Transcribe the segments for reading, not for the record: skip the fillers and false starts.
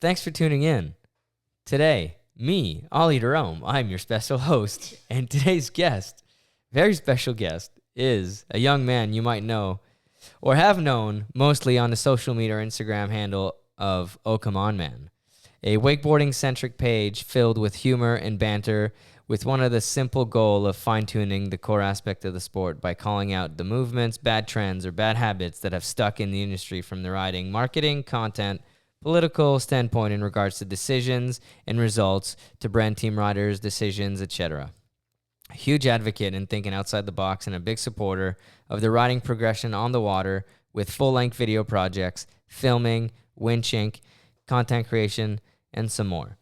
Thanks for tuning in. Today, me, Ollie Jerome, I'm your special host, and today's guest, very special guest, is a young man you might know or have known mostly on the social media or Instagram handle of Okamman, a wakeboarding-centric page filled with humor and banter with one of the simple goal of fine-tuning the core aspect of the sport by calling out the movements, bad trends, or bad habits that have stuck in the industry from the riding, marketing, content, political standpoint in regards to decisions and results to brand team riders, decisions, etc. A huge advocate in thinking outside the box and a big supporter of the riding progression on the water with full-length video projects, filming, winching, content creation, and some more.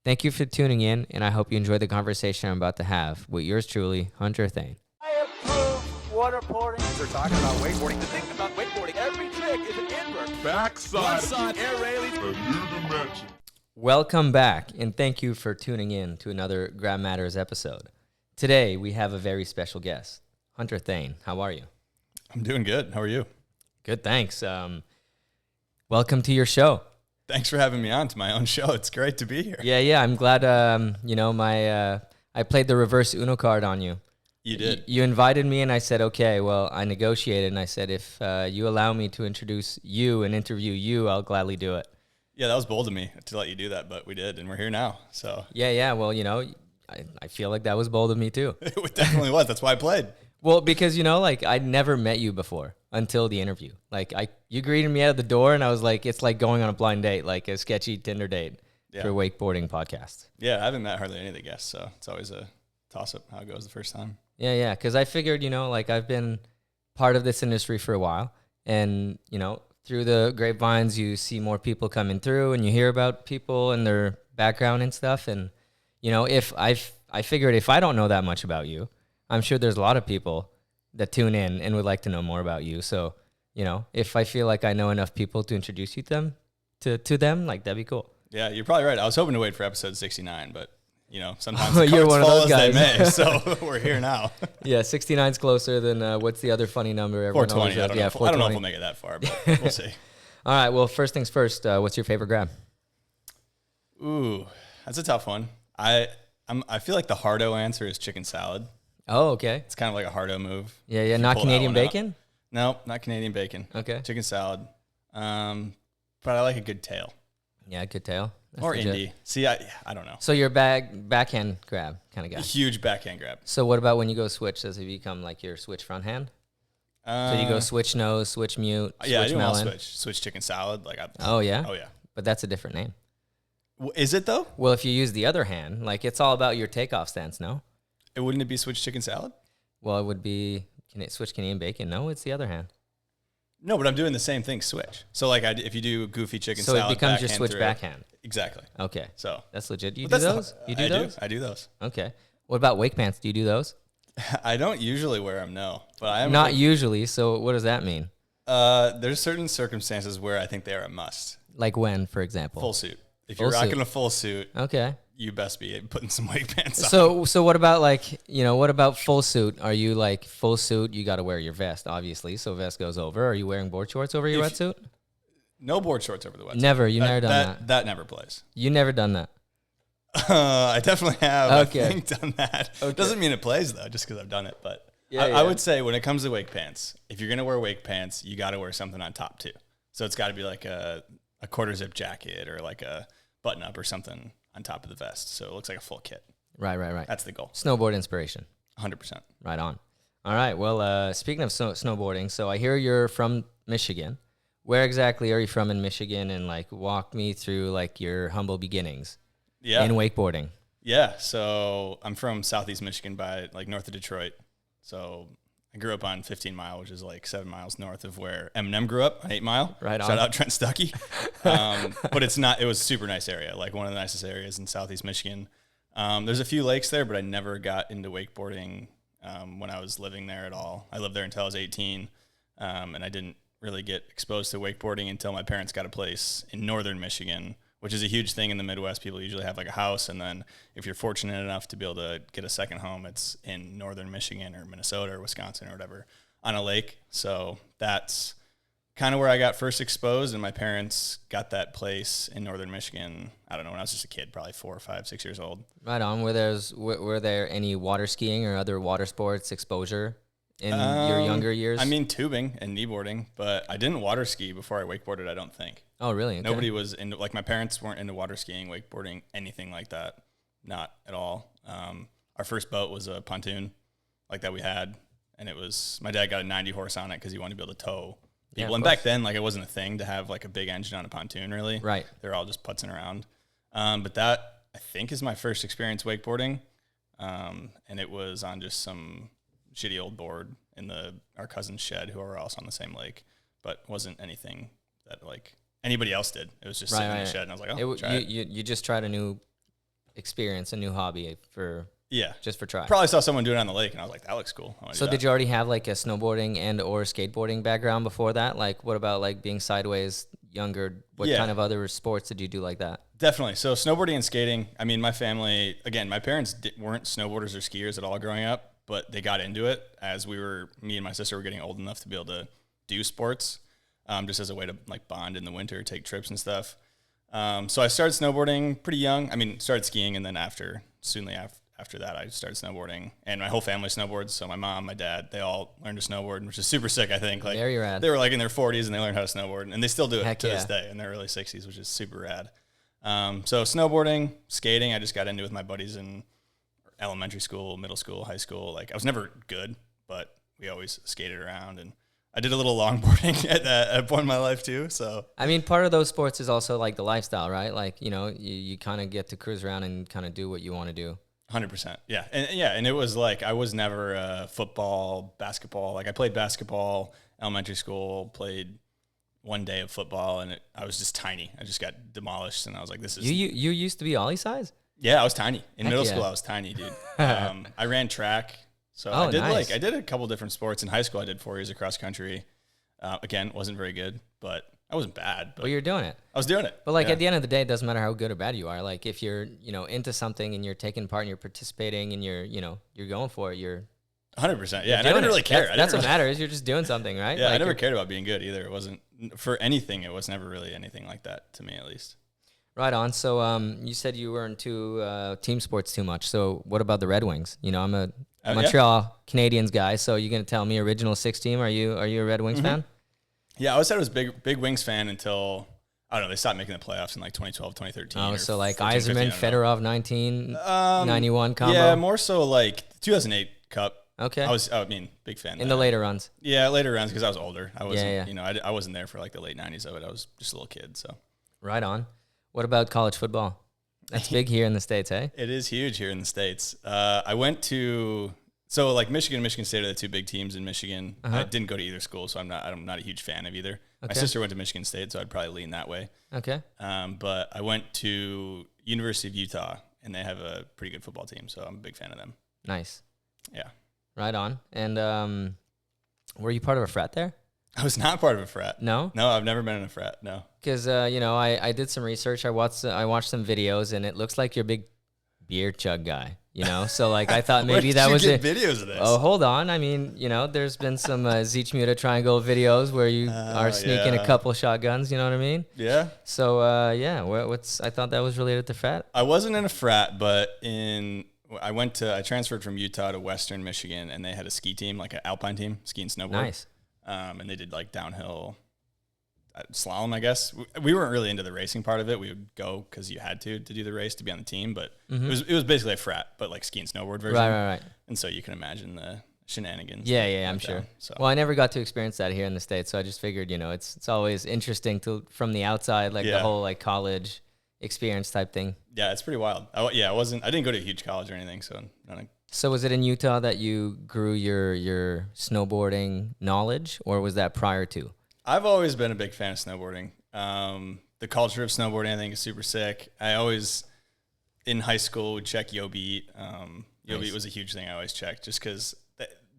Thank you for tuning in, and I hope you enjoy the conversation I'm about to have with yours truly, Hunter Thane. I approve waterboarding. They're talking about wakeboarding. The thing about wakeboarding, every trick is an invert. Backside. One side, air railing. A new dimension. Welcome back, and thank you for tuning in to another Grab Matters episode. Today, we have a very special guest, Hunter Thane. How are you? I'm doing good. How are you? Good, thanks. Welcome to your show. Thanks for having me on to my own show. It's great to be here. Yeah, I'm glad, I played the reverse Uno card on you. You did. You invited me, and I said, okay, well, I negotiated, and I said, if you allow me to introduce you and interview you, I'll gladly do it. Yeah, that was bold of me to let you do that, but we did, and we're here now. So Yeah, well, I feel like that was bold of me, too. it definitely was. That's why I played. Well, because, I'd never met you before until the interview. You greeted me out the door, and I was like, it's like going on a blind date, like a sketchy Tinder date for a wakeboarding podcast. Yeah, I haven't met hardly any of the guests, so it's always a toss-up how it goes the first time. Yeah, because I figured, I've been part of this industry for a while, and, through the grapevines, you see more people coming through, and you hear about people and their background and stuff, and, if I figured if I don't know that much about you, I'm sure there's a lot of people that tune in and would like to know more about you. So, if I feel like I know enough people to introduce you to them, that'd be cool. Yeah, you're probably right. I was hoping to wait for episode 69, but, sometimes You're the cards one of fall those as they guys. may, so we're here now. Yeah, 69's closer than what's the other funny number? Everyone 420. always does? I don't know if we'll make it that far, but we'll see. All right, well, first things first, what's your favorite grab? Ooh, that's a tough one. I feel like the hardo answer is chicken salad. Oh, okay. It's kind of like a hardo move. Yeah, if you not pull that Canadian one out. bacon? No, not Canadian bacon. Okay. Chicken salad. But I like a good tail. Yeah, good tail. That's Or legit. indie. See, I don't know. So you're a backhand grab kind of guy. A huge backhand grab. So what about when you go switch? Does it become like your switch front hand? So you go switch nose, switch mute, Yeah, switch I do all melon. switch chicken salad. Oh, yeah? Oh, yeah. But that's a different name. Is it, though? Well, if you use the other hand, it's all about your takeoff stance, no? Wouldn't it be switch chicken salad? Well, it would be switch Canadian bacon. No, it's the other hand. No, but I'm doing the same thing, switch. So, if you do goofy chicken So salad, it becomes your backhand switch through- backhand. Exactly. Okay. So That's legit. You but do that's those? You do those? I do those. Okay. What about wake pants? Do you do those? I don't usually wear them, no. But I am Not usually. So what does that mean? There's certain circumstances where I think they are a must. Like when, for example? Full suit. If Full you're rocking suit. a full suit, Okay. you best be putting some wake pants on. So what about what about full suit? Are you full suit? You got to wear your vest, obviously. So vest goes over. Are you wearing board shorts over your wetsuit? No board shorts over the wetsuit. Never. You never done that. That never plays. You never done that. I definitely have. Okay. I think done that. Okay. Doesn't mean it plays though, just because I've done it. But Yeah, I yeah. would say when it comes to wake pants, if you're gonna wear wake pants, you got to wear something on top too. So it's got to be like a quarter zip jacket or like a button up or something on top of the vest, so it looks like a full kit. Right. That's the goal. Snowboard inspiration. 100%. Right on. All right. Well, speaking of snowboarding, so I hear you're from Michigan. Where exactly are you from in Michigan? And walk me through your humble beginnings Yeah. in wakeboarding. Yeah. So I'm from Southeast Michigan by north of Detroit. So I grew up on 15 Mile, which is 7 miles north of where Eminem grew up on 8 Mile. Right on. Shout out Trent Stuckey. But it was a super nice area, one of the nicest areas in Southeast Michigan. There's a few lakes there, but I never got into wakeboarding when I was living there at all. I lived there until I was 18, and I didn't really get exposed to wakeboarding until my parents got a place in northern Michigan, which is a huge thing in the Midwest. People usually have a house, and then if you're fortunate enough to be able to get a second home, it's in northern Michigan or Minnesota or Wisconsin or whatever on a lake. So that's kind of where I got first exposed, and my parents got that place in northern Michigan. I don't know, when I was just a kid, probably 4 or 5, 6 years old. Right on. Were there any water skiing or other water sports exposure in your younger years? I mean, tubing and kneeboarding, but I didn't water ski before I wakeboarded, I don't think. Oh, really? Okay. Nobody was into, like, my parents weren't into water skiing, wakeboarding, anything like that. Not at all. Our first boat was a pontoon like that we had, and it was, my dad got a 90 horse on it because he wanted to be able to tow people. Yeah, and back then, like, it wasn't a thing to have like a big engine on a pontoon, really. Right. They're all just putzing around. But that, I think, is my first experience wakeboarding. And it was on just some shitty old board in our cousin's shed, who were also on the same lake, but wasn't anything that like anybody else did. It was just sitting in the shed, and I was like, oh, try it. You just tried a new experience, a new hobby just for try. Probably saw someone do it on the lake, and I was like, that looks cool. So did you already have like a snowboarding and or skateboarding background before that? Like, what about like being sideways younger? What kind of other sports did you do like that? Definitely. So snowboarding and skating. I mean, my family, again, my parents weren't snowboarders or skiers at all growing up, but they got into it as me and my sister were getting old enough to be able to do sports, just as a way to like bond in the winter, take trips and stuff. So I started snowboarding pretty young. I mean, started skiing, and then soon after that, I started snowboarding, and my whole family snowboards. So my mom, my dad, they all learned to snowboard, which is super sick, I think. Like, very rad. They were like in their 40s, and they learned how to snowboard, and they still do it Heck to this day in their early 60s, which is super rad. So snowboarding, skating, I just got into with my buddies in elementary school, middle school, high school. Like, I was never good, but we always skated around, and I did a little longboarding at a point in my life too. So I mean, part of those sports is also like the lifestyle, right? Like, you kind of get to cruise around and kind of do what you want to do. 100%. Yeah. And it was like, I was never football, basketball. Like, I played basketball, elementary school, played one day of football, and I was just tiny. I just got demolished, and I was like, this is... You used to be Ollie size? Yeah, I was tiny. In middle school, I was tiny, dude. I ran track. So I did a couple different sports. In high school, I did 4 years of cross country. Again, wasn't very good, but I wasn't bad. But well, you're doing it. I was doing it. But like at the end of the day, it doesn't matter how good or bad you are. Like, if you're, into something and you're taking part and you're participating and you're going for it, you're 100%. Yeah. And I didn't really care. That's what matters. You're just doing something, right? Yeah. Like, I never cared about being good either. It wasn't for anything. It was never really anything like that to me, at least. Right on. So, you said you weren't into team sports too much. So what about the Red Wings? I'm a Montreal Canadiens guy. So you're going to tell me original 6 team. Are you a Red Wings fan? Yeah, I always said I was big Wings fan until, I don't know, they stopped making the playoffs in like 2012, 2013. Oh, so like 14, Yzerman, 15, Fedorov, 1991 combo? Yeah, more so like 2008 Cup. Okay. I mean, big fan. In the later runs. Yeah, later runs because I was older. I wasn't, I wasn't there for like the late 90s of it. I was just a little kid, so. Right on. What about college football? That's big here in the States, eh? It is huge here in the States. I went to... So like Michigan and Michigan State are the 2 big teams in Michigan. I didn't go to either school, so I'm not a huge fan of either. Okay. My sister went to Michigan State, so I'd probably lean that way. Okay. But I went to University of Utah, and they have a pretty good football team, so I'm a big fan of them. Nice. Yeah. Right on. And were you part of a frat there? I was not part of a frat. No? No, I've never been in a frat, no. Because, I did some research. I watched some videos, and it looks like you're a big beer chug guy. So like I thought maybe that was it. Videos of this? Oh, hold on. I mean, there's been some Zichmuta Triangle videos where you are sneaking a couple shotguns. You know what I mean? Yeah. So I thought that was related to frat. I wasn't in a frat, but I transferred from Utah to Western Michigan, and they had a ski team, like an alpine team, ski and snowboard. Nice. And they did like downhill slalom, I guess. We weren't really into the racing part of it. We would go because you had to do the race to be on the team, but it was basically a frat, but like ski and snowboard version. Right. And so you can imagine the shenanigans. Yeah, I'm sure. So. Well, I never got to experience that here in the States, so I just figured, it's always interesting from the outside, like the whole like college experience type thing. Yeah, it's pretty wild. I didn't go to a huge college or anything, so So was it in Utah that you grew your snowboarding knowledge, or was that prior to? I've always been a big fan of snowboarding. The culture of snowboarding, I think, is super sick. I always, in high school, would check Yo Beat. Yo Beat was a huge thing I always checked just because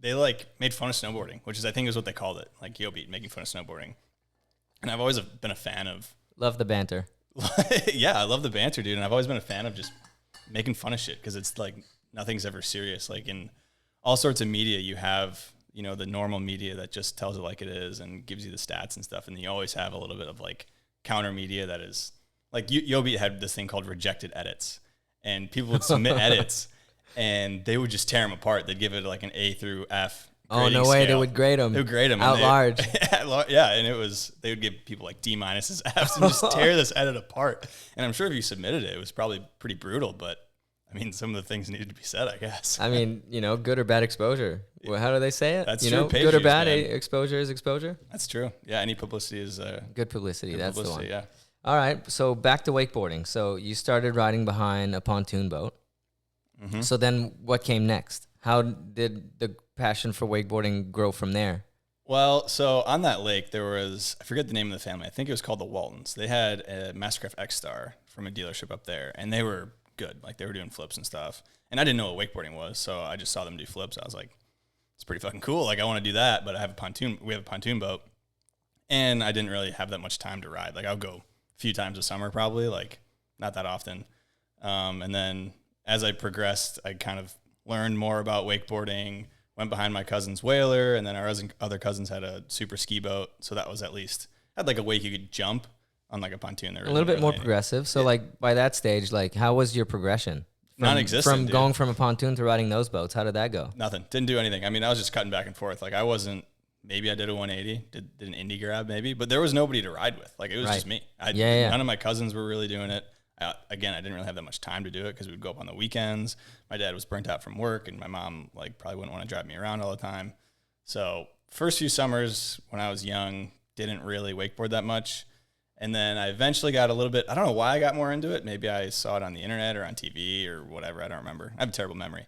they like made fun of snowboarding, which I think is what they called it, like Yo Beat, making fun of snowboarding. And I've always been a fan of... Love the banter. Yeah, I love the banter, dude. And I've always been a fan of just making fun of shit because it's like nothing's ever serious. Like in all sorts of media, you have... you know, the normal media that just tells it like it is and gives you the stats and stuff. And then you always have a little bit of like counter media that is like Yobi had this thing called rejected edits, and people would submit edits and they would just tear them apart. They'd give it like an A through F. Oh, no way. Scale. They would grade them. They would grade them out large. Yeah. And they would give people like D- Fs and just tear this edit apart. And I'm sure if you submitted it, it was probably pretty brutal, but I mean, some of the things needed to be said, I guess. I mean, you know, good or bad exposure. Well, how do they say it? That's you true. know, Page good or views, bad man. exposure is exposure. That's true. Yeah, any publicity is Good publicity. good That's publicity, the one. yeah. All right. So back to wakeboarding. So you started riding behind a pontoon boat. Mm-hmm. So then what came next? How did the passion for wakeboarding grow from there? Well, so on that lake, there was, I forget the name of the family. I think it was called the Waltons. They had a Mastercraft X-Star from a dealership up there, and they were good. Like, they were doing flips and stuff. And I didn't know what wakeboarding was, so I just saw them do flips. I was like, it's pretty fucking cool. Like, I want to do that, but we have a pontoon boat, and I didn't really have that much time to ride. Like, I'll go a few times a summer probably, like, not that often. And then as I progressed, I kind of learned more about wakeboarding, went behind my cousin's whaler, and then our other cousins had a super ski boat. So that was at least, had like a wake you could jump on like a pontoon. There a little bit more progressive. So like by that stage, like how was your progression? Non-existent. From going from a pontoon to riding those boats, how did that go? Nothing. Didn't do anything. I mean, I was just cutting back and forth. Like I wasn't, maybe I did a 180, did an indie grab maybe, but there was nobody to ride with. Like it was just me. None of my cousins were really doing it. Again, I didn't really have that much time to do it because we'd go up on the weekends. My dad was burnt out from work, and my mom like probably wouldn't want to drive me around all the time. So first few summers when I was young, didn't really wakeboard that much. And then I eventually got a little bit, I don't know why I got more into it. Maybe I saw it on the internet or on TV or whatever. I don't remember. I have a terrible memory.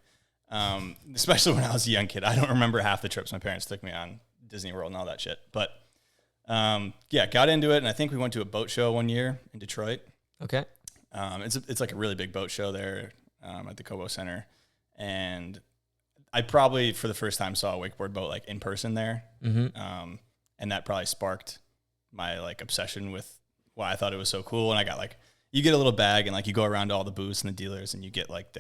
Especially when I was a young kid. I don't remember half the trips my parents took me on, Disney World and all that shit. But yeah, got into it. And I think we went to a boat show one year in Detroit. Okay. It's like a really big boat show there at the Cobo Center. And I probably for the first time saw a wakeboard boat like in person there. Mm-hmm. And that probably sparked my like obsession with why I thought it was so cool. And I got like, you get a little bag and like you go around to all the booths and the dealers and you get like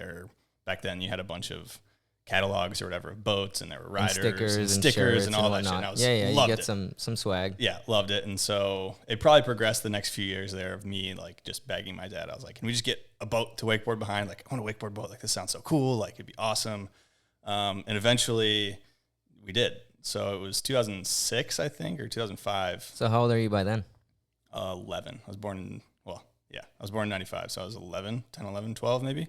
back then you had a bunch of catalogs or whatever of boats and there were riders and stickers and all that shit. And I you get some swag. Yeah, loved it. And so it probably progressed the next few years there of me like just begging my dad. I was like, can we just get a boat to wakeboard behind? Like I want a wakeboard boat. Like this sounds so cool. Like it'd be awesome. And eventually we did. So it was 2006, I think, or 2005. So how old are you by then? 11. I was born in 95. So I was 11, 12 maybe.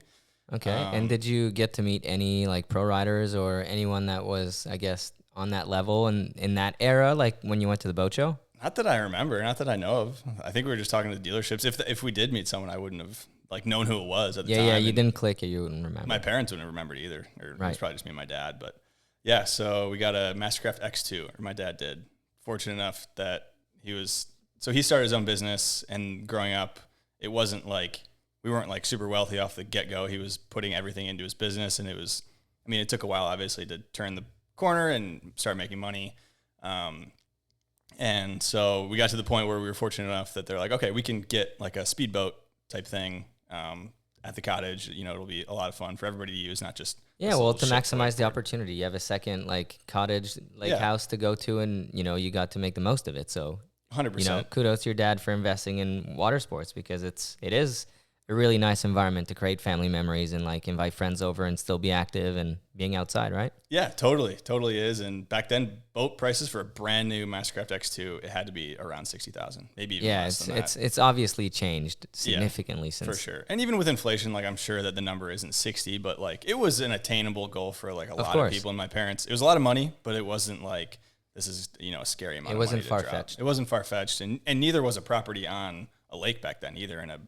Okay. And did you get to meet any like pro riders or anyone that was, I guess, on that level and in that era, like when you went to the boat show? Not that I remember, not that I know of. I think we were just talking to the dealerships. If we did meet someone, I wouldn't have like known who it was at the time. Yeah, you didn't click or you wouldn't remember. My parents wouldn't have remembered either. Or it was probably just me and my dad. But yeah, so we got a Mastercraft X2, or my dad did. Fortunate enough that he started his own business, and growing up, it wasn't like, we weren't like super wealthy off the get-go. He was putting everything into his business, and it took a while obviously to turn the corner and start making money. And so we got to the point where we were fortunate enough that they're like, okay, we can get like a speedboat type thing at the cottage. You know, it'll be a lot of fun for everybody to use, not just to maximize the opportunity. You have a second like cottage lake house to go to, and you know you got to make the most of it. So 100%. You know, kudos to your dad for investing in water sports because it is a really nice environment to create family memories and like invite friends over and still be active and being outside, right? Yeah, totally is. And back then, boat prices for a brand new Mastercraft X2, it had to be around $60,000, maybe even less than that. It's obviously changed significantly since. For sure. And even with inflation, like I'm sure that the number isn't 60, but like it was an attainable goal for like a lot of people. And my parents, it was a lot of money, but it wasn't like this is a scary amount. It wasn't far-fetched. It wasn't far-fetched, and neither was a property on a lake back then either, in a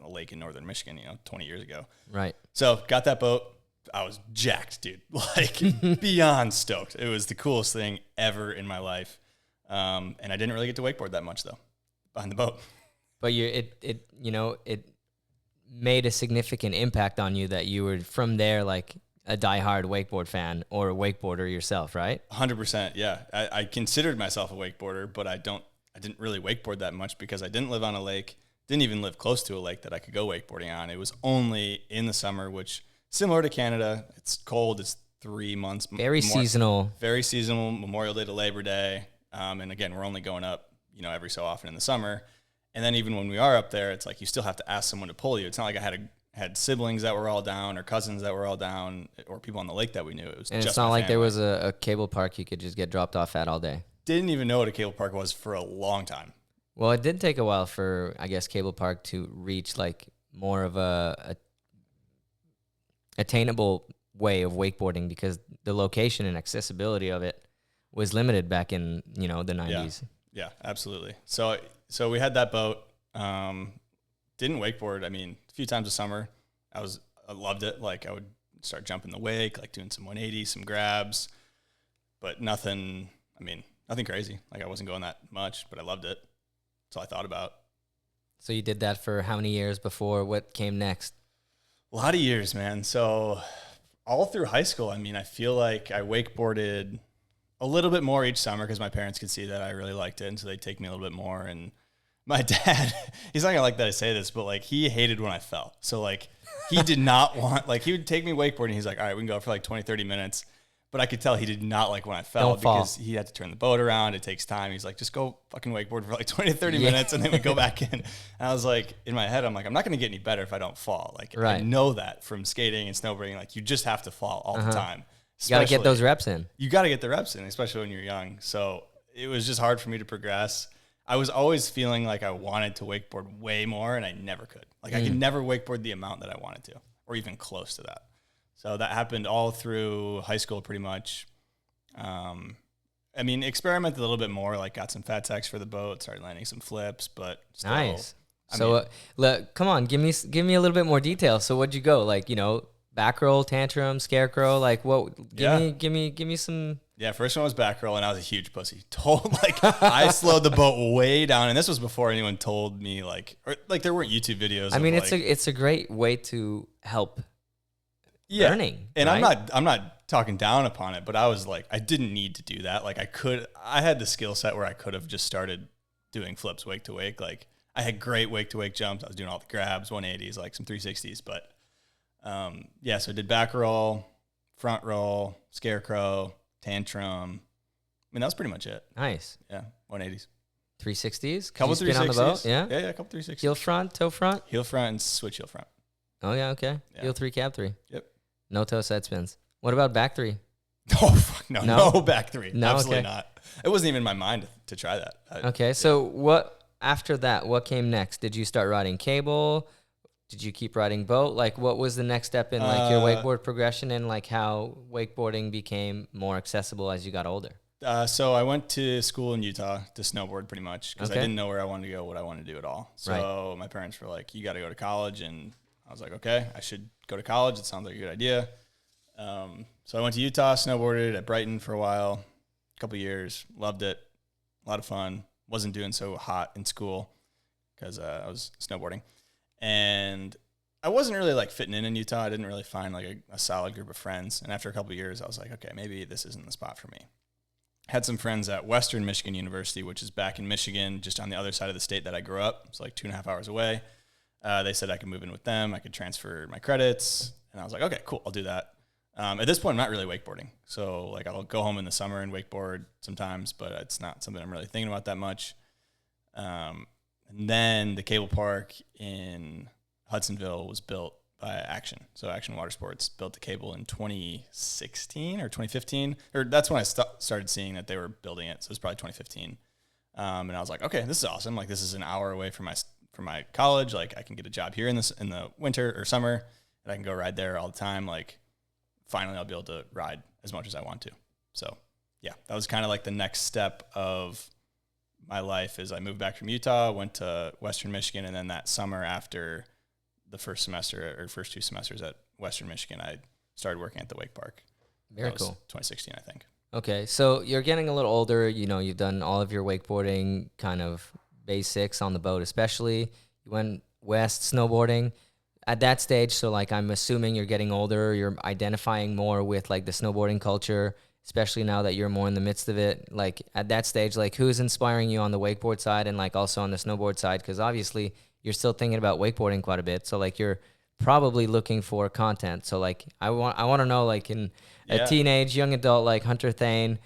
lake in northern Michigan, 20 years ago. Right. So got that boat. I was jacked, dude. Like beyond stoked. It was the coolest thing ever in my life. And I didn't really get to wakeboard that much though, behind the boat. But it made a significant impact on you that you were from there like a diehard wakeboard fan or a wakeboarder yourself, right? 100%. Yeah. I considered myself a wakeboarder, but I didn't really wakeboard that much because I didn't live on a lake, didn't even live close to a lake that I could go wakeboarding on. It was only in the summer, which similar to Canada, it's cold, it's 3 months. Very seasonal. Very seasonal, Memorial Day to Labor Day. And again, we're only going up, every so often in the summer. And then even when we are up there, it's like you still have to ask someone to pull you. It's not like I had siblings that were all down or cousins that were all down or people on the lake that we knew. It was And just it's not my like there family. was a cable park you could just get dropped off at all day. Didn't even know what a cable park was for a long time. Well, it did take a while for, I guess, cable park to reach like more of a attainable way of wakeboarding because the location and accessibility of it was limited back in, the 90s. Yeah, absolutely. So we had that boat. Didn't wakeboard. I mean, a few times a summer. I loved it. Like I would start jumping the wake, like doing some 180s, some grabs, but nothing crazy. Like I wasn't going that much, but I loved it. That's all I thought about. So you did that for how many years before what came next? A lot of years, man. So all through high school, I feel like I wakeboarded a little bit more each summer because my parents could see that I really liked it. And so they'd take me a little bit more. And my dad, he's not going to like that I say this, but like he hated when I fell. So like he did not want, like he would take me wakeboarding. He's like, all right, we can go for like 20, 30 minutes. But I could tell he did not like when I fell because he had to turn the boat around. It takes time. He's like, just go fucking wakeboard for like 20, 30 minutes and then we go back in. And I was like, in my head, I'm like, I'm not going to get any better if I don't fall. Like I know that from skating and snowboarding, like you just have to fall all the time. You got to get those reps in. You got to get the reps in, especially when you're young. So it was just hard for me to progress. I was always feeling like I wanted to wakeboard way more and I never could. Like I could never wakeboard the amount that I wanted to or even close to that. So that happened all through high school pretty much. Experimented a little bit more, like got some fat tacks for the boat, started landing some flips, but still, nice. Come on, give me a little bit more detail. So what'd you go? Like, back roll, tantrum, scarecrow, like what, give me some. Yeah. First one was back roll and I was a huge pussy. I slowed the boat way down. And this was before anyone told me there weren't YouTube videos. It's a great way to help learning. And right? I'm not talking down upon it, but I was like, I didn't need to do that. Like I had the skill set where I could have just started doing flips wake to wake. Like I had great wake to wake jumps. I was doing all the grabs, 180s, like some 360s, but so I did back roll, front roll, scarecrow, tantrum. That was pretty much it. Nice. Yeah. 180s. 360s? Couple 360s. On the boat? Yeah. Yeah. Couple 360s. Heel front, toe front? Heel front and switch heel front. Oh yeah. Okay. Yeah. Heel 3, cab 3. Yep. No toe side spins. What about back 3? Oh, fuck no. No back 3. No, absolutely okay. not. It wasn't even in my mind to try that. Okay. So what, after that, what came next? Did you start riding cable? Did you keep riding boat? Like what was the next step in like your wakeboard progression and like how wakeboarding became more accessible as you got older? So I went to school in Utah to snowboard pretty much because I didn't know where I wanted to go, what I wanted to do at all. So my parents were like, you got to go to college. And I was like, okay, I should go to college. It sounds like a good idea. So I went to Utah, snowboarded at Brighton for a while, a couple years, loved it. A lot of fun. Wasn't doing so hot in school because I was snowboarding. And I wasn't really like fitting in Utah. I didn't really find like a solid group of friends. And after a couple of years, I was like, okay, maybe this isn't the spot for me. Had some friends at Western Michigan University, which is back in Michigan, just on the other side of the state that I grew up. It's like 2.5 hours away. They said I could move in with them. I could transfer my credits. And I was like, okay, cool. I'll do that. At this point, I'm not really wakeboarding. So like I'll go home in the summer and wakeboard sometimes, but it's not something I'm really thinking about that much. And then the cable park in Hudsonville was built by Action. So Action Water Sports built the cable in 2016 or 2015. Or that's when I started seeing that they were building it. So it was probably 2015. And I was like, okay, this is awesome. Like this is an hour away from my college. Like I can get a job here in the winter or summer and I can go ride there all the time. Like finally I'll be able to ride as much as I want to. So yeah, that was kind of like the next step of my life is I moved back from Utah, went to Western Michigan, and then that summer after the first semester or first 2 semesters at Western Michigan, I started working at the wake park. Very cool. 2016, I think. Okay, so you're getting a little older. You've done all of your wakeboarding kind of basics on the boat, especially. You went west snowboarding. At that stage, so like I'm assuming you're getting older, you're identifying more with like the snowboarding culture, especially now that you're more in the midst of it. Like at that stage, like who's inspiring you on the wakeboard side and like also on the snowboard side? Because obviously you're still thinking about wakeboarding quite a bit. So like you're probably looking for content. So like I want to know, like, in a teenage young adult like Hunter Thane,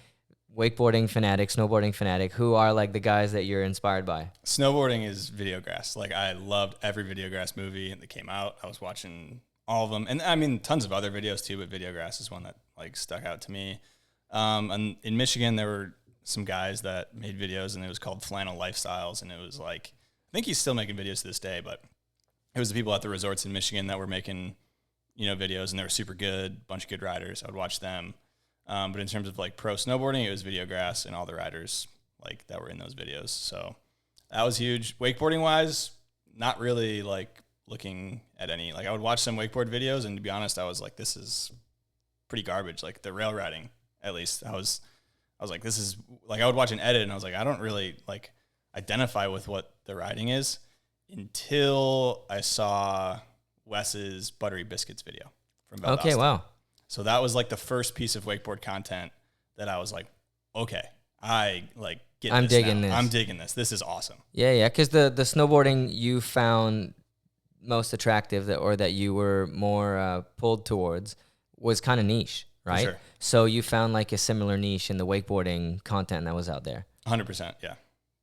wakeboarding fanatic, snowboarding fanatic, who are like the guys that you're inspired by? Snowboarding is Videograss. Like, I loved every Videograss movie that came out. I was watching all of them, and I mean tons of other videos too, but Videograss is one that like stuck out to me. And in Michigan, there were some guys that made videos, and it was called Flannel Lifestyles, and it was like, I think he's still making videos to this day, but it was the people at the resorts in Michigan that were making, videos, and they were super good, bunch of good riders. I would watch them. But in terms of like pro snowboarding, it was Videograss and all the riders like that were in those videos. So that was huge. Wakeboarding wise, not really like looking at any, like I would watch some wakeboard videos, and to be honest, I was like, this is pretty garbage. Like the rail riding, at least I was like, this is like, I would watch an edit and I was like, I don't really like identify with what the riding is until I saw Wes's Buttery Biscuits video from Valdosta. Okay, wow. So that was like the first piece of wakeboard content that I was like, okay, I like get I'm this digging now. this. I'm digging this. This is awesome. Yeah, because the snowboarding you found most attractive that you were more pulled towards was kind of niche, right? Sure. So you found like a similar niche in the wakeboarding content that was out there. 100%, yeah.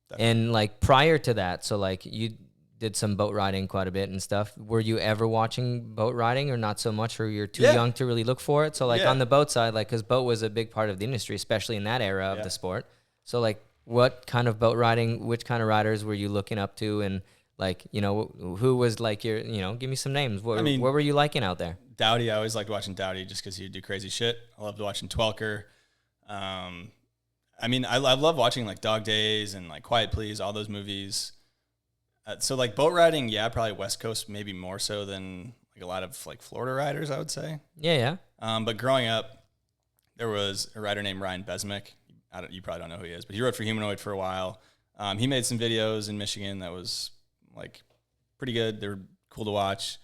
Definitely. And like prior to that, so like you did some boat riding quite a bit and stuff. Were you ever watching boat riding, or not so much, or you're too young to really look for it? So like on the boat side, like, because boat was a big part of the industry, especially in that era of the sport. So like, what kind of boat riding, which kind of riders were you looking up to? And like, who was like your, give me some names. What were you liking out there? Dowdy, I always liked watching Dowdy just because he'd do crazy shit. I loved watching Twelker. I mean, I love watching like Dog Days and like Quiet Please, all those movies. So like boat riding, probably West Coast, maybe more so than like a lot of like Florida riders, I would say. Yeah. But growing up, there was a rider named Ryan Besmick. You probably don't know who he is, but he rode for Humanoid for a while. He made some videos in Michigan that was like pretty good. They were cool to watch.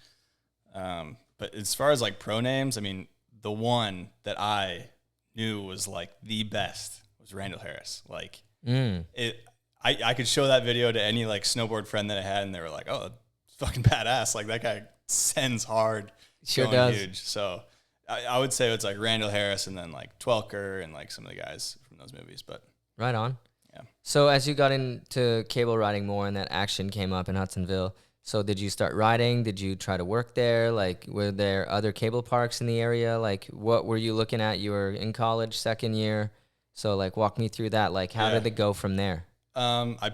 But as far as like pro names, I mean, the one that I knew was like the best was Randall Harris. Like I could show that video to any like snowboard friend that I had, and they were like, "Oh, it's fucking badass! Like that guy sends hard, sure does." Huge." So I would say it's like Randall Harris, and then like Twelker, and like some of the guys from those movies. But right on. Yeah. So as you got into cable riding more, and that action came up in Hudsonville, so did you start riding? Did you try to work there? Like, were there other cable parks in the area? Like, what were you looking at? You were in college, second year. So like, walk me through that. Like, how did it go from there? I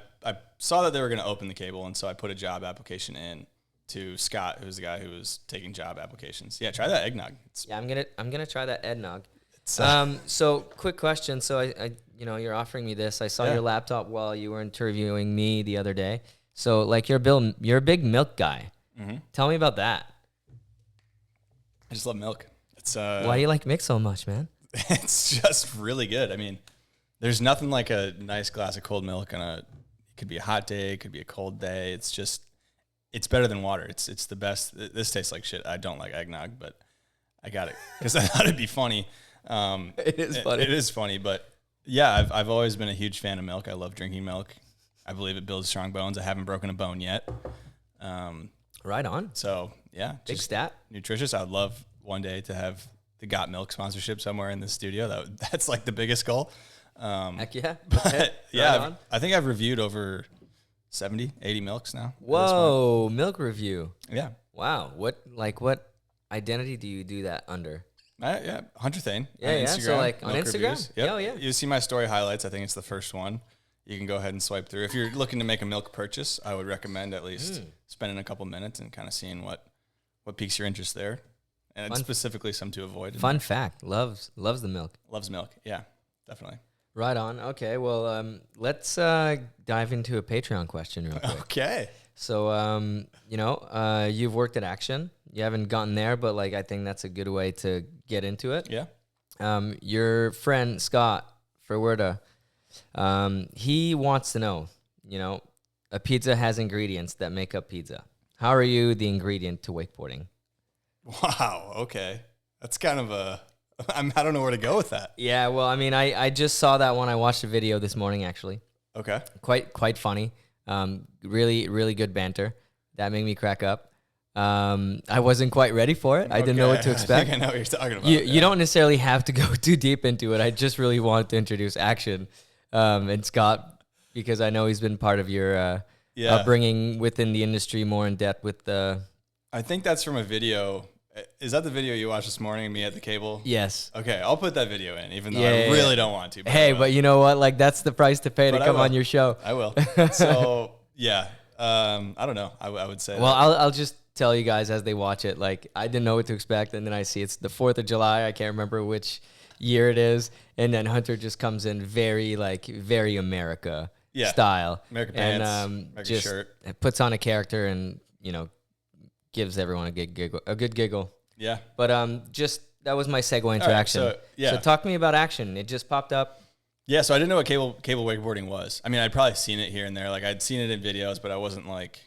saw that they were going to open the cable, and so I put a job application in to Scott, who's the guy who was taking job applications. Yeah, try that eggnog. I'm gonna try that eggnog. So quick question. So I you're offering me this. I saw your laptop while you were interviewing me the other day. So like you're a big milk guy. Mm-hmm. Tell me about that. I just love milk. It's why do you like milk so much, man? It's just really good. I mean, there's nothing like a nice glass of cold milk on it could be a hot day, it could be a cold day. It's better than water. It's the best. This tastes like shit. I don't like eggnog, but I got it because I thought it'd be funny. It is funny. It is funny, but yeah, I've always been a huge fan of milk. I love drinking milk. I believe it builds strong bones. I haven't broken a bone yet. Right on. So yeah, big stat. Nutritious. I would love one day to have the Got Milk sponsorship somewhere in the studio. That's like the biggest goal. Heck yeah. But yeah, I think I've reviewed over 70, 80 milks now. Whoa, milk review. Yeah. Wow. What identity do you do that under? Hunter Thane. Yeah, on Instagram, so like on milk Instagram? reviews. Yep. Yeah. You see my story highlights. I think it's the first one. You can go ahead and swipe through. If you're looking to make a milk purchase, I would recommend at least spending a couple minutes and kind of seeing what piques your interest there. And it's specifically some to avoid. Fun fact, loves the milk. Loves milk. Yeah, definitely. Right on. Okay, well, let's dive into a Patreon question real quick. Okay. So, you've worked at Action. You haven't gotten there, but like I think that's a good way to get into it. Yeah. Your friend Scott Ferwerda, he wants to know, a pizza has ingredients that make up pizza. How are you the ingredient to wakeboarding? Wow. Okay. That's kind of I don't know where to go with that. Yeah. Well, I mean, I just saw that when I watched the video this morning, actually. Okay. Quite funny. Really, really good banter. That made me crack up. I wasn't quite ready for it. I didn't know what to expect. I think I know what you're talking about. You don't necessarily have to go too deep into it. I just really wanted to introduce Action and Scott, because I know he's been part of your upbringing within the industry more in depth with the... I think that's from a video. Is that the video you watched this morning of me at the cable? Yes. Okay, I'll put that video in, even though I really don't want to. But you know what? Like, that's the price to pay to come on your show. I will. So, yeah. I don't know. I would say Well, I'll just tell you guys as they watch it. Like, I didn't know what to expect, and then I see it's the 4th of July. I can't remember which year it is. And then Hunter just comes in very America style. American pants, American just shirt. Puts on a character and, gives everyone a good giggle. Yeah. But that was my segue into Action. So talk to me about Action. It just popped up. Yeah, so I didn't know what cable wakeboarding was. I mean, I'd probably seen it here and there. Like, I'd seen it in videos, but I wasn't like,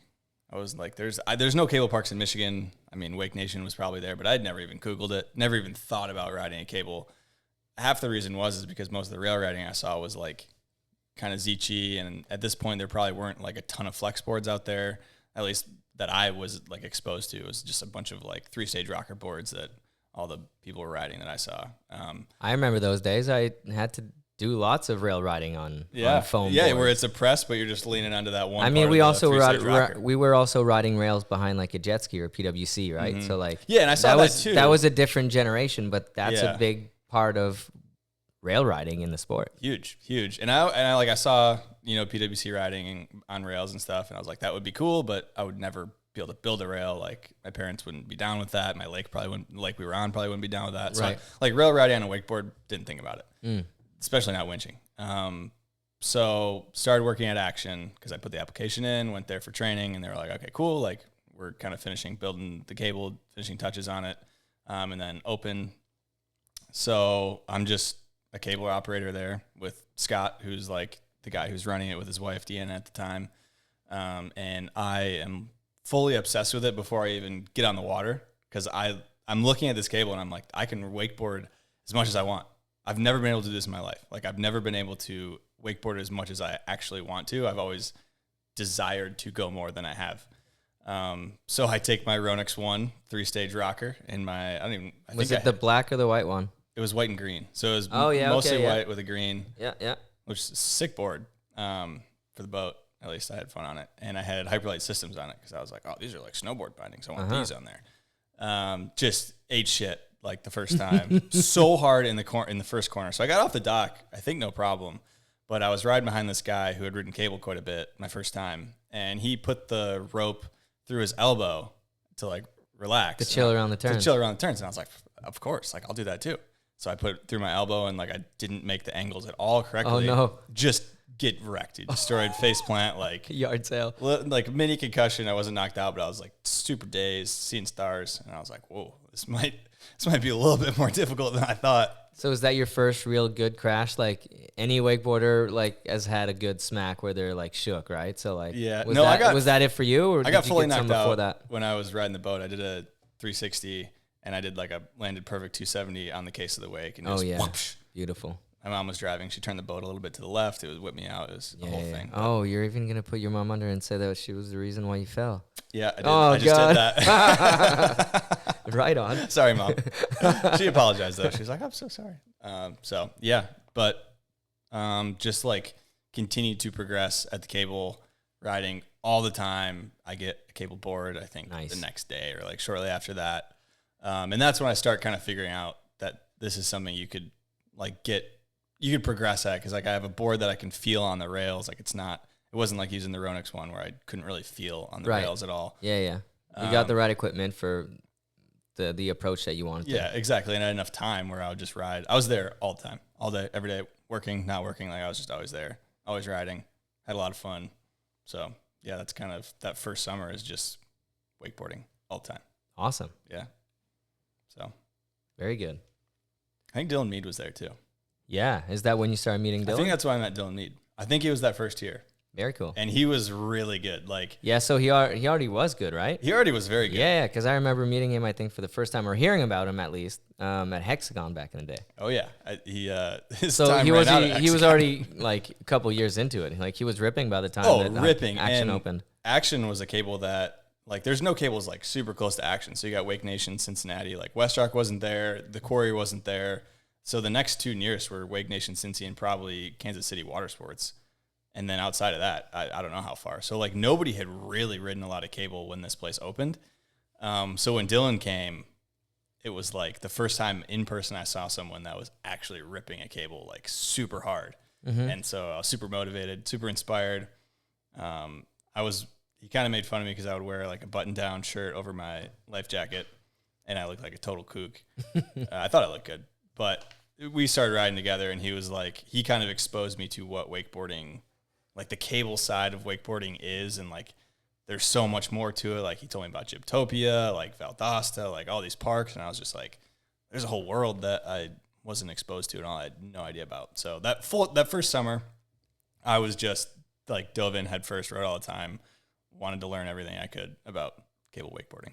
there's no cable parks in Michigan. I mean, Wake Nation was probably there, but I'd never even Googled it, never even thought about riding a cable. Half the reason is because most of the rail riding I saw was like kind of Zeechy, and at this point there probably weren't like a ton of flex boards out there, at least that I was like exposed to. It was just a bunch of like 3-stage rocker boards that all the people were riding that I saw. I remember those days. I had to do lots of rail riding on foam boards. Boards. Where it's a press, but you're just leaning onto that one. I mean, we were also riding rails behind like a jet ski or PWC, right? Mm-hmm. So like, and I saw that too. That was a different generation, but that's a big part of rail riding in the sport. Huge. And I saw, PWC riding on rails and stuff, and I was like, that would be cool, but I would never be able to build a rail. Like, my parents wouldn't be down with that. My lake we were on probably wouldn't be down with that. So like rail riding on a wakeboard, didn't think about it. Especially not winching. So started working at Action because I put the application in, went there for training, and they were like, okay, cool. Like, we're kind of building the cable, finishing touches on it, and then open. So I'm just a cable operator there with Scott, who's like the guy who's running it with his wife, Deanna, at the time. And I am fully obsessed with it before I even get on the water, because I'm looking at this cable and I'm like, I can wakeboard as much as I want. I've never been able to do this in my life. Like, I've never been able to wakeboard as much as I actually want to. I've always desired to go more than I have. So I take my Ronex 1 3-stage rocker and was it the black or the white one? It was white and green. So it was mostly white with a green. Yeah. Which is a sick board for the boat. At least I had fun on it. And I had Hyperlight systems on it because I was like, oh, these are like snowboard bindings. I want these on there. Just ate shit like the first time. So hard in the first corner. So I got off the dock, I think no problem. But I was riding behind this guy who had ridden cable quite a bit my first time. And he put the rope through his elbow to like relax. To chill around the turns. And I was like, of course, like I'll do that too. So I put it through my elbow, and like I didn't make the angles at all correctly. Oh no! Just get wrecked, dude. Destroyed face plant, like yard sale, like mini concussion. I wasn't knocked out, but I was like super dazed, seeing stars, and I was like, whoa, this might be a little bit more difficult than I thought. So is that your first real good crash? Like, any wakeboarder like has had a good smack where they're like shook, right? So like, was that it for you, or I got fully knocked out before that? When I was riding the boat. I did a 360. And I did like a landed perfect 270 on the case of the wake. And whoosh. Beautiful. My mom was driving. She turned the boat a little bit to the left. It was whipped me out. It was the whole thing. Oh, you're even going to put your mom under and say that she was the reason why you fell. Yeah, I did. I just did that. Right on. Sorry, Mom. She apologized, though. She was like, I'm so sorry. But just like continued to progress at the cable riding all the time. I get a cable board, I think, the next day or like shortly after that. And that's when I start kind of figuring out that this is something you could like you could progress at. Cause like I have a board that I can feel on the rails. Like it wasn't like using the Ronex one where I couldn't really feel on the rails at all. Yeah. You got the right equipment for the approach that you wanted. Yeah, exactly. And I had enough time where I would just ride. I was there all the time, all day, every day, working, not working. Like I was just always there, always riding, had a lot of fun. So yeah, that's kind of that first summer is just wakeboarding all the time. Awesome. Yeah. So, very good. I think Dylan Mead was there too. Yeah. Is that when you started meeting Dylan? I think that's why I met Dylan Mead. I think he was that first year. Very cool. And he was really good. Like, yeah, so he already was good, right? He already was very good. Yeah, because I remember meeting him, I think, for the first time, or hearing about him at least, at Hexagon back in the day. Oh yeah, he was already like a couple years into it. Like he was ripping by the time ripping. Action and opened. Action was a cable that like there's no cables like super close to Action. So you got Wake Nation, Cincinnati, like West Rock wasn't there, the Quarry wasn't there. So the next two nearest were Wake Nation, Cincy, and probably Kansas City Water Sports. And then outside of that, I don't know how far. So like nobody had really ridden a lot of cable when this place opened. So when Dylan came, it was like the first time in person I saw someone that was actually ripping a cable like super hard. And so I was super motivated, super inspired. He kind of made fun of me because I would wear like a button-down shirt over my life jacket, and I looked like a total kook. I thought I looked good, but we started riding together, and he kind of exposed me to what wakeboarding, like the cable side of wakeboarding is, and like there's so much more to it. Like he told me about Gyptopia, like Valdosta, like all these parks, and I was just like, there's a whole world that I wasn't exposed to and all I had no idea about. So that first summer, I was just like dove in head first, rode all the time, wanted to learn everything I could about cable wakeboarding.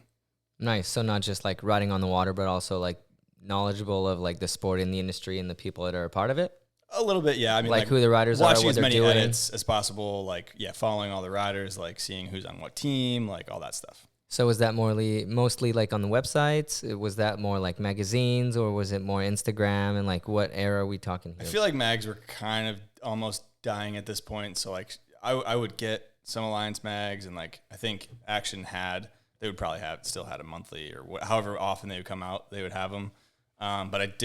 Nice. So not just like riding on the water, but also like knowledgeable of like the sport in the industry and the people that are a part of it. A little bit, yeah. I mean, like who the riders are, watching what as they're many doing. edits as possible, like following all the riders, like seeing who's on what team, like all that stuff. So was that mostly like on the websites? Was that more like magazines, or was it more Instagram? And like what era are we talking here? I feel like mags were kind of almost dying at this point. So like I would get some Alliance mags, and like I think Action they would probably still had a monthly or however often they would come out, they would have them. But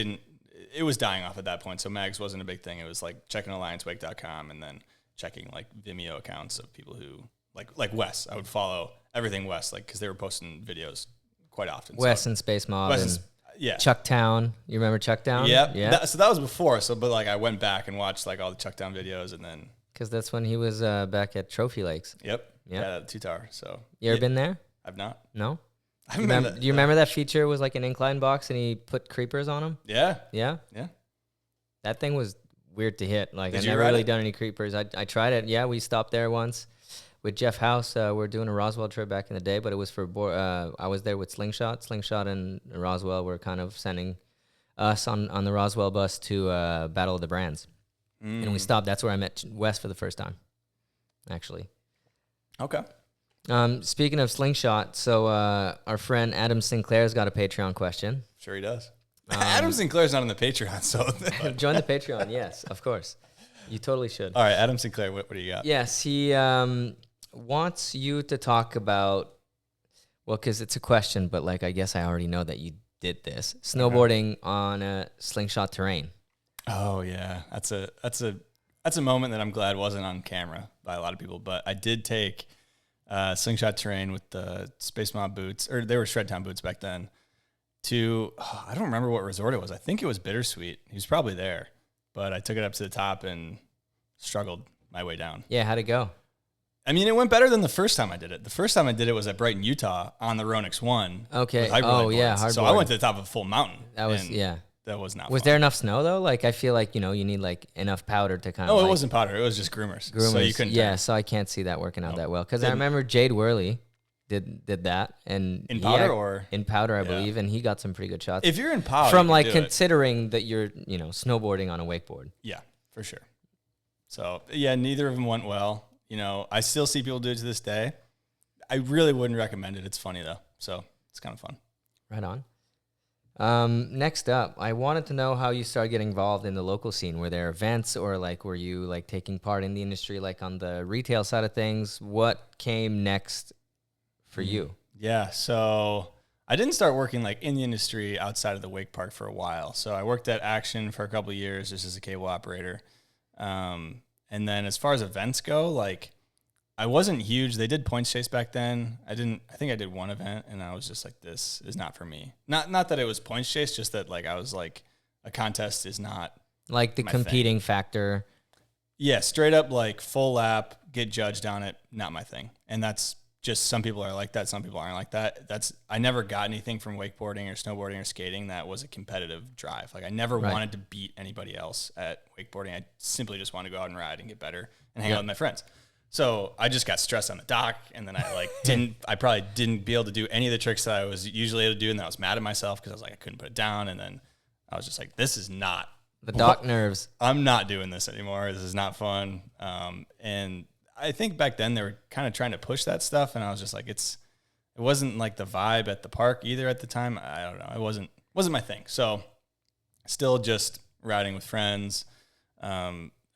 it was dying off at that point. So mags wasn't a big thing. It was like checking AllianceWake.com and then checking like Vimeo accounts of people who like Wes. I would follow everything Wes, like, because they were posting videos quite often. Wes and Space Mob and yeah. Chucktown. You remember Chucktown? Yep. Yeah. So that was before. So, but like I went back and watched like all the Chucktown videos, and then because that's when he was back at Trophy Lakes. Yep. Yeah. Two Tower. So you ever been there? I've not. No. I remember. Do you remember that feature was like an incline box and he put creepers on them? Yeah. Yeah. Yeah. That thing was weird to hit. Like Did I you never ride really it? done any creepers. I tried it. Yeah, we stopped there once with Jeff House. We're doing a Roswell trip back in the day, but it was for I was there with Slingshot. Slingshot and Roswell were kind of sending us on the Roswell bus to Battle of the Brands, and we stopped. That's where I met Wes for the first time, actually. Okay. Speaking of Slingshot, so our friend Adam Sinclair's got a Patreon question. Sure he does. Adam Sinclair's not on the Patreon, so Join the Patreon. Yes, of course. You totally should. All right, Adam Sinclair, what do you got? Yes, he wants you to talk about, well, because it's a question, but like I guess I already know that you did this. Snowboarding on a slingshot terrain. Oh yeah, that's a moment that I'm glad wasn't on camera by a lot of people, but I did take slingshot terrain with the Space Mob boots, or they were Shred Town boots back then, I don't remember what resort it was. I think it was Bittersweet. He was probably there, but I took it up to the top and struggled my way down. Yeah, how'd it go? I mean, it went better than the first time I did it. The first time I did it was at Brighton, Utah on the Ronix 1. Okay. Oh, yeah, hardboard. So hardboard. I went to the top of a full mountain. That was, yeah. That was not Was fun. there enough snow, though? Like, I feel like, you need, like, enough powder to kind of, No, like, it wasn't powder. It was just groomers. So you couldn't yeah, turn. so I can't see that working out that well. Because I Didn't. remember Jade Worley did that. And In powder or? In powder, I believe, and he got some pretty good shots. If you're in powder, From, you like, can do it. considering that you're, snowboarding on a wakeboard. Yeah, for sure. So, yeah, neither of them went well. I still see people do it to this day. I really wouldn't recommend it. It's funny, though. So it's kind of fun. Right on. Next up, I wanted to know how you started getting involved in the local scene. Were there events, or like were you like taking part in the industry, like on the retail side of things? What came next for you? Yeah, so I didn't start working like in the industry outside of the wake park for a while. So I worked at Action for a couple of years just as a cable operator. And then as far as events go, like I wasn't huge. They did points chase back then. I think I did one event and I was just like, this is not for me. Not that it was points chase, just that like I was like, a contest is not Like the my competing factor. Yeah, straight up like full lap, get judged on it, not my thing. And that's just, some people are like that, some people aren't like that. I never got anything from wakeboarding or snowboarding or skating that was a competitive drive. Like I never wanted to beat anybody else at wakeboarding. I simply just wanted to go out and ride and get better and hang out with my friends. So I just got stressed on the dock, and then I probably didn't be able to do any of the tricks that I was usually able to do, and then I was mad at myself because I was like, I couldn't put it down, and then I was just like, this is not The dock nerves. I'm not doing this anymore. This is not fun. And I think back then they were kind of trying to push that stuff, and I was just like, it wasn't like the vibe at the park either at the time. I don't know. It wasn't my thing. So still just riding with friends.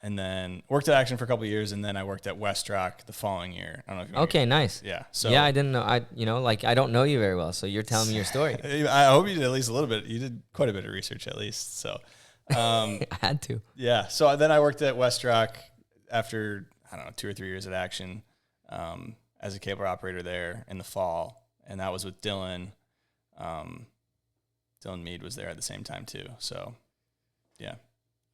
And then worked at Action for a couple of years, and then I worked at West Rock the following year. I don't know if you know. Okay, nice. Yeah. So yeah, I didn't know. I don't know you very well, so you're telling me your story. I hope you did at least a little bit. You did quite a bit of research at least. So I had to. yeah. So then I worked at West Rock after, I don't know, 2 or 3 years at Action, as a cable operator there in the fall, and that was with Dylan. Dylan Mead was there at the same time too. So yeah.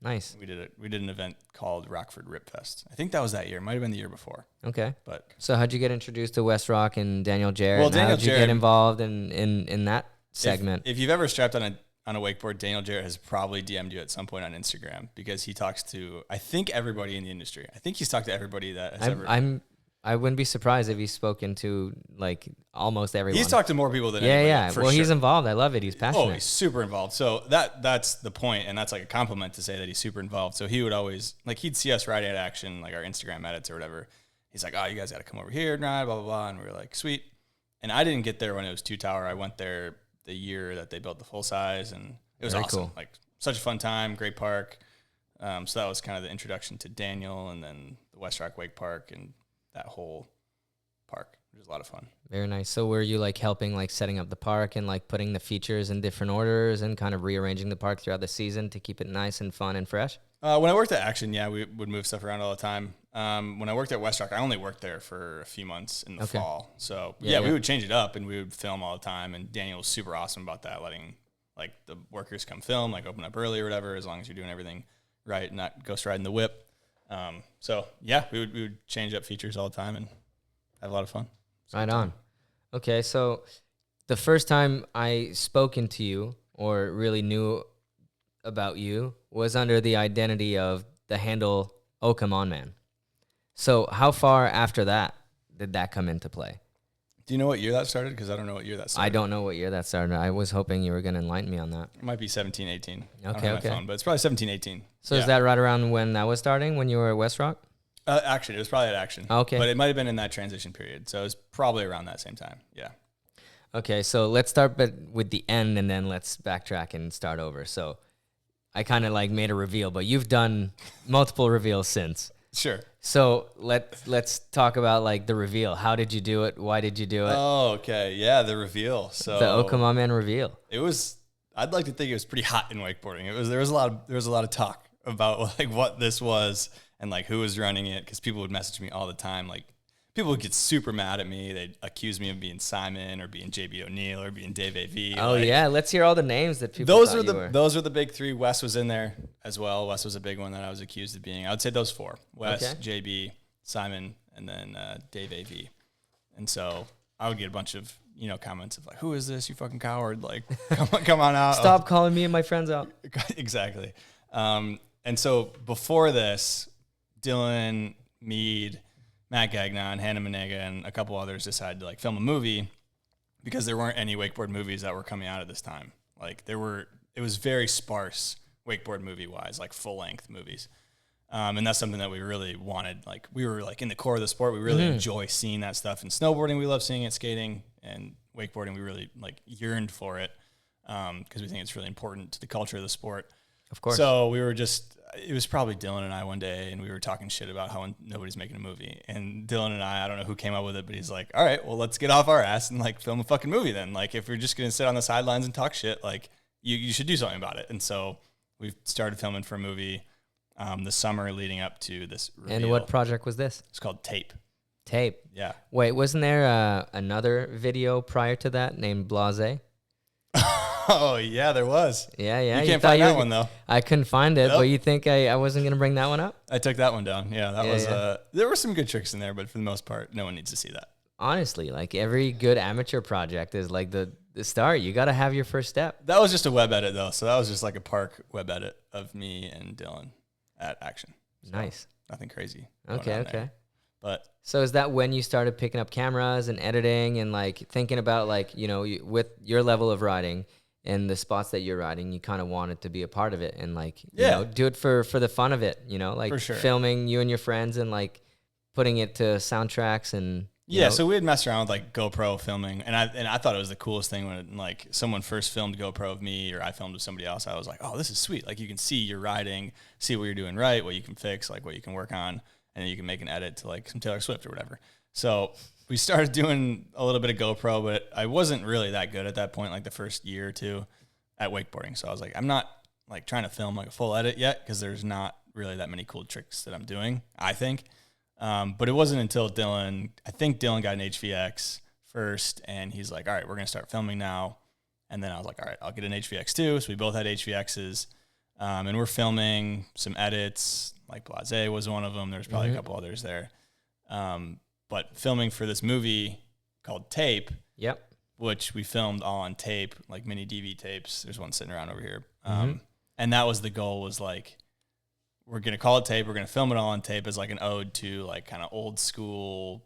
Nice. We did an event called Rockford Rip Fest. I think that was that year. It might have been the year before. Okay. But so how'd you get introduced to West Rock and Daniel Jarrett? Well, Daniel how'd you Jarrett, get involved in that segment? If you've ever strapped on a wakeboard, Daniel Jarrett has probably DM'd you at some point on Instagram, because he talks to, I think, everybody in the industry. I think he's talked to everybody that has ever. I wouldn't be surprised if he's spoken to like almost everyone. He's talked to more people than anybody. Yeah. For well, sure. he's involved. I love it. He's passionate. Oh, he's super involved. So that's the point, and that's like a compliment to say that he's super involved. So he would always, like, he'd see us riding at Action, like our Instagram edits or whatever. He's like, oh, you guys got to come over here and ride, blah, blah, blah. And we were like, sweet. And I didn't get there when it was 2 Tower. I went there the year that they built the full size, and it was Very awesome. cool. Like, such a fun time, great park. So that was kind of the introduction to Daniel, and then the West Rock Wake Park and that whole park. It was a lot of fun. Very nice. So were you like helping like setting up the park and like putting the features in different orders and kind of rearranging the park throughout the season to keep it nice and fun and fresh? When I worked at Action, yeah, we would move stuff around all the time. When I worked at West Rock, I only worked there for a few months in the fall. So yeah, we would change it up and we would film all the time. And Daniel was super awesome about that, letting like the workers come film, like open up early or whatever, as long as you're doing everything right, not ghost riding the whip. So yeah, we would change up features all the time and have a lot of fun. Right on. Okay, so the first time I spoken to you or really knew about you was under the identity of the handle Okamman Man. So how far after that did that come into play? Do you know what year that started? Because I don't know what year that started. I don't know what year that started. I was hoping you were going to enlighten me on that. It might be 17, 18. Okay, I don't have my phone, but it's probably 17, 18. So is that right around when that was starting, when you were at West Rock? Action. It was probably at Action. Okay. But it might have been in that transition period. So it was probably around that same time. Yeah. Okay, so let's start with the end and then let's backtrack and start over. So I kind of like made a reveal, but you've done multiple reveals since. Sure. So let's talk about like the reveal. How did you do it? Why did you do it? Oh, okay. Yeah, the reveal. So the Okamman Man reveal. It was, I'd like to think it was pretty hot in wakeboarding. There was a lot of talk about like what this was and like who was running it, because people would message me all the time. Like, people would get super mad at me. They'd accuse me of being Simon or being JB O'Neill or being Dave A.V. Oh, like, yeah. Let's hear all the names that people those thought were those were the big three. Wes was in there as well. Wes was a big one that I was accused of being. I would say those four: Wes, Okay. JB, Simon, and then Dave A.V. And so I would get a bunch of comments of like, "Who is this? You fucking coward! Like, come on out! Stop calling me and my friends out." Exactly. And so before this, Dylan, Mead, Matt Gagnon, Hannah Menega, and a couple others decided to like film a movie because there weren't any wakeboard movies that were coming out at this time. Like it was very sparse wakeboard movie wise, like full length movies. And that's something that we really wanted. Like, we were like in the core of the sport. We really enjoy seeing that stuff. In snowboarding, we love seeing it. Skating and wakeboarding, we really like yearned for it because we think it's really important to the culture of the sport. Of course. So it was probably Dylan and I one day, and we were talking shit about how nobody's making a movie. And Dylan and I don't know who came up with it, but he's like, all right, well, let's get off our ass and like film a fucking movie then. Like, if we're just going to sit on the sidelines and talk shit, like you should do something about it. And so we started filming for a movie the summer leading up to this reveal. And what project was this? It's called Tape. Tape. Yeah. Wait, wasn't there another video prior to that named Blase? Oh, yeah, there was. Yeah. You can't find that one, though. I couldn't find it, Nope. but you think I wasn't going to bring that one up? I took that one down. Yeah, that was. Yeah. There were some good tricks in there, but for the most part, no one needs to see that. Honestly, like every good amateur project is like the start. You got to have your first step. That was just a web edit, though. So that was just like a park web edit of me and Dylan at Action. So Nice. Nothing crazy. going Okay, on okay. there. But So is that when you started picking up cameras and editing and like thinking about like, with your level of riding and the spots that you're riding, you kind of wanted to be a part of it and like, do it for the fun of it, like For sure. filming you and your friends and like putting it to soundtracks and Yeah, so we had messed around with like GoPro filming, and I thought it was the coolest thing when like someone first filmed GoPro of me, or I filmed with somebody else. I was like, oh, this is sweet. Like you can see you're riding, see what you're doing right, what you can fix, like what you can work on, and then you can make an edit to like some Taylor Swift or whatever. So we started doing a little bit of GoPro, but I wasn't really that good at that point, like the first year or two at wakeboarding. So I was like, I'm not like trying to film like a full edit yet because there's not really that many cool tricks that I'm doing, I think. But it wasn't until I think Dylan got an HVX first, and he's like, all right, we're going to start filming now. And then I was like, all right, I'll get an HVX too. So we both had HVXs, and we're filming some edits, like Blase was one of them. There's probably a couple others there. But filming for this movie called Tape, which we filmed all on tape, like mini DV tapes. There's one sitting around over here. And that was the goal, was like, we're going to call it Tape. We're going to film it all on tape as like an ode to like kind of old school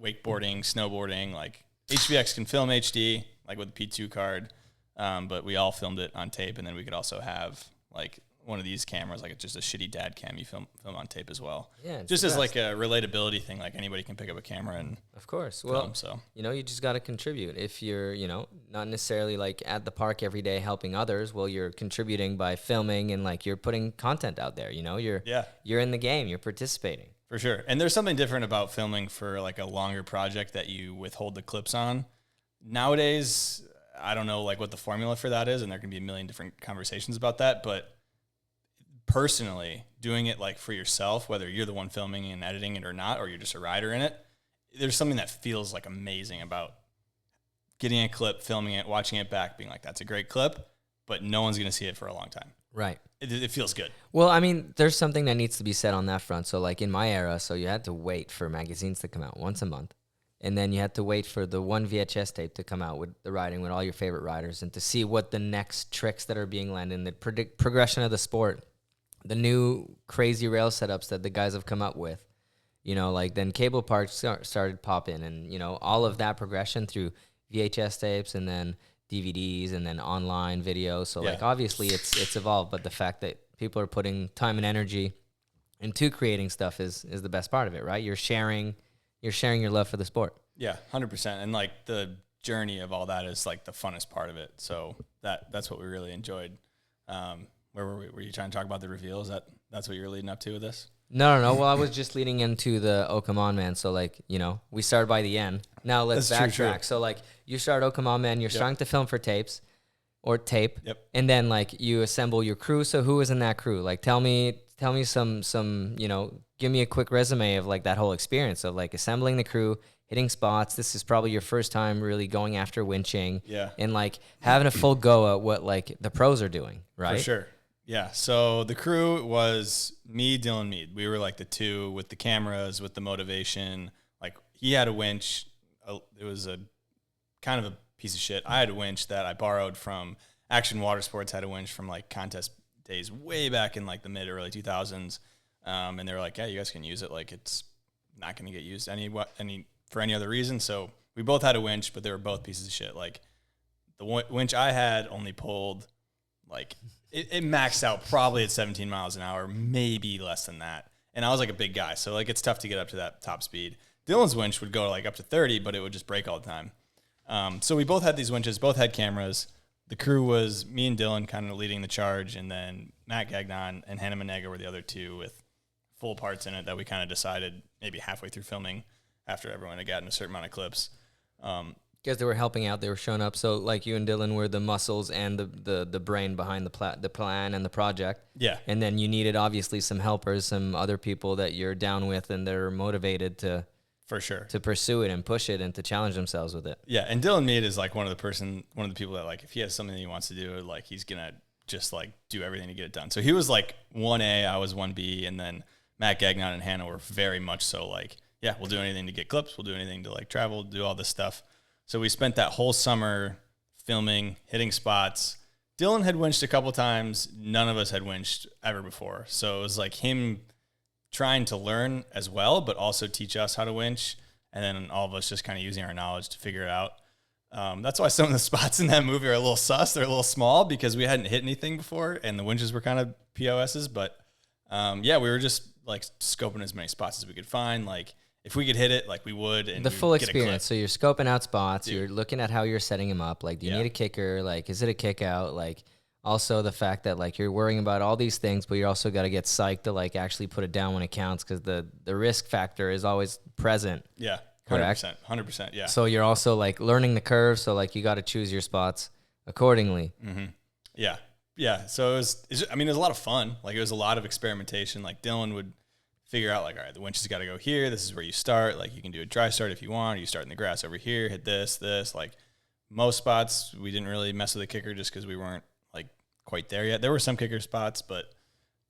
wakeboarding, snowboarding. Like HVX can film HD, like with a P2 card. But we all filmed it on tape. And then we could also have like one of these cameras, like it's just a shitty dad cam you film on tape as well. Yeah. Just as like a relatability thing, like anybody can pick up a camera and of course. Film, well, so you just got to contribute. If you're, not necessarily like at the park every day helping others, well, you're contributing by filming and like you're putting content out there, you're in the game, you're participating. For sure. And there's something different about filming for like a longer project that you withhold the clips on. Nowadays, I don't know like what the formula for that is, and there can be a million different conversations about that, but personally, doing it like for yourself, whether you're the one filming and editing it or not, or you're just a rider in it, there's something that feels like amazing about getting a clip, filming it, watching it back, being like, that's a great clip, but no one's going to see it for a long time. Right. It feels good. Well, I mean, there's something that needs to be said on that front. So like in my era, so you had to wait for magazines to come out once a month. And then you had to wait for the one VHS tape to come out with the riding with all your favorite riders and to see what the next tricks that are being landed in the progression of the sport. The new crazy rail setups that the guys have come up with, like then cable parks started popping and, all of that progression through VHS tapes and then DVDs and then online videos. So like obviously it's evolved, but the fact that people are putting time and energy into creating stuff is the best part of it, right? You're sharing your love for the sport. Yeah, 100%. And like the journey of all that is like the funnest part of it. So that's what we really enjoyed. Where were we? Were you trying to talk about the reveal? That's what you're leading up to with this? No. Well, I was just leading into the Okamman, man. So like, we started by the end. Now let's backtrack. True. So like you start Okamman, man, you're starting to film for tape. Yep. And then like you assemble your crew. So who was in that crew? Like tell me some, give me a quick resume of like that whole experience of like assembling the crew, hitting spots. This is probably your first time really going after winching. Yeah. And like having a full go at what like the pros are doing, right? For sure. Yeah. So the crew was me, Dylan Mead. We were like the two with the cameras, with the motivation. Like he had a winch. It was a kind of a piece of shit. I had a winch that I borrowed from Action Water Sports, had a winch from like contest days way back in like the mid early 2000s. And they were like, yeah, you guys can use it. Like it's not going to get used for any other reason. So we both had a winch, but they were both pieces of shit. Like the winch I had only pulled like it maxed out probably at 17 miles an hour, maybe less than that. And I was like a big guy. So like, it's tough to get up to that top speed. Dylan's winch would go like up to 30, but it would just break all the time. So we both had these winches, both had cameras. The crew was me and Dylan kind of leading the charge. And then Matt Gagnon and Hannah Manega were the other two with full parts in it that we kind of decided maybe halfway through filming after everyone had gotten a certain amount of clips. Because they were helping out, they were showing up. So like you and Dylan were the muscles and the brain behind the plan and the project. Yeah. And then you needed obviously some helpers, some other people that you're down with and they're motivated to for sure to pursue it and push it and to challenge themselves with it. Yeah. And Dylan Mead is like one of the people that like if he has something that he wants to do, like he's gonna just like do everything to get it done. So he was like 1A, I was 1B, and then Matt Gagnon and Hannah were very much so like, yeah, we'll do anything to get clips, we'll do anything to like travel, do all this stuff. So we spent that whole summer filming, hitting spots. Dylan had winched a couple times. None of us had winched ever before. So it was like him trying to learn as well, but also teach us how to winch. And then all of us just kind of using our knowledge to figure it out. That's why some of the spots in that movie are a little sus. They're a little small because we hadn't hit anything before and the winches were kind of POSs. But yeah, we were just like scoping as many spots as we could find. Like if we could hit it, like we would. And The we full would get a clip. experience. So you're scoping out spots. Dude. You're looking at how you're setting them up. Like, do you Yeah. need a kicker? Like, is it a kick out? Like, also the fact that like you're worrying about all these things, but you also got to get psyched to like actually put it down when it counts, because the risk factor is always present. Yeah. Correct. 100%. Yeah. So you're also like learning the curve. So like you got to choose your spots accordingly. Mm-hmm. Yeah. Yeah. So there's a lot of fun. Like, it was a lot of experimentation. Like, Dylan would figure out like, all right, the winch has got to go here. This is where you start. Like, you can do a dry start if you want, or you start in the grass over here, hit this. Like, most spots we didn't really mess with the kicker just because we weren't like quite there yet. There were some kicker spots, but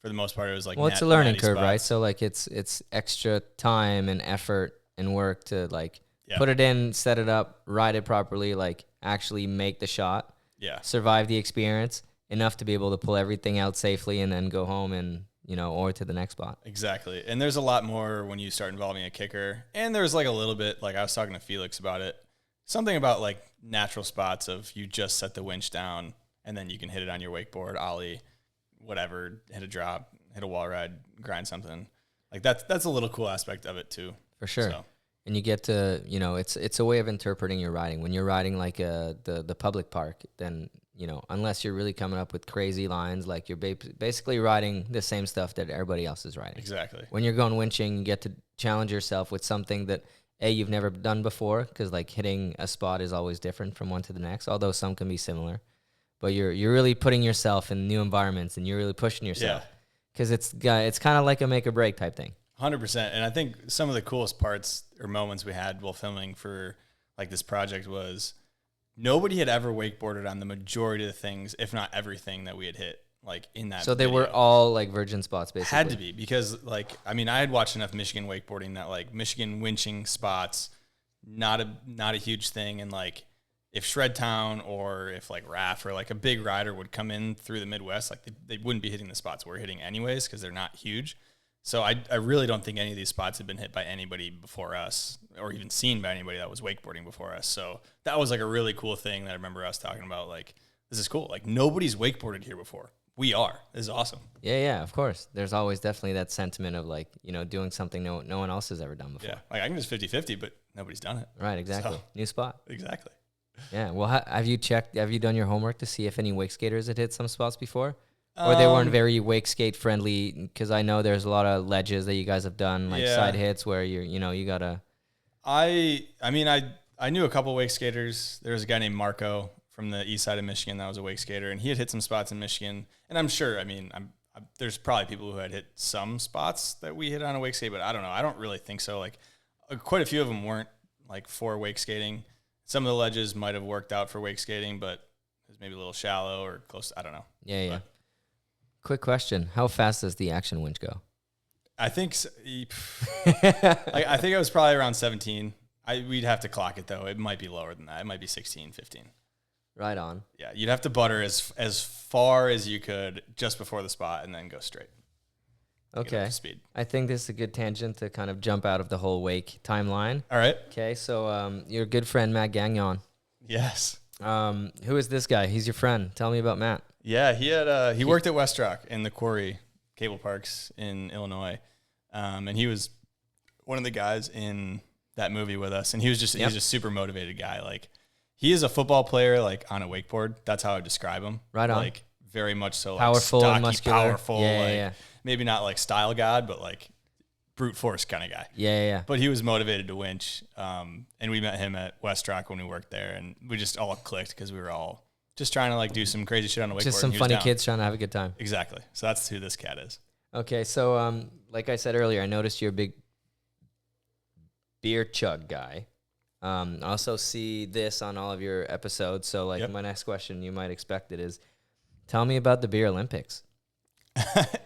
for the most part it was like, Well, it's a learning natty curve, spots. right? So like it's extra time and effort and work to like Yeah. put it in, set it up, ride it properly, like actually make the shot, Yeah. survive the experience enough to be able to pull everything out safely and then go home and, or to the next spot. Exactly. And there's a lot more when you start involving a kicker. And there's like a little bit, like I was talking to Felix about it, something about like natural spots of you just set the winch down and then you can hit it on your wakeboard, ollie, whatever, hit a drop, hit a wall ride, grind something. Like that's a little cool aspect of it too. For sure. So, And you get to, it's a way of interpreting your riding. When you're riding like the public park, then, unless you're really coming up with crazy lines, like you're basically riding the same stuff that everybody else is riding. exactly. When you're going winching, you get to challenge yourself with something that, you've never done before, because like hitting a spot is always different from one to the next, although some can be similar. But you're really putting yourself in new environments, and you're really pushing yourself, because it's kind of like a make or break type thing. 100%. And I think some of the coolest parts or moments we had while filming for like this project was nobody had ever wakeboarded on the majority of the things, if not everything that we had hit like in that. So they video. were all like virgin spots, basically. Had to be, because like, I mean, I had watched enough Michigan wakeboarding that like Michigan winching spots, not a huge thing. And like if Shredtown or if like RAF or like a big rider would come in through the Midwest, like they wouldn't be hitting the spots we're hitting anyways, because they're not huge. So I really don't think any of these spots had been hit by anybody before us, or even seen by anybody that was wakeboarding before us. So that was like a really cool thing that I remember us talking about. Like, this is cool. Like, nobody's wakeboarded here before. We are. This is awesome. Yeah, of course. There's always definitely that sentiment of like, doing something no one else has ever done before. Yeah. Like, I can just 50-50, but nobody's done it. Right, exactly. So, New spot. exactly. Yeah. Well, have you done your homework to see if any wake skaters had hit some spots before? Or they weren't very wake skate friendly? Because I know there's a lot of ledges that you guys have done, like side hits where you gotta. I mean, I knew a couple wake skaters. There was a guy named Marco from the east side of Michigan that was a wake skater, and he had hit some spots in Michigan. And I'm sure, I mean, there's probably people who had hit some spots that we hit on a wake skate, but I don't know. I don't really think so. Like, quite a few of them weren't like for wake skating. Some of the ledges might have worked out for wake skating, but it was maybe a little shallow or close. I don't know. Yeah. But Quick question: how fast does the action winch go? I think I think it was probably around 17. We'd have to clock it though. It might be lower than that. It might be 16, 15. Right on. Yeah, you'd have to butter as far as you could just before the spot and then go straight. Get up Okay. to speed. I think this is a good tangent to kind of jump out of the whole wake timeline. All right. Okay, so your good friend Matt Gagnon. Yes. Who is this guy? He's your friend. Tell me about Matt. Yeah, he worked at West Rock in the quarry cable parks in Illinois, and he was one of the guys in that movie with us. And he was just he's a super motivated guy. Like, he is a football player, like on a wakeboard. That's how I describe him. Right on. Like, very much so. Powerful like, and stocky, muscular. powerful. Yeah, like, yeah. Maybe not like style god, but like brute force kind of guy. Yeah. But he was motivated to winch. And we met him at West Rock when we worked there, and we just all clicked because we were all just trying to like do some crazy shit on a wakeboard. Just some and he was funny down. kids trying to have a good time. Exactly. So that's who this cat is. Okay, so like I said earlier, I noticed you're a big beer chug guy. I also see this on all of your episodes. So like my next question, you might expect it is, tell me about the Beer Olympics.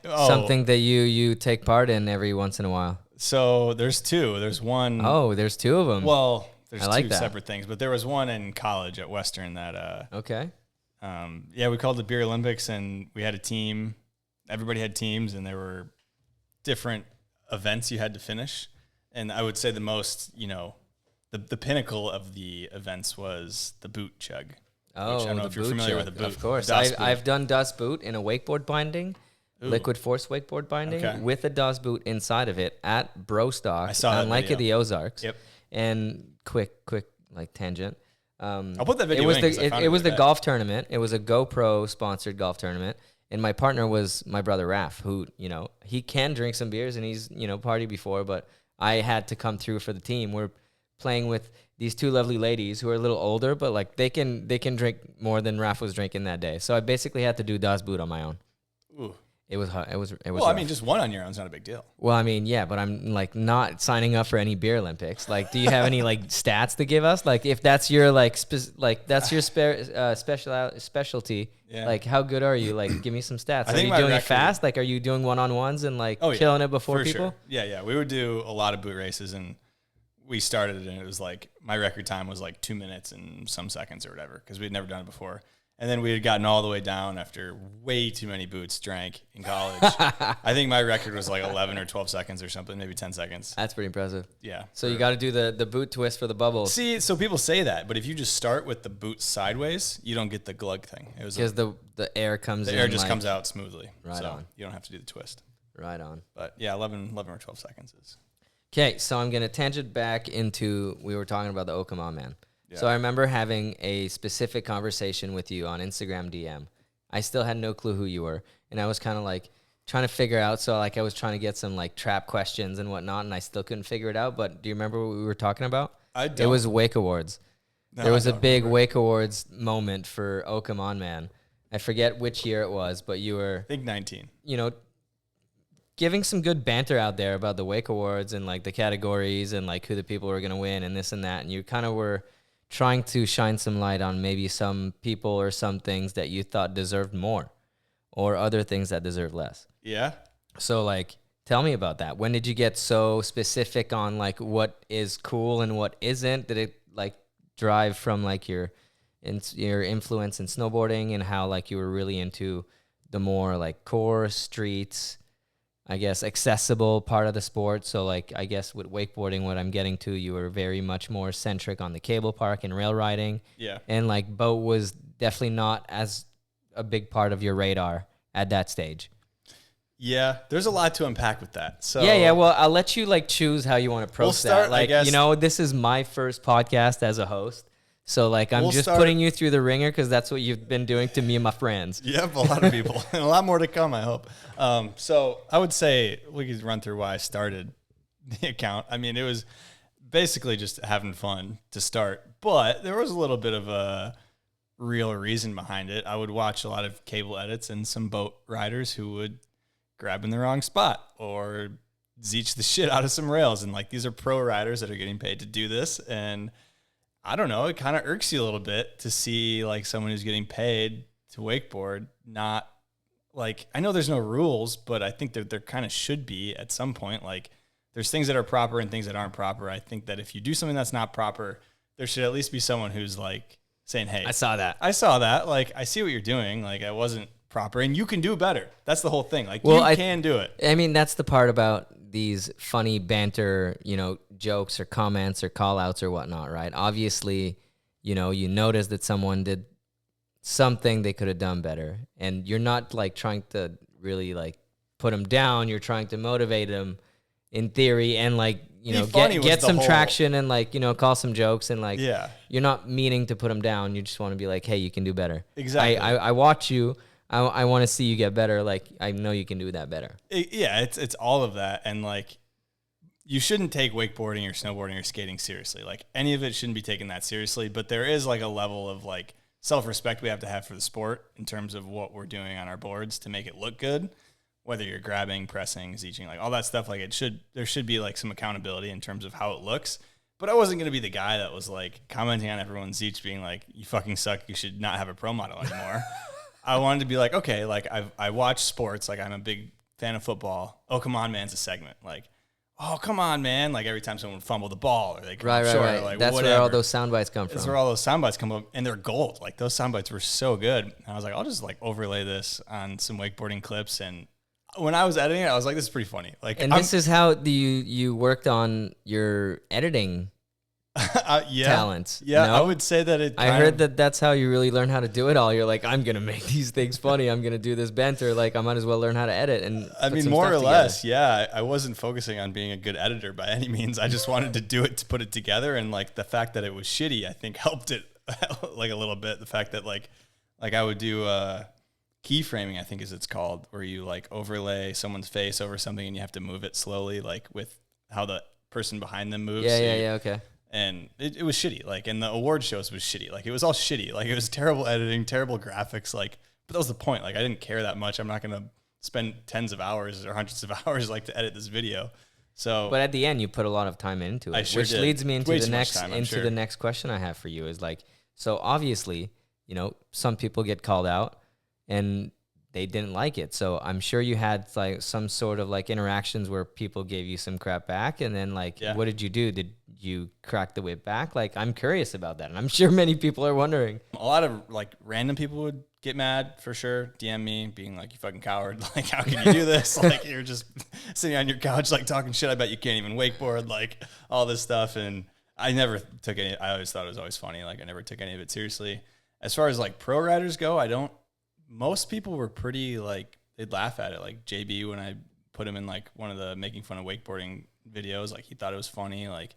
Something that you take part in every once in a while. So there's two. There's one. Oh, there's two of them. Well, there's I like two that. separate things, but there was one in college at Western that Okay. we called it Beer Olympics, and we had a team. Everybody had teams, and there were different events you had to finish. And I would say the most, the pinnacle of the events was the boot chug. Oh, I don't know the if you're boot familiar chug. with the boot. Of course. Dust boot. I've done dust boot in a wakeboard binding, liquid force wakeboard binding Okay. with a DOS boot inside of it at Bro Stock I saw that on Lake of video. the Ozarks. Yep. And quick like tangent. I'll put that video It was in 'cause I found it was the really bad. golf tournament. It was a GoPro sponsored golf tournament. And my partner was my brother Raf, who, he can drink some beers and he's, partied before, but I had to come through for the team. We're playing with these two lovely ladies who are a little older, but like they can drink more than Raf was drinking that day. So I basically had to do DOS boot on my own. Ooh. It was hard. It was Well, I rough. mean, just one on your own is not a big deal. Well, I mean, yeah, but I'm like not signing up for any beer Olympics. Like, do you have any like stats to give us? Like, if that's your that's your specialty. Yeah. Like, how good are you? Like, give me some stats. I Are think you my doing it record- fast? Like, are you doing one-on-ones and like Oh, yeah, killing it before for people? Sure. Yeah. We would do a lot of boot races, and we started it, and it was like my record time was like 2 minutes and some seconds or whatever because we'd never done it before. And then we had gotten all the way down after way too many boots drank in college. I think my record was like 11 or 12 seconds or something, maybe 10 seconds. That's pretty impressive. Yeah. So you got to do the boot twist for the bubbles See, so people say that, but if you just start with the boot sideways, you don't get the glug thing. It was because the air comes the in. air just like, comes out smoothly. Right so on. you don't have to do the twist. right on. But yeah, 11 or 12 seconds is. Okay, so I'm going to tangent back into, we were talking about the Okamman man. Yeah. So I remember having a specific conversation with you on Instagram DM. I still had no clue who you were. And I was kind of like trying to figure out. So like I was trying to get some like trap questions and whatnot. And I still couldn't figure it out. But do you remember what we were talking about? I don't. It was Wake Awards. No, There was I a don't big remember. Wake Awards moment for Okamman man. I forget which year it was, but you were, I think 19. giving some good banter out there about the Wake Awards and like the categories and like who the people were going to win and this and that. And you kind of were trying to shine some light on maybe some people or some things that you thought deserved more or other things that deserve less. Yeah. So like, tell me about that. When did you get so specific on like what is cool and what isn't? Did it like drive from like your influence in snowboarding and how like you were really into the more like core streets, I guess, accessible part of the sport? So like, I guess with wakeboarding, what I'm getting to, you were very much more centric on the cable park and rail riding. Yeah. And like boat was definitely not as a big part of your radar at that stage. Yeah. There's a lot to unpack with that. So Yeah. Well, I'll let you like choose how you want to approach We'll start, that. I Like, guess- this is my first podcast as a host. So like, I'm We'll just start- putting you through the ringer because that's what you've been doing to me and my friends. Yep, a lot of people, and a lot more to come, I hope. So I would say we could run through why I started the account. I mean, it was basically just having fun to start, but there was a little bit of a real reason behind it. I would watch a lot of cable edits and some boat riders who would grab in the wrong spot or zeech the shit out of some rails. And like, these are pro riders that are getting paid to do this. And I don't know, it kind of irks you a little bit to see like someone who's getting paid to wakeboard, not like, I know there's no rules, but I think that there kind of should be at some point. Like there's things that are proper and things that aren't proper. I think that if you do something that's not proper, there should at least be someone who's like saying, hey, I saw that. Like, I see what you're doing. Like I wasn't proper and you can do better. That's the whole thing. Like Well, you can do it. I mean, that's the part about these funny banter, jokes or comments or call outs or whatnot, right? Obviously, you notice that someone did something they could have done better. And you're not like trying to really like put them down. You're trying to motivate them in theory and like, funny was get the some whole- traction and like, call some jokes and like, Yeah. you're not meaning to put them down. You just want to be like, hey, you can do better. Exactly. I watch you. I want to see you get better. Like, I know you can do that better. It's all of that. And like, you shouldn't take wakeboarding or snowboarding or skating seriously. Like any of it shouldn't be taken that seriously, but there is like a level of like self-respect we have to have for the sport in terms of what we're doing on our boards to make it look good, whether you're grabbing, pressing, zeeching, like all that stuff. Like there should be like some accountability in terms of how it looks. But I wasn't going to be the guy that was like commenting on everyone's zeech being like, you fucking suck. You should not have a pro model anymore. I wanted to be like, okay, like I watch sports. Like I'm a big fan of football. Oh, come on, man's a segment. Like, oh, come on, man. Like every time someone fumbled the ball or they come up short, or like That's whatever. where all those sound bites come from. That's where all those sound bites come up, and they're gold. Like those sound bites were so good. And I was like, I'll just like overlay this on some wakeboarding clips. And when I was editing it, I was like, this is pretty funny. Like, And this is how you worked on your editing Yeah. talents. Yeah, No? I would say that it. I heard that that's how you really learn how to do it all. You're like, I'm gonna make these things funny. I'm gonna do this banter. Like, I might as well learn how to edit. And I put mean, some more stuff or together. less, yeah. I wasn't focusing on being a good editor by any means. I just wanted to do it to put it together, and like the fact that it was shitty, I think helped it like a little bit. The fact that like I would do keyframing, I think is it's called, where you like overlay someone's face over something and you have to move it slowly, like with how the person behind them moves. Yeah, okay. And it was shitty. Like, and the award shows was shitty. Like, it was all shitty. Like, it was terrible editing, terrible graphics. Like, but that was the point. Like, I didn't care that much. I'm not going to spend tens of hours or hundreds of hours like to edit this video. So, But at the end, you put a lot of time into it, I sure which did. leads me into Way the too much next time, I'm sure. the next question I have for you is like, so obviously, you know, some people get called out and they didn't like it. So I'm sure you had like some sort of like interactions where people gave you some crap back, and then like, Yeah. what did you do? Did you crack the whip back? Like, I'm curious about that, and I'm sure many people are wondering. a lot of like random people would get mad for sure, DM me being like, you fucking coward. Like, how can you do this? Like, you're just sitting on your couch, like talking shit. I bet you can't even wakeboard, like all this stuff. And I never took any, I always thought it was always funny. Like, I never took any of it seriously. As far as like pro riders go, most people were pretty like, they'd laugh at it. Like JB, when I put him in like one of the making fun of wakeboarding videos, like he thought it was funny. Like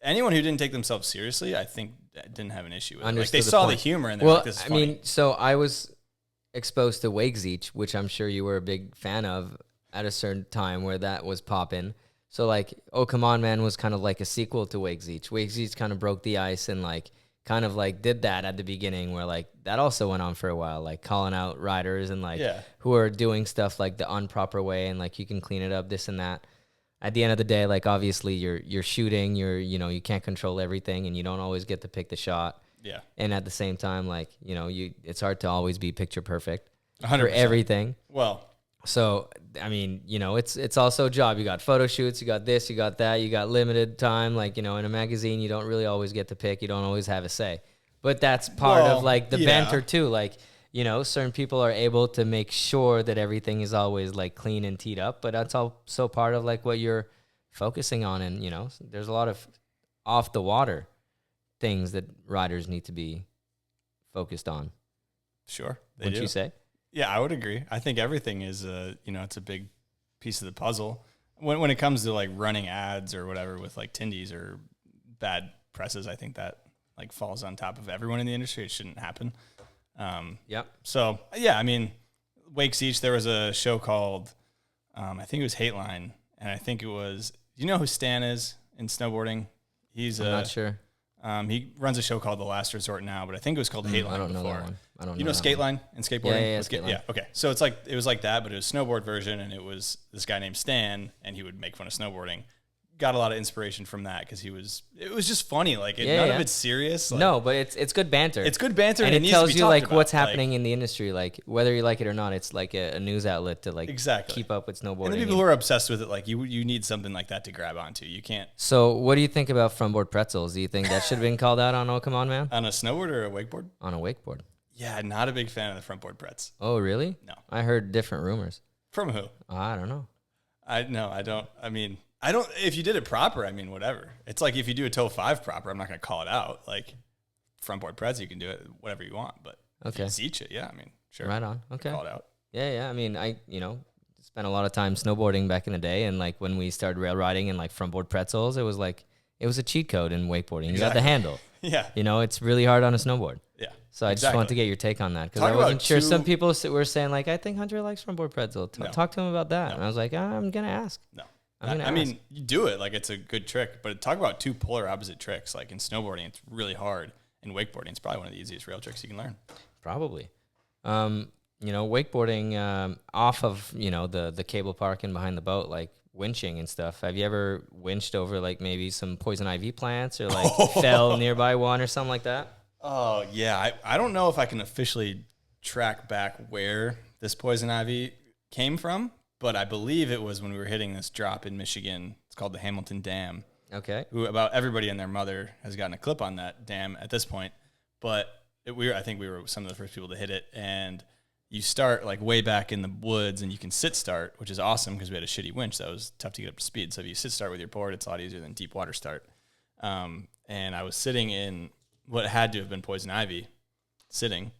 anyone who didn't take themselves seriously, I think didn't have an issue with it. Like Understood they the saw point. the humor and they're Well, like, this is I funny. mean, so I was exposed to Wakes, which I'm sure you were a big fan of at a certain time where that was popping. So like Okamman Man was kind of like a sequel to Wakes. Wakes kind of broke the ice and like kind of like did that at the beginning, where like that also went on for a while, like calling out riders and like Yeah. who are doing stuff like the improper way and like you can clean it up, this and that. At the end of the day, like obviously you're shooting, you know, you can't control everything and you don't always get to pick the shot. Yeah. And at the same time, like, you know, it's hard to always be picture perfect 100%. for everything. Well, So, I mean, you know, it's also a job. You got photo shoots, you got this, you got that, you got limited time. Like, you know, in a magazine, you don't really always get to pick. You don't always have a say. But that's part of like the banter too. Like, you know, certain people are able to make sure that everything is always like clean and teed up, but that's also part of like what you're focusing on. And, you know, there's a lot of off the water things that riders need to be focused on. sure. They Wouldn't do. you say? Yeah, I would agree. I think everything is you know, it's a big piece of the puzzle. When it comes to like running ads or whatever with like Tindies or bad presses, I think that like falls on top of everyone in the industry. It shouldn't happen. Yep. So yeah, I mean, Wakes Each, there was a show called, I think it was Hate Line, and I think it was, do you know who Stan is in snowboarding? He's I'm not sure. He runs a show called The Last Resort now, but I think it was called Hate Line I don't know before. that one. I don't know. You know that Skate one. Line and skateboarding? Yeah, Let's Skate get- Line. yeah, okay. So it was like that, but it was a snowboard version, and it was this guy named Stan, and he would make fun of snowboarding. Got a lot of inspiration from that because it was just funny. Like none of it's serious. Like, No, but it's good banter. it's good banter, and it it needs tells to be you talked like about. what's Like, happening in the industry, like whether you like it or not. It's like a news outlet to like Exactly. keep up with snowboarding. And the people who are obsessed with it, like you need something like that to grab onto. You can't So, what do you think about frontboard pretzels? Do you think that should have been called out on Okamman Man on a snowboard or a wakeboard. on a wakeboard? Yeah, not a big fan of the front board pretz. Oh, really? No. I heard different rumors. From who? I don't know. I don't. I mean, I don't. If you did it proper, I mean, whatever. It's like if you do a toe 5 proper, I'm not going to call it out. Like front board pretz, you can do it whatever you want. But Okay. if you teach it, yeah, I mean, sure. Right on. Okay. Call it out. Yeah. I mean, I spent a lot of time snowboarding back in the day, and like when we started rail riding and like frontboard pretzels, it was a cheat code in wakeboarding. You got the Exactly. handle. Yeah. You know, it's really hard on a snowboard. Yeah. So I just wanted to get your take on that because Talk I about wasn't sure. Some two- people were saying like, I think Hunter likes frontboard pretzel. No. Talk to him about that. No. And I was like, I'm gonna ask. No. I'm gonna I ask. mean, you do it like it's a good trick, but talk about two polar opposite tricks. Like in snowboarding, it's really hard. In wakeboarding, it's probably one of the easiest rail tricks you can learn. Probably. Wakeboarding off of the cable park and behind the boat, like winching and stuff. Have you ever winched over like maybe some poison ivy plants or like fell nearby one or something like that? Oh, yeah. I don't know if I can officially track back where this poison ivy came from, but I believe it was when we were hitting this drop in Michigan. It's called the Hamilton Dam. Okay. Who about everybody and their mother has gotten a clip on that dam at this point. But I think we were some of the first people to hit it. And you start like way back in the woods and you can sit start, which is awesome because we had a shitty winch. That was tough to get up to speed. So if you sit start with your board, it's a lot easier than deep water start. and I was sitting in what had to have been poison ivy, sitting.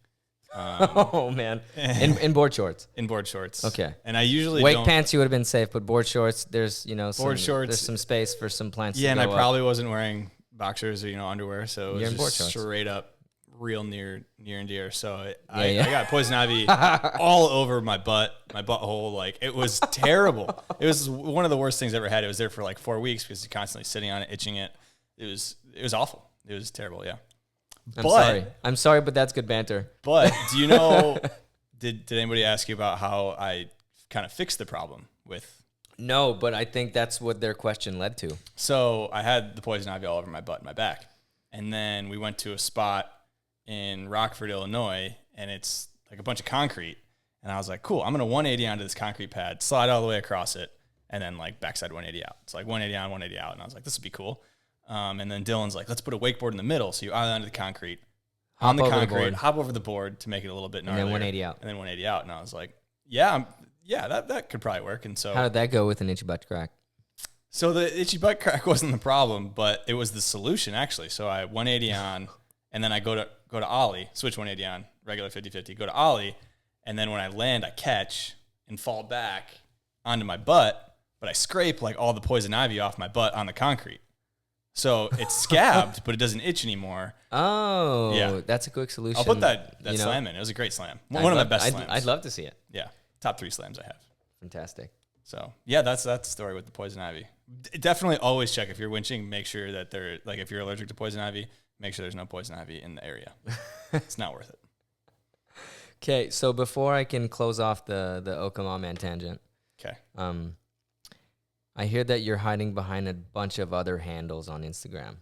Oh man, in board shorts. In board shorts. Okay. And I usually Wake don't, pants you would have been safe, but board shorts, there's Board shorts. there's some space for some plants. Yeah, to and I go up. probably wasn't wearing boxers or underwear, so it You're was in board just shorts. straight up real near and dear. So Yeah. I got poison ivy all over my butthole. Like it was terrible. It was one of the worst things I ever had. It was there for like 4 weeks because you're constantly sitting on it, itching it. It was awful. It was terrible. Yeah. I'm sorry, but that's good banter. But do you know? did anybody ask you about how I kind of fixed the problem with? No, but I think that's what their question led to. So I had the poison ivy all over my butt and my back. And then we went to a spot in Rockford, Illinois, and it's like a bunch of concrete. And I was like, cool, I'm going to 180 onto this concrete pad, slide all the way across it, and then like backside 180 out. It's like 180 on, 180 out. And I was like, this would be cool. And then Dylan's like, let's put a wakeboard in the middle. So you island onto the concrete, on the concrete, hop over the board to make it a little bit gnarlier. And then 180 out. And then 180 out. And I was like, yeah, that could probably work. And so How did that go with an itchy butt crack? So the itchy butt crack wasn't the problem, but it was the solution actually. So I 180 on, and then I go to ollie, switch 180 on, regular 50-50, go to ollie, and then when I land, I catch and fall back onto my butt, but I scrape like all the poison ivy off my butt on the concrete. So it's scabbed, but it doesn't itch anymore. Oh, Yeah. that's a quick solution. I'll put that you know. slam in. It was a great slam. I'd One of my love- best I'd- slams. I'd love to see it. Yeah, top 3 slams I have. Fantastic. So yeah, that's the story with the poison ivy. Definitely always check if you're winching. Make sure that they're like if you're allergic to poison ivy, make sure there's no poison ivy in the area. It's not worth it. Okay, so before I can close off the Okamman tangent, Okay. I hear that you're hiding behind a bunch of other handles on Instagram.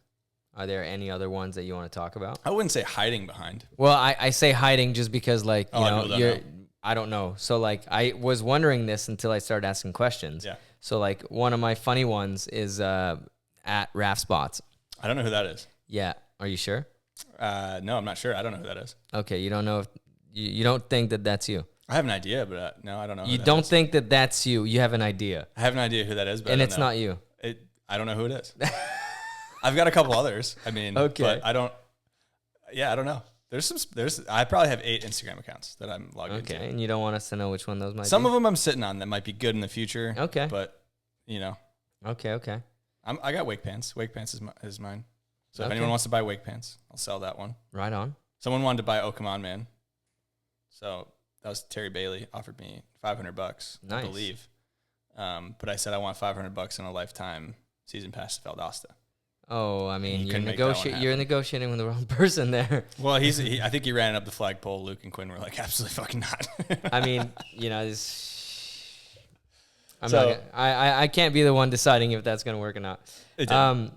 Are there any other ones that you want to talk about? I wouldn't say hiding behind. Well, I say hiding just because, like, A you lot of know, people don't you're. know. I don't know. So, like, I was wondering this until I started asking questions. Yeah. So, like, one of my funny ones is at Raft Spots. I don't know who that is. Yeah. Are you sure? No, I'm not sure. I don't know who that is. Okay. You don't know if you don't think that that's you. I have an idea, but no, I don't know. You don't think that that's you. You have an idea, I have an idea who that is, but and I it's don't know. not you. I don't know who it is. I've got a couple others. I mean, Okay. but I don't. Yeah, I don't know. I probably have 8 Instagram accounts that I'm logged Okay, into. and you don't want us to know which one those might Some be? of them I'm sitting on that might be good in the future. Okay. But you know, Okay. I got wake pants. Wake pants is mine. So if Okay. anyone wants to buy wake pants, I'll sell that one. Right on. Someone wanted to buy Okamman, man. So that was Terry Bailey offered me $500, I Nice. believe. But I said I want $500 in a lifetime season pass to Valdosta. Oh, I mean, you you're couldn't make that one You're happen. negotiating with the wrong person there. Well, I think he ran it up the flagpole. Luke and Quinn were like, absolutely fucking not. I mean, you know, I'm So- not. I can't be the one deciding if that's gonna work or not. It did.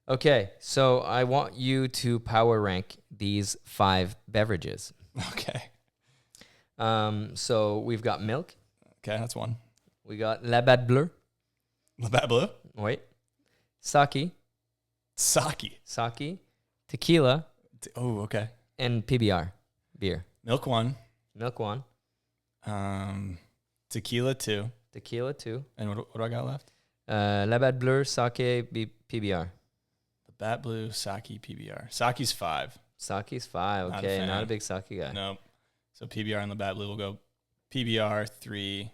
Okay, so I want you to power rank these 5 beverages. Okay. So we've got milk. Okay, that's one. We got La Bad Bleu. Labatt Blue. Wait. Sake. Sake. Tequila. Oh, okay. And PBR. Beer. Milk 1. Milk 1. Tequila 2. Tequila 2. And what do I got left? La Bad Bleu, Sake, PBR. Labatt Blue, Sake, PBR. Sake's 5. Sake's 5. Not a Okay, fan. not a big sake guy. Nope. So PBR and Labatt Blue will go PBR 3,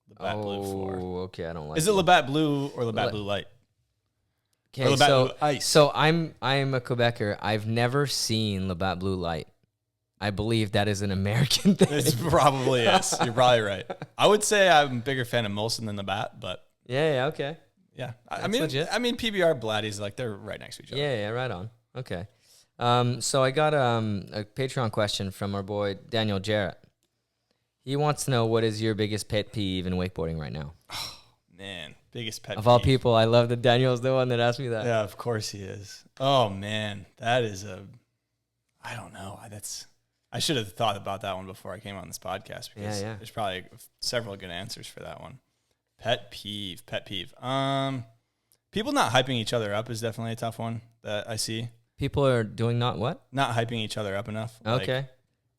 Labatt Blue 4. Oh, okay, I don't like Is it Labatt Blue or Labatt La- Blue Light? Okay, Or Labatt so Blue Ice? so I'm a Quebecer. I've never seen Labatt Blue Light. I believe that is an American thing. It probably is. You're probably right. I would say I'm a bigger fan of Molson than Labatt, but Yeah, okay. yeah. That's legit. I mean PBR Bladdies, like they're right next to each other. Yeah, right on. Okay. So I got a Patreon question from our boy Daniel Jarrett. He wants to know, what is your biggest pet peeve in wakeboarding right now? Man, biggest pet Of all peeve. people, I love that Daniel's the one that asked me that. Yeah, of course he is. Oh man, that is I don't know. I should have thought about that one before I came on this podcast because Yeah. there's probably several good answers for that one. Pet peeve. People not hyping each other up is definitely a tough one that I see. People are doing not what? Not hyping each other up enough. Like, Okay.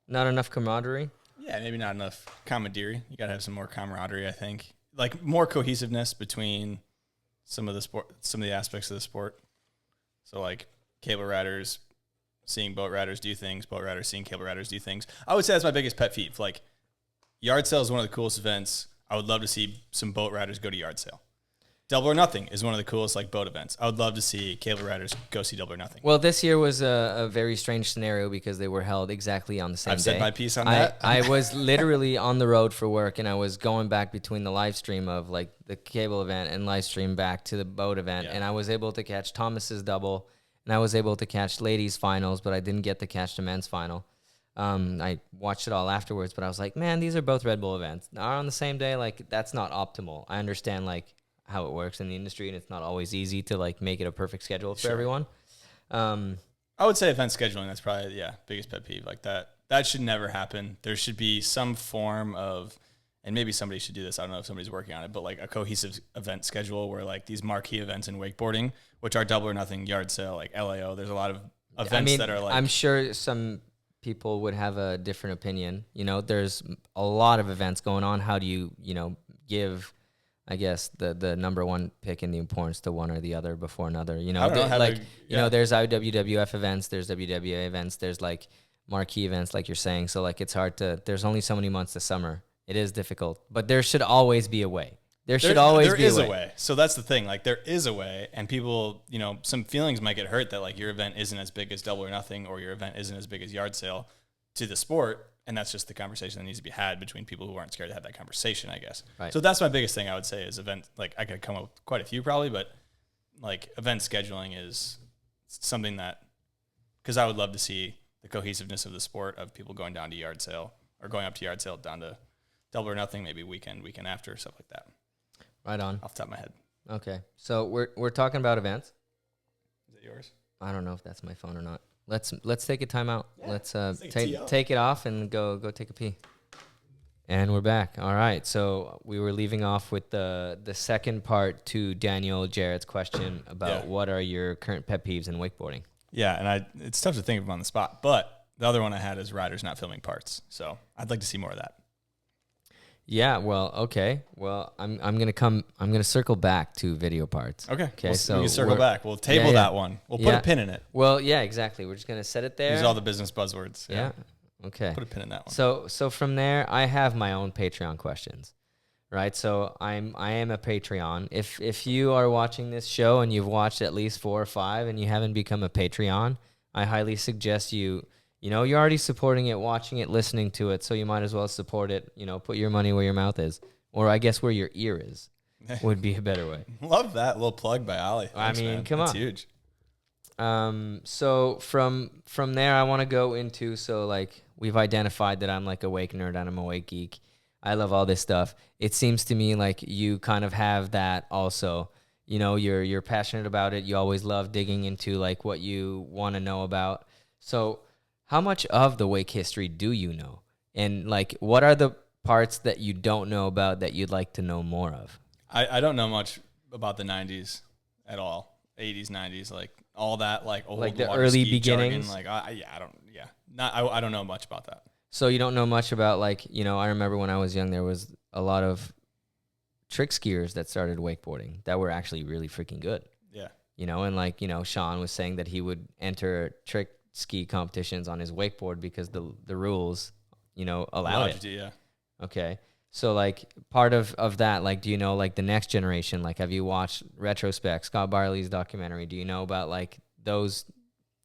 Not enough camaraderie. yeah, maybe not enough camaraderie. You got to have some more camaraderie, I think. Like more cohesiveness between some of the aspects of the sport. So like cable riders seeing boat riders do things, boat riders seeing cable riders do things. I would say that's my biggest pet peeve. Like, yard sale is one of the coolest events. I would love to see some boat riders go to yard sale. Double or Nothing is one of the coolest like boat events. I would love to see cable riders go see Double or Nothing. Well, this year was a very strange scenario because they were held exactly on the same day. I've said my piece on that. I was literally on the road for work, and I was going back between the live stream of like the cable event and live stream back to the boat event, and I was able to catch Thomas's double, and I was able to catch ladies finals, but I didn't get to catch the men's final. I watched it all afterwards, but I was like, man, these are both Red Bull events. Are on the same day, like that's not optimal. I understand like how it works in the industry, and it's not always easy to like make it a perfect schedule for everyone. I would say event scheduling, that's probably biggest pet peeve. Like that should never happen. There should be some form of, and maybe somebody should do this, I don't know if somebody's working on it, but like a cohesive event schedule where like these marquee events in wakeboarding, which are Double or Nothing, yard sale, like LAO, there's a lot of events that are like, I'm sure some people would have a different opinion. You know, there's a lot of events going on. How do you give, I guess, the number one pick in the importance to one or the other before another? You know, there's IWWF events, there's WWA events, there's like marquee events, like you're saying. So like it's hard to. There's only so many months this summer. It is difficult, but there should always be a way. There is a way. So that's the thing. Like there is a way, and people, some feelings might get hurt that like your event isn't as big as Double or Nothing, or your event isn't as big as yard sale to the sport. And that's just the conversation that needs to be had between people who aren't scared to have that conversation, I guess. Right. So that's my biggest thing I would say is event. Like I could come up with quite a few probably, but like event scheduling is something that, because I would love to see the cohesiveness of the sport of people going down to yard sale or going up to yard sale down to Double or Nothing, maybe weekend after, stuff like that. Right on. Off the top of my head. Okay. So we're talking about events. Is it yours? I don't know if that's my phone or not. Let's take a time out. Yeah, let's take it off and go take a pee. And we're back. All right. So we were leaving off with the second part to Daniel Jarrett's question about what are your current pet peeves in wakeboarding. Yeah, and it's tough to think of on the spot, but the other one I had is riders not filming parts. So I'd like to see more of that. Yeah, well, okay. Well, I'm gonna circle back to video parts. Okay. So we can circle back. We'll table that one. We'll put a pin in it. Well, yeah, exactly. We're just gonna set it there. Use all the business buzzwords. Yeah. Okay. Put a pin in that one. So from there, I have my own Patreon questions, right? So I am a Patreon. If you are watching this show and you've watched at least 4 or 5 and you haven't become a Patreon, I highly suggest you. You're already supporting it, watching it, listening to it, so you might as well support it. Put your money where your mouth is, or I guess where your ear is, would be a better way. Love that little plug by Ollie. Thanks, man. Come That's on. Huge. So from there, I want to go into, so like we've identified that I'm like a wake nerd and I'm a wake geek. I love all this stuff. It seems to me like you kind of have that also. You're passionate about it. You always love digging into like what you want to know about. So how much of the wake history do you know? And like, what are the parts that you don't know about that you'd like to know more of? I don't know much about the 90s at all. 80s, 90s, like all that, like old like the water early ski beginnings. Jargon, I don't know much about that. So you don't know much about like, I remember when I was young, there was a lot of trick skiers that started wakeboarding that were actually really freaking good. Yeah. And like, Sean was saying that he would enter trick ski competitions on his wakeboard because the rules, allow it. Yeah. Okay. So like part of that, like, do you know like the next generation? Like, have you watched Retrospect, Scott Barley's documentary? Do you know about like those,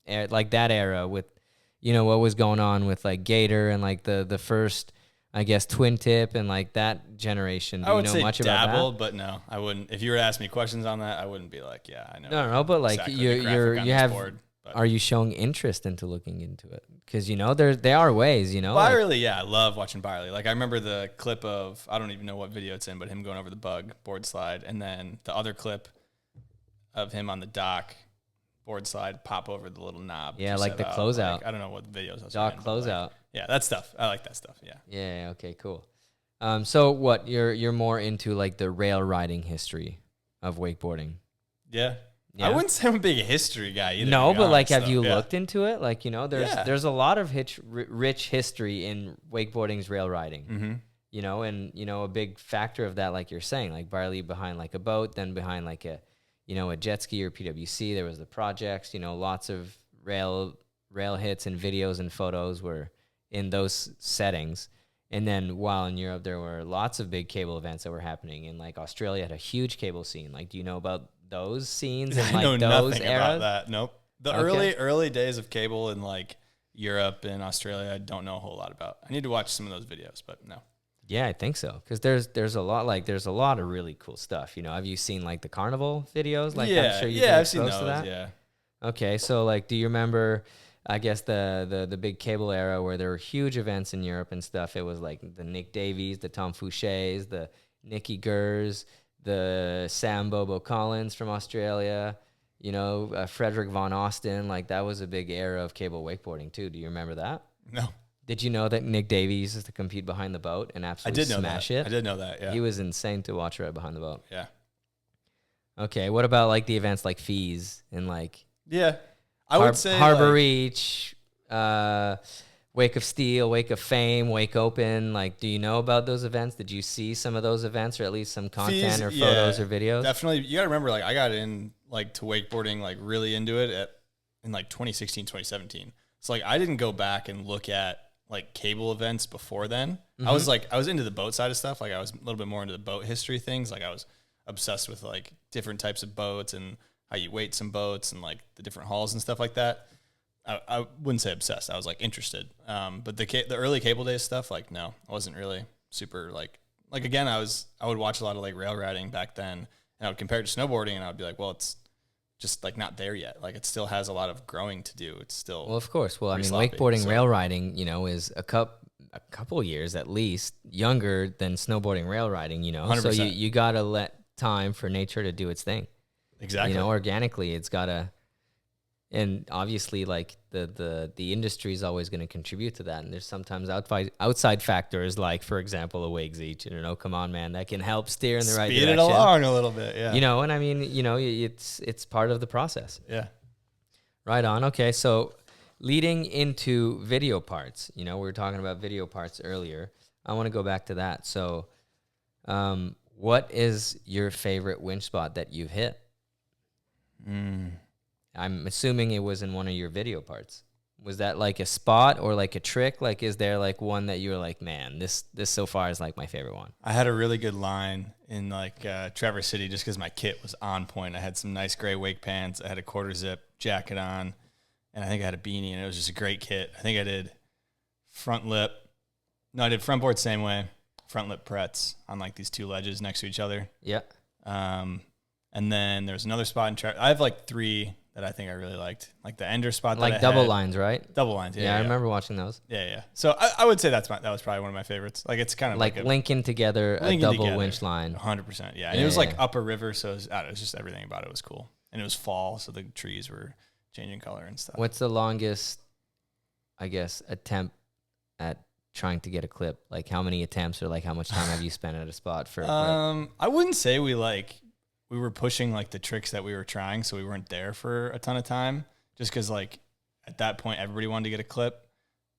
like that era with, what was going on with like Gator and like the first, I guess, twin tip and like that generation? Do you know much about that? I would say dabble, but no, I wouldn't. If you were to ask me questions on that, I wouldn't be like, yeah, I know. No, but like exactly you have. Are you showing interest into looking into it? Because there are ways, Barley, I love watching Barley. Like I remember the clip of, I don't even know what video it's in, but him going over the bug board slide, and then the other clip of him on the dock board slide, pop over the little knob. Yeah, like the closeout. Like, I don't know what videos I was dock closeout. Like, yeah, that stuff. I like that stuff. Yeah. Yeah. Okay. Cool. So what you're more into like the rail riding history of wakeboarding? Yeah. I wouldn't say I'm a big history guy either. No, but like, have you looked into it? Like, there's a lot of rich history in wakeboarding's rail riding. Mm-hmm. And a big factor of that, like you're saying, like Barley behind like a boat, then behind like a, you know, a jet ski or PWC. There was the projects, you know, lots of rail hits and videos and photos were in those settings. And then while in Europe, there were lots of big cable events that were happening. And like Australia had a huge cable scene. Like, do you know about those scenes and I know like those nothing eras? about that. Nope. The early days of cable in like Europe and Australia, I don't know a whole lot about. I need to watch some of those videos, but no. Yeah, I think so. Because there's a lot of really cool stuff. You know, have you seen like the carnival videos? Like, Yeah, I'm sure you've yeah, been I've seen exposed those. to that. Yeah. Okay, so like, do you remember? I guess the big cable era where there were huge events in Europe and stuff. It was like the Nick Davies, the Tom Fouchés, the Nicky Gers, the Sam Bobo Collins from Australia. You know, Frederick Von Austin. Like, that was a big era of cable wakeboarding too. Do you remember that? No. Did you know that Nick Davies used to compete behind the boat and absolutely smash it? I did know that, yeah. He was insane to watch right behind the boat. Yeah. Okay, what about like the events like Fees and like Yeah. I would say Harbor like, Reach, Wake of Steel, Wake of Fame, Wake Open? Like, do you know about those events? Did you see some of those events or at least some content Fees, or photos or videos? Definitely. You got to remember, like, I got in like to wakeboarding, like really into it in like 2016, 2017. So like, I didn't go back and look at like cable events before then. I was into the boat side of stuff. Like, I was a little bit more into the boat history things. Like, I was obsessed with like different types of boats and how you weight some boats and like the different hulls and stuff like that. I wouldn't say obsessed. I was like interested. But the early cable days stuff, like, no, I wasn't really super like again, I would watch a lot of like rail riding back then, and I would compare it to snowboarding, and I would be like, well, it's just like not there yet. Like, it still has a lot of growing to do. It's still, Well, of course. Well, I mean, sloppy, wakeboarding, so. rail riding, you know, is a couple years at least younger than snowboarding, rail riding, you know. 100%. So you got to let time for nature to do its thing. Exactly. You know, organically, it's got to, and obviously, like the industry is always going to contribute to that. And there's sometimes outside factors, like for example, a Wigs each and an Okamman man that can help steer in the right Speed direction. it along a little bit, yeah. You know, and I mean, you know, it's part of the process. Yeah. Right on. Okay, so leading into video parts, you know, we were talking about video parts earlier. I want to go back to that. So, what is your favorite winch spot that you've hit? I'm assuming it was in one of your video parts. Was that like a spot or like a trick? Like, is there like one that you were like, man, this so far is like my favorite one? I had a really good line in like Traverse City just because my kit was on point. I had some nice gray wake pants. I had a quarter zip jacket on, and I think I had a beanie, and it was just a great kit. I think I did front lip. No, I did front board same way. Front lip pretz on like these two ledges next to each other. Yeah. And then there's another spot in I have like three that I think I really liked. Like the ender spot that Like I double had. lines, right? Double lines, yeah. Yeah, I remember watching those. Yeah. So I would say that was probably one of my favorites. Like, it's kind of Like linking together a double winch line. 100%, yeah. And it was like upper river, so it was just everything about it was cool. And it was fall, so the trees were changing color and stuff. What's the longest, I guess, attempt at trying to get a clip? Like, how many attempts or like how much time have you spent at a spot for a clip? I wouldn't say we were pushing like the tricks that we were trying, so we weren't there for a ton of time, just because like at that point everybody wanted to get a clip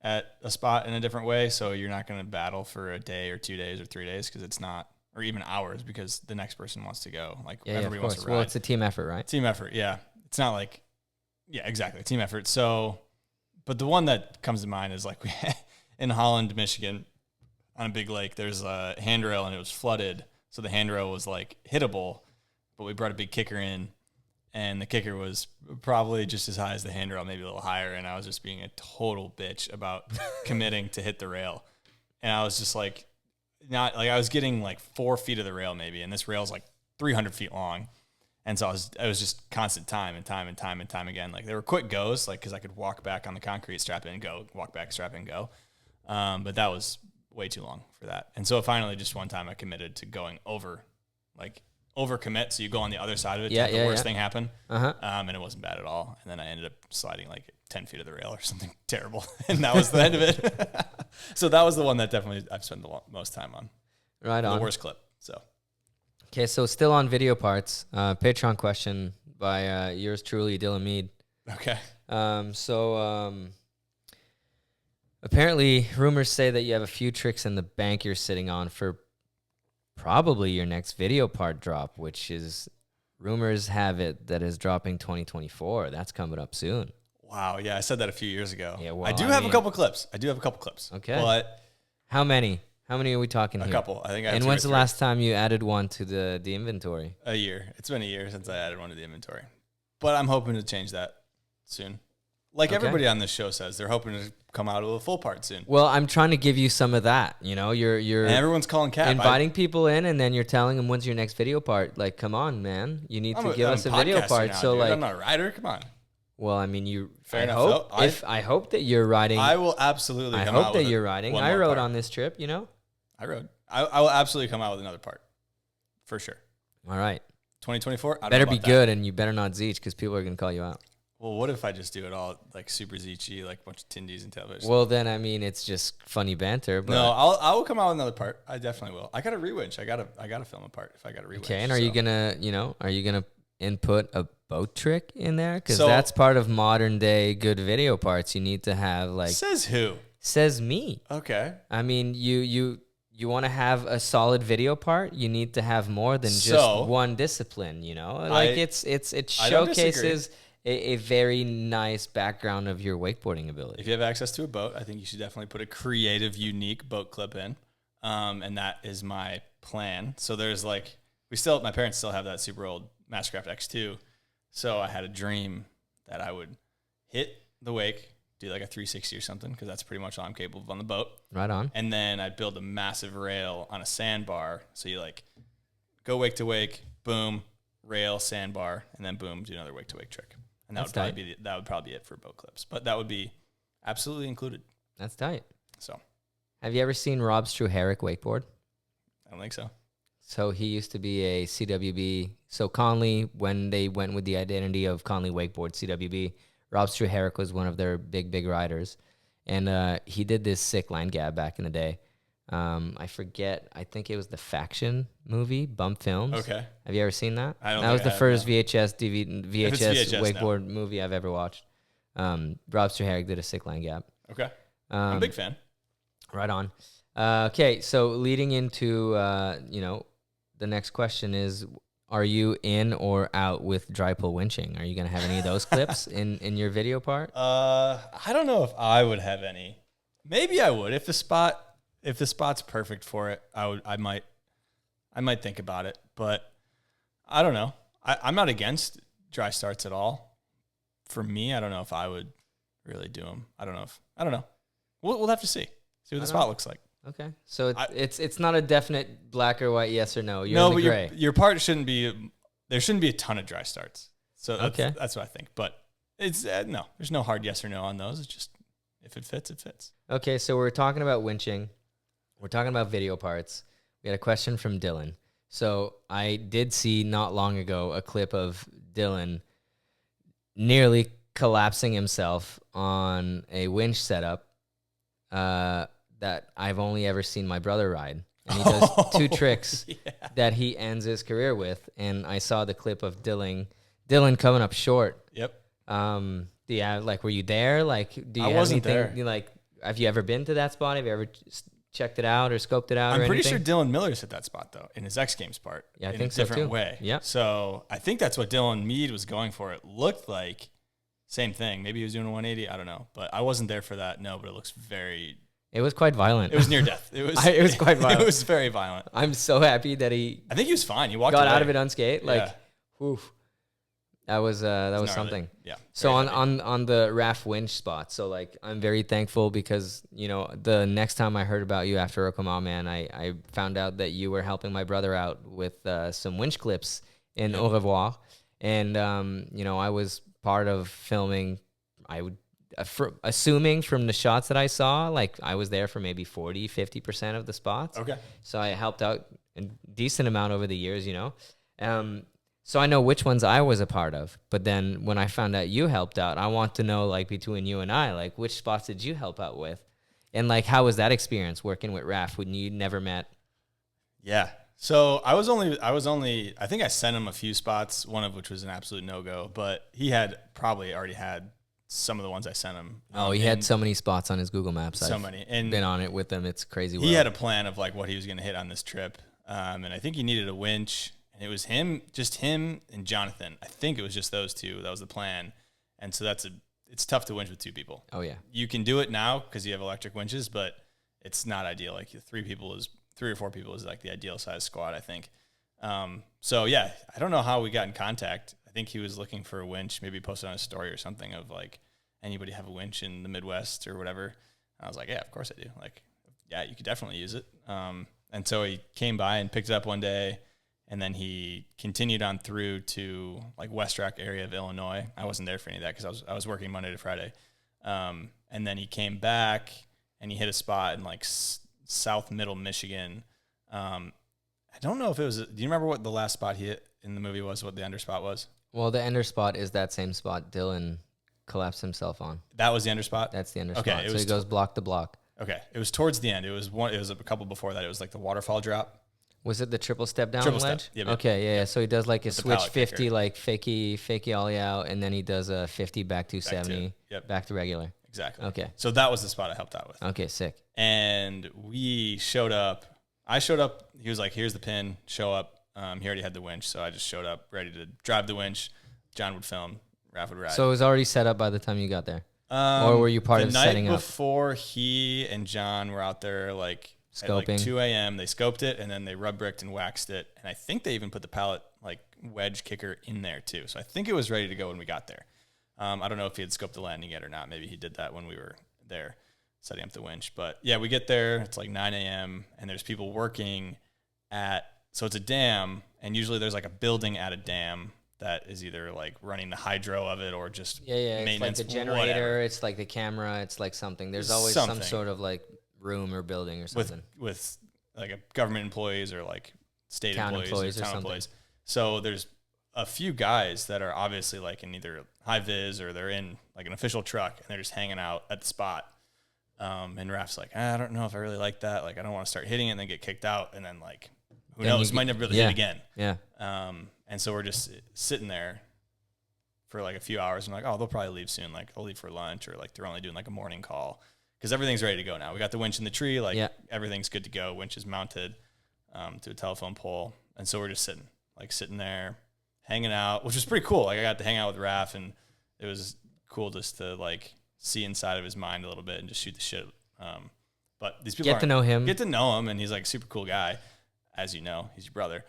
at a spot in a different way, so you're not going to battle for a day or 2 days or 3 days because it's not, or even hours, because the next person wants to go. Like, everybody wants to ride. Well, it's a team effort, right? Team effort, yeah. It's not like, yeah, exactly, team effort. So, but the one that comes to mind is like we in Holland, Michigan, on a big lake, there's a handrail and it was flooded, so the handrail was like hittable. But we brought a big kicker in, and the kicker was probably just as high as the handrail, maybe a little higher. And I was just being a total bitch about committing to hit the rail. And I was just like, not like I was getting like 4 feet of the rail maybe, and this rail's like 300 feet long. And so I was just constant time again. Like, there were quick goes, like, because I could walk back on the concrete, strap in, go, walk back, strap in, go. But that was way too long for that. And so finally, just one time I committed to going over commit, so you go on the other side of it to have the worst thing happen. And it wasn't bad at all. And then I ended up sliding like 10 feet of the rail or something terrible. And that was the end of it. So that was the one that definitely I've spent the most time on. Right on. The worst clip. So. Okay, so still on video parts, Patreon question by yours truly, Dylan Mead. Okay. Apparently rumors say that you have a few tricks in the bank you're sitting on for probably your next video part drop, which is rumors have it that is dropping 2024. That's coming up soon. Wow. Yeah, I said that a few years ago. Yeah, well, I do have a couple clips. Okay. But How many? How many are we talking a here? couple. I think I have And 2 or when's the 3. last time you added one to the inventory? A year. It's been a year since I added one to the inventory. But I'm hoping to change that soon. Like everybody on this show says, they're hoping to come out with a full part soon. Well, I'm trying to give you some of that. You know, you're And everyone's calling Cap. inviting people in, and then you're telling them when's your next video part. Like, come on, man, you need to give us a video part. Now, so dude. like, I'm not a writer. Come on. well, I mean, you. Fair I enough, hope though. I hope that you're riding. I will absolutely. I come hope out that with you're riding. one I more rode part. on this trip. You know. I rode. I will absolutely come out with another part, for sure. All right. 2024. I don't Better know be about good, and you better not zeech because people are gonna call you out. That. Well, what if I just do it all like super zeechy, like a bunch of tindies and television? Well, then I mean, it's just funny banter. But No, I will come out with another part. I definitely will. I got to rewinch. I gotta film a part if I got to rewinch. okay. And are you gonna input a boat trick in there? Because So- that's part of modern day good video parts. You need to have like Says who? says me. Okay. I mean, you want to have a solid video part. You need to have more than just So- one discipline. You know, like it I don't disagree. showcases a very nice background of your wakeboarding ability. If you have access to a boat, I think you should definitely put a creative, unique boat clip in. And that is my plan. So there's like, my parents still have that super old Mastercraft X2. So I had a dream that I would hit the wake, do like a 360 or something, because that's pretty much all I'm capable of on the boat. Right on. And then I'd build a massive rail on a sandbar. So you like go wake to wake, boom, rail, sandbar, and then boom, do another wake to wake trick. And that would probably be it for boat clips. But that would be absolutely included. That's tight. So Have you ever seen Rob Struharic wakeboard? I don't think so. So he used to be a CWB. So Conley, when they went with the identity of Conley Wakeboard CWB, Rob Struharic was one of their big riders. And he did this sick line gab back in the day. I forget. I think it was the Faction movie, Bump Films. Okay. Have you ever seen that? I don't That think was I the have, first no. VHS VHS, wakeboard movie I've ever watched. Rob Struharic did a sick line gab. Okay. I'm a big fan. Right on. Okay, so leading into the next question is: are you in or out with dry pull winching? Are you gonna have any of those clips in your video part? I don't know if I would have any. Maybe I would if the spot's perfect for it. I might think about it, but I don't know. I'm not against dry starts at all. For me, I don't know if I would really do them. I don't know. We'll have to see what the spot looks like. Okay, so it's not a definite black or white yes or no. You're No, in the but gray. your part shouldn't be. There shouldn't be a ton of dry starts. So that's what I think. But it's no. There's no hard yes or no on those. It's just if it fits, it fits. Okay, so we're talking about winching. We're talking about video parts. We had a question from Dylan. So I did see not long ago a clip of Dylan nearly collapsing himself on a winch setup that I've only ever seen my brother ride. And he does two tricks that he ends his career with. And I saw the clip of Dylan coming up short. Yep. Were you there? Like, do you I have wasn't anything? there. Like, have you ever been to that spot? Have you ever checked it out or scoped it out? I'm or pretty anything? sure Dylan Miller's hit that spot though in his X Games part. Yeah, I in think a so, different too. way. Yeah. So I think that's what Dylan Mead was going for. It looked like same thing. Maybe he was doing a 180. I don't know, but I wasn't there for that. No, but it looks very. It was quite violent. It was near death. It was. It was quite violent. It was very violent. I'm so happy that he I think he was fine. He walked got away. out of it unscathed. Like, Yeah. oof. That was Gnarly. something. Yeah. So very on heavy. the RAF winch spot, so like I'm very thankful because the next time I heard about you after Okamman, I found out that you were helping my brother out with some winch clips in Au revoir, and I was part of filming. I would assuming from the shots that I saw, like I was there for maybe 40-50% of the spots. Okay. So I helped out a decent amount over the years, So I know which ones I was a part of, but then when I found out you helped out, I want to know, like, between you and I, like, which spots did you help out with? And, like, how was that experience working with Raph when you never met? Yeah. So I think I sent him a few spots, one of which was an absolute no-go, but he had probably already had some of the ones I sent him. Oh, he had so many spots on his Google Maps. So I've many. And been on it with him. It's crazy. he had a plan of, like, what he was going to hit on this trip. And I think he needed a winch, And it was just him and Jonathan. I think it was just those two. That was the plan. And so it's tough to winch with 2 people. Oh yeah. You can do it now because you have electric winches, but it's not ideal. Like 3 or 4 people is like the ideal size squad, I think. So yeah, I don't know how we got in contact. I think he was looking for a winch, maybe posted on a story or something of like, anybody have a winch in the Midwest or whatever. And I was like, yeah, of course I do. Like, yeah, you could definitely use it. And so he came by and picked it up one day, and then he continued on through to like West Rock area of Illinois. I wasn't there for any of that because I was working Monday to Friday. And then he came back and he hit a spot in like South Middle Michigan. I don't know if it was. Do you remember what the last spot he hit in the movie was? What the ender spot was? Well, the ender spot is that same spot Dylan collapsed himself on. That was the ender spot. That's the ender Okay, spot. So he goes block to block. Okay, it was towards the end. It was a couple before that. It was like the waterfall drop. Was it the triple step down Triple ledge? step. Yep. Okay, yeah. So he does like a With the switch pallet 50, kicker. like fakey ollie out, and then he does a 50 back 270, Yep. back to regular. Exactly. Okay. So that was the spot I helped out with. Okay, sick. And we showed up. I showed up. He was like, here's the pin. Show up. He already had the winch, so I just showed up ready to drive the winch. John would film. Raph would ride. So it was already set up by the time you got there? Or were you part of setting The night up? before, he and John were out there like at like Scoping. 2 a.m. They scoped it, and then they rub bricked and waxed it. And I think they even put the pallet like wedge kicker in there too. So I think it was ready to go when we got there. I don't know if he had scoped the landing yet or not. Maybe he did that when we were there setting up the winch. But yeah, we get there. It's like 9 a.m. and there's people working so it's a dam, and usually there's like a building at a dam that is either like running the hydro of it or just Yeah. It's like maintenance, the generator. whatever. It's like the camera. It's like something. There's always some Something. sort of like room or building or something. with like a government employees or like state Town employees or or town something. employees. So there's a few guys that are obviously like in either high vis or they're in like an official truck and they're just hanging out at the spot. And Raph's like, I don't know if I really like that. Like, I don't want to start hitting it and then get kicked out. And then like, who Then knows? you Might get- never really hit again. Yeah. And so we're just sitting there for like a few hours. And like, oh, they'll probably leave soon. Like, they'll leave for lunch, or like they're only doing like a morning call because everything's ready to go now. We got the winch in the tree. Like, everything's good to go. Winch is mounted to a telephone pole. And so we're just sitting there, hanging out, which was pretty cool. Like, I got to hang out with Raph, and it was cool just to like see inside of his mind a little bit and just shoot the shit. But these people Get to know him. Get to know him, and he's like a super cool guy, as you know. He's your brother.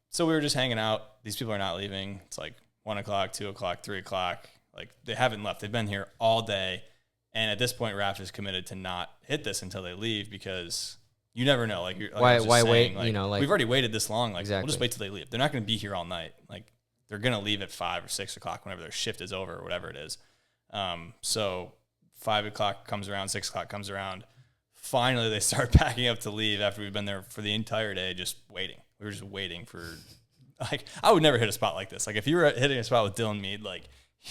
So we were just hanging out. These people are not leaving. It's like 1 o'clock, 2 o'clock, 3 o'clock. Like, they haven't left. They've been here all day. And at this point, Raph is committed to not hit this until they leave because you never know. Like, Why wait? Like, You know, like, we've already waited this long. Like, Exactly. we'll just wait till they leave. They're not going to be here all night. Like, they're going to leave at 5 or 6 o'clock whenever their shift is over or whatever it is. So 5 o'clock comes around, 6 o'clock comes around. Finally, they start packing up to leave after we've been there for the entire day, just waiting. We were just waiting for, like, I would never hit a spot like this. Like, if you were hitting a spot with Dylan Mead, like,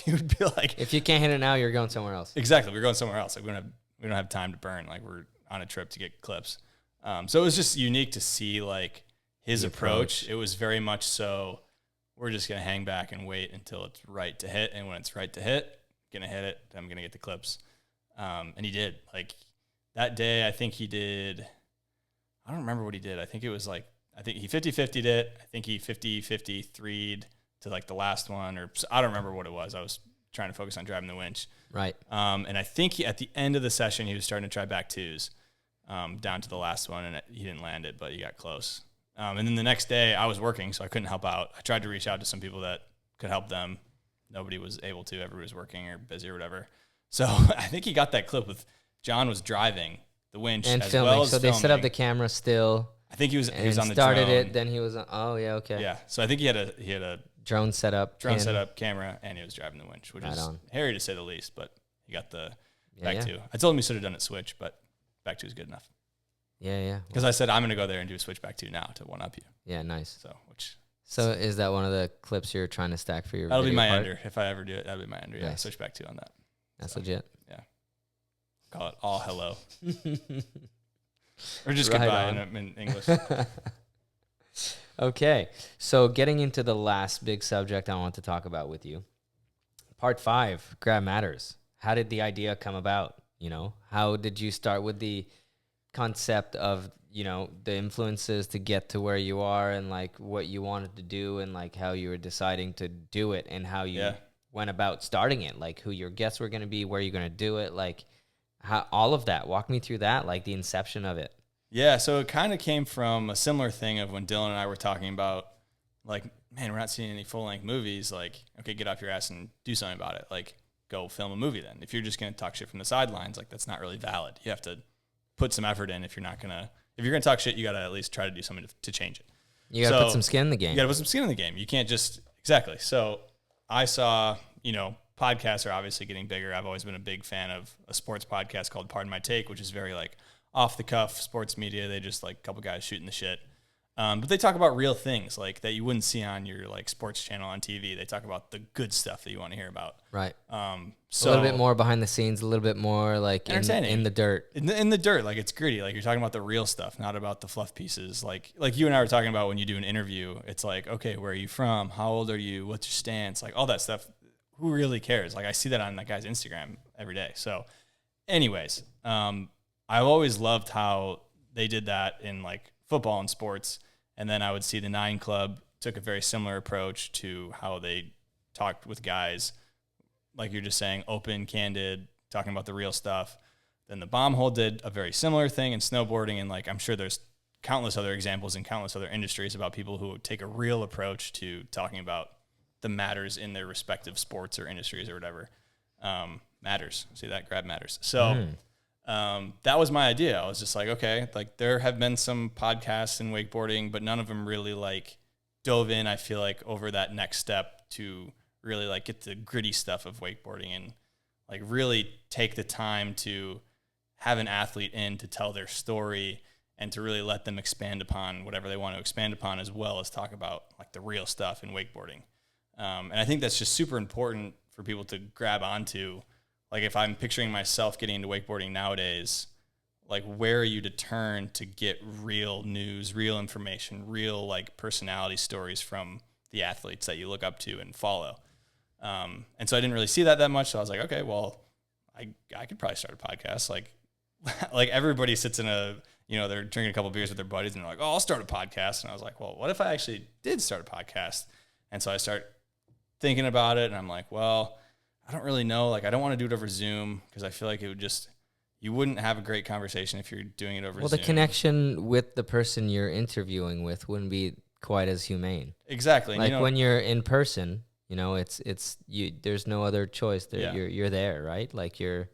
you would be like, if you can't hit it now, you're going somewhere else. exactly, we're going somewhere else. Like, we don't have time to burn. Like, we're on a trip to get clips. So it was just unique to see like his approach. It was very much so, we're just gonna hang back and wait until it's right to hit, and when it's right to hit, gonna hit it. I'm gonna get the clips. And he did. Like, that day, I think he did. I don't remember what he did. I think he 50-50'd it. I think he 50-53'd to like the last one, or I don't remember what it was. I was trying to focus on driving the winch. Right. And I think at the end of the session, he was starting to try back twos down to the last one, and he didn't land it, but he got close. And then the next day, I was working, so I couldn't help out. I tried to reach out to some people that could help them. Nobody was able to. Everybody was working or busy or whatever. So I think he got that clip with John was driving the winch And as filming. well as So they set up filming. the camera still. I think he was And on the started drone. it. Then he was. Oh yeah. Okay. Yeah. So I think he had a Drone setup. drone pin. setup, camera, and he was driving the winch, which Right is on. hairy to say the least. But he got the Yeah, back yeah. two. I told him he should have done it switch, but back two is good enough. Yeah. Yeah. Because I said I'm going to go there and do a switch back two now to one up you. Yeah. Nice. So So is that one of the clips you're trying to stack for your? that'll be video my part? ender if I ever do it. That'll be my ender. Yeah, Nice. switch back two on that. That's So, legit. Yeah, call it all hello or just Right goodbye on. in English. Okay, so getting into the last big subject I want to talk about with you, part 5, grab matters. How did the idea come about? You know, how did you start with the concept of you know, the influences to get to where you are, and like what you wanted to do, and like how you were deciding to do it, and how you went about starting it, like who your guests were going to be, where you're going to do it, like how all of that. Walk me through that, like the inception of it. Yeah, so it kind of came from a similar thing of when Dylan and I were talking about, like, man, we're not seeing any full-length movies. Like, okay, get off your ass and do something about it. Like, go film a movie then. If you're just going to talk shit from the sidelines, like, that's not really valid. You have to put some effort in if you're going to talk shit, you got to at least try to do something to change it. You got to put some skin in the game. You got to put some skin in the game. You can't just, exactly. So I saw, you know, podcasts are obviously getting bigger. I've always been a big fan of a sports podcast called Pardon My Take, which is very like off the cuff sports media. They just like a couple guys shooting the shit. But they talk about real things like that you wouldn't see on your like sports channel on TV. They talk about the good stuff that you want to hear about. Right. So a little bit more behind the scenes, a little bit more like in the dirt. In the dirt, like it's gritty. Like you're talking about the real stuff, not about the fluff pieces. Like you and I were talking about when you do an interview, it's like, okay, where are you from? How old are you? What's your stance? Like all that stuff. Who really cares? Like I see that on that guy's Instagram every day. So anyways, I've always loved how they did that in like football and sports. And then I would see the 9 Club took a very similar approach to how they talked with guys, like you're just saying, open, candid, talking about the real stuff. Then the Bomb Hole did a very similar thing in snowboarding. And like, I'm sure there's countless other examples in countless other industries about people who take a real approach to talking about the matters in their respective sports or industries or whatever. Matters. See that? Grab matters. So that was my idea. I was just like, okay, like there have been some podcasts in wakeboarding, but none of them really like dove in, I feel like, over that next step to really like get the gritty stuff of wakeboarding and like really take the time to have an athlete in to tell their story and to really let them expand upon whatever they want to expand upon, as well as talk about like the real stuff in wakeboarding. And I think that's just super important for people to grab onto. Like if I'm picturing myself getting into wakeboarding nowadays, like where are you to turn to get real news, real information, real like personality stories from the athletes that you look up to and follow. And so I didn't really see that much. So I was like, okay, well, I could probably start a podcast. Like everybody sits in they're drinking a couple beers with their buddies and they're like, oh, I'll start a podcast. And I was like, well, what if I actually did start a podcast? And so I start thinking about it and I'm like, well, I don't really know. Like, I don't want to do it over Zoom because I feel like you wouldn't have a great conversation if you're doing it over Zoom. Well, the connection with the person you're interviewing with wouldn't be quite as humane. Exactly. Like when you're in person, you know, it's you. There's no other choice. You're there, right? Like you're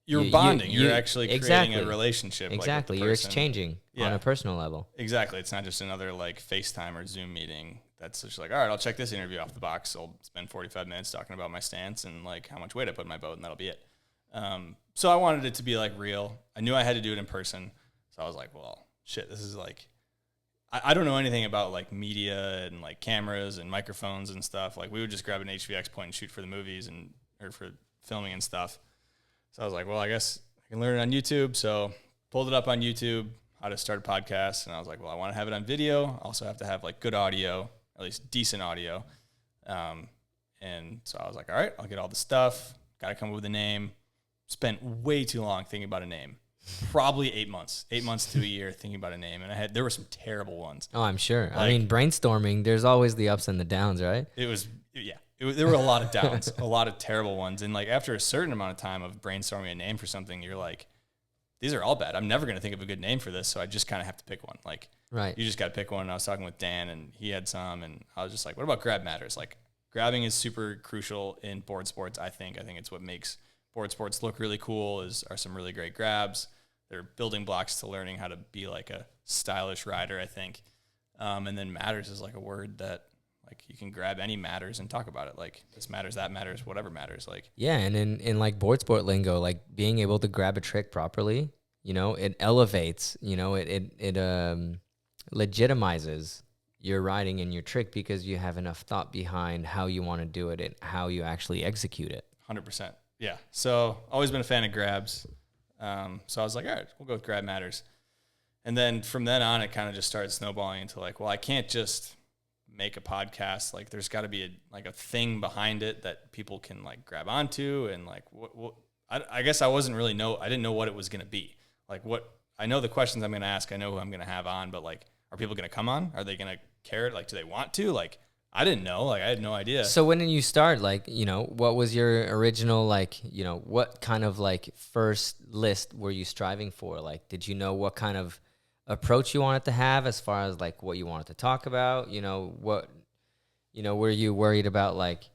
bonding. You're actually creating a relationship. Exactly. Like, you're exchanging on a personal level. Exactly. It's not just another like FaceTime or Zoom meeting. That's just like, all right, I'll check this interview off the box. I'll spend 45 minutes talking about my stance and like how much weight I put in my boat, and that'll be it. So I wanted it to be like real. I knew I had to do it in person. So I was like, well, shit, this is like, I don't know anything about like media and like cameras and microphones and stuff. Like we would just grab an HVX point and shoot for the movies or for filming and stuff. So I was like, well, I guess I can learn it on YouTube. So pulled it up on YouTube, how to start a podcast. And I was like, well, I want to have it on video. I also have to have like good audio, at least decent audio. And so I was like, all right, I'll get all the stuff. Got to come up with a name. Spent way too long thinking about a name. Probably 8 months to a year thinking about a name. And there were some terrible ones. Oh, I'm sure. Like, I mean, brainstorming, there's always the ups and the downs, right? There were a lot of downs, a lot of terrible ones. And like after a certain amount of time of brainstorming a name for something, you're like, these are all bad. I'm never going to think of a good name for this. So I just kind of have to pick one. Like, right. You just got to pick one. And I was talking with Dan and he had some, and I was just like, what about grab matters? Like grabbing is super crucial in board sports. I think it's what makes board sports look really cool are some really great grabs. They're building blocks to learning how to be like a stylish rider, I think. And then matters is like a word that like you can grab any matters and talk about it. Like this matters, that matters, whatever matters. Like, yeah. And in like board sport lingo, like being able to grab a trick properly, you know, it elevates, you know, it legitimizes your riding and your trick because you have enough thought behind how you want to do it and how you actually execute it. 100%. Yeah. So always been a fan of grabs. So I was like, all right, we'll go with grab matters. And then from then on, it kind of just started snowballing into like, well, I can't just make a podcast. Like there's got to be a thing behind it that people can like grab onto. And like, I guess I didn't know what it was going to be. Like I know the questions I'm going to ask. I know who I'm going to have on, but like, are people going to come on? Are they going to care? Like, do they want to? Like, I didn't know. Like, I had no idea. So when did you start? Like, you know, what was your original, like, you know, what kind of like first list were you striving for? Like, did you know what kind of approach you wanted to have as far as like what you wanted to talk about? You know, were you worried about like,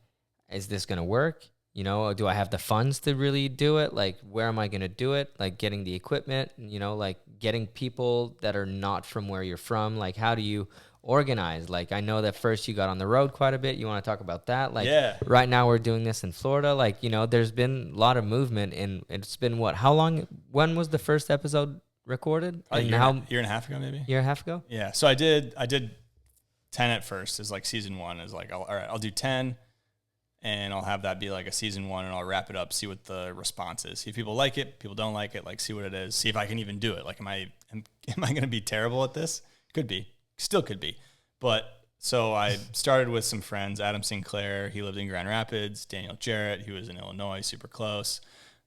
is this going to work? You know, do I have the funds to really do it? Like, where am I going to do it? Like getting the equipment, you know, like getting people that are not from where you're from. Like, how do you organize? Like, I know that first you got on the road quite a bit. You want to talk about that? Like, right now we're doing this in Florida. Like, you know, there's been a lot of movement, and it's been what? How long? When was the first episode recorded? A year and a half ago, maybe. Year and a half ago. Yeah. So I did 10 at first. Is like season 1 is like, all right, I'll do 10. And I'll have that be like a season 1, and I'll wrap it up, see what the response is. See if people like it, people don't like it, like see what it is, see if I can even do it. Like, am I going to be terrible at this? Could be, still could be. But so I started with some friends, Adam Sinclair, he lived in Grand Rapids, Daniel Jarrett, he was in Illinois, super close.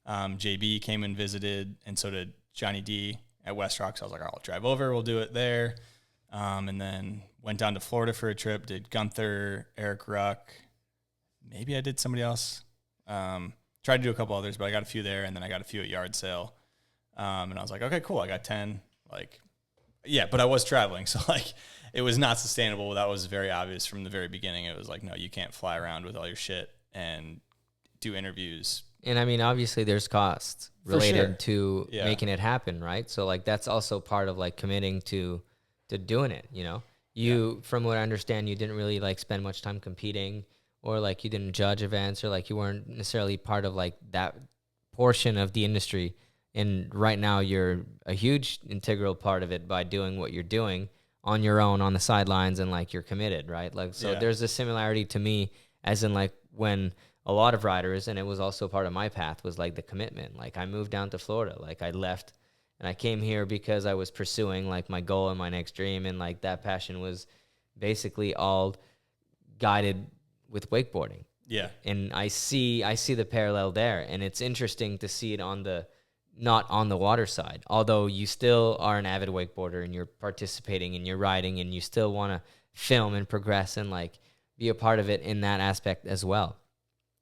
JB came and visited, and so did Johnny D at West Rock. So I was like, all right, I'll drive over, we'll do it there. And then went down to Florida for a trip, did Gunther, Eric Ruck. Maybe I did somebody else. Tried to do a couple others, but I got a few there, and then I got a few at yard sale. And I was like, okay, cool. I got 10. Like, yeah, but I was traveling. So like, it was not sustainable. That was very obvious from the very beginning. It was like, no, you can't fly around with all your shit and do interviews. And I mean, obviously there's costs related to making it happen, right? So like, that's also part of like committing to doing it, you know? From what I understand, you didn't really like spend much time competing, or like you didn't judge events, or like you weren't necessarily part of like that portion of the industry. And right now you're a huge integral part of it by doing what you're doing on your own, on the sidelines, and like you're committed, right? Like, so there's a similarity to me, as in like when a lot of riders, and it was also part of my path, was like the commitment. Like I moved down to Florida, like I left and I came here because I was pursuing like my goal and my next dream. And like that passion was basically all guided with wakeboarding. Yeah. And I see the parallel there, and it's interesting to see it not on the water side, although you still are an avid wakeboarder and you're participating and you're riding and you still want to film and progress and like be a part of it in that aspect as well.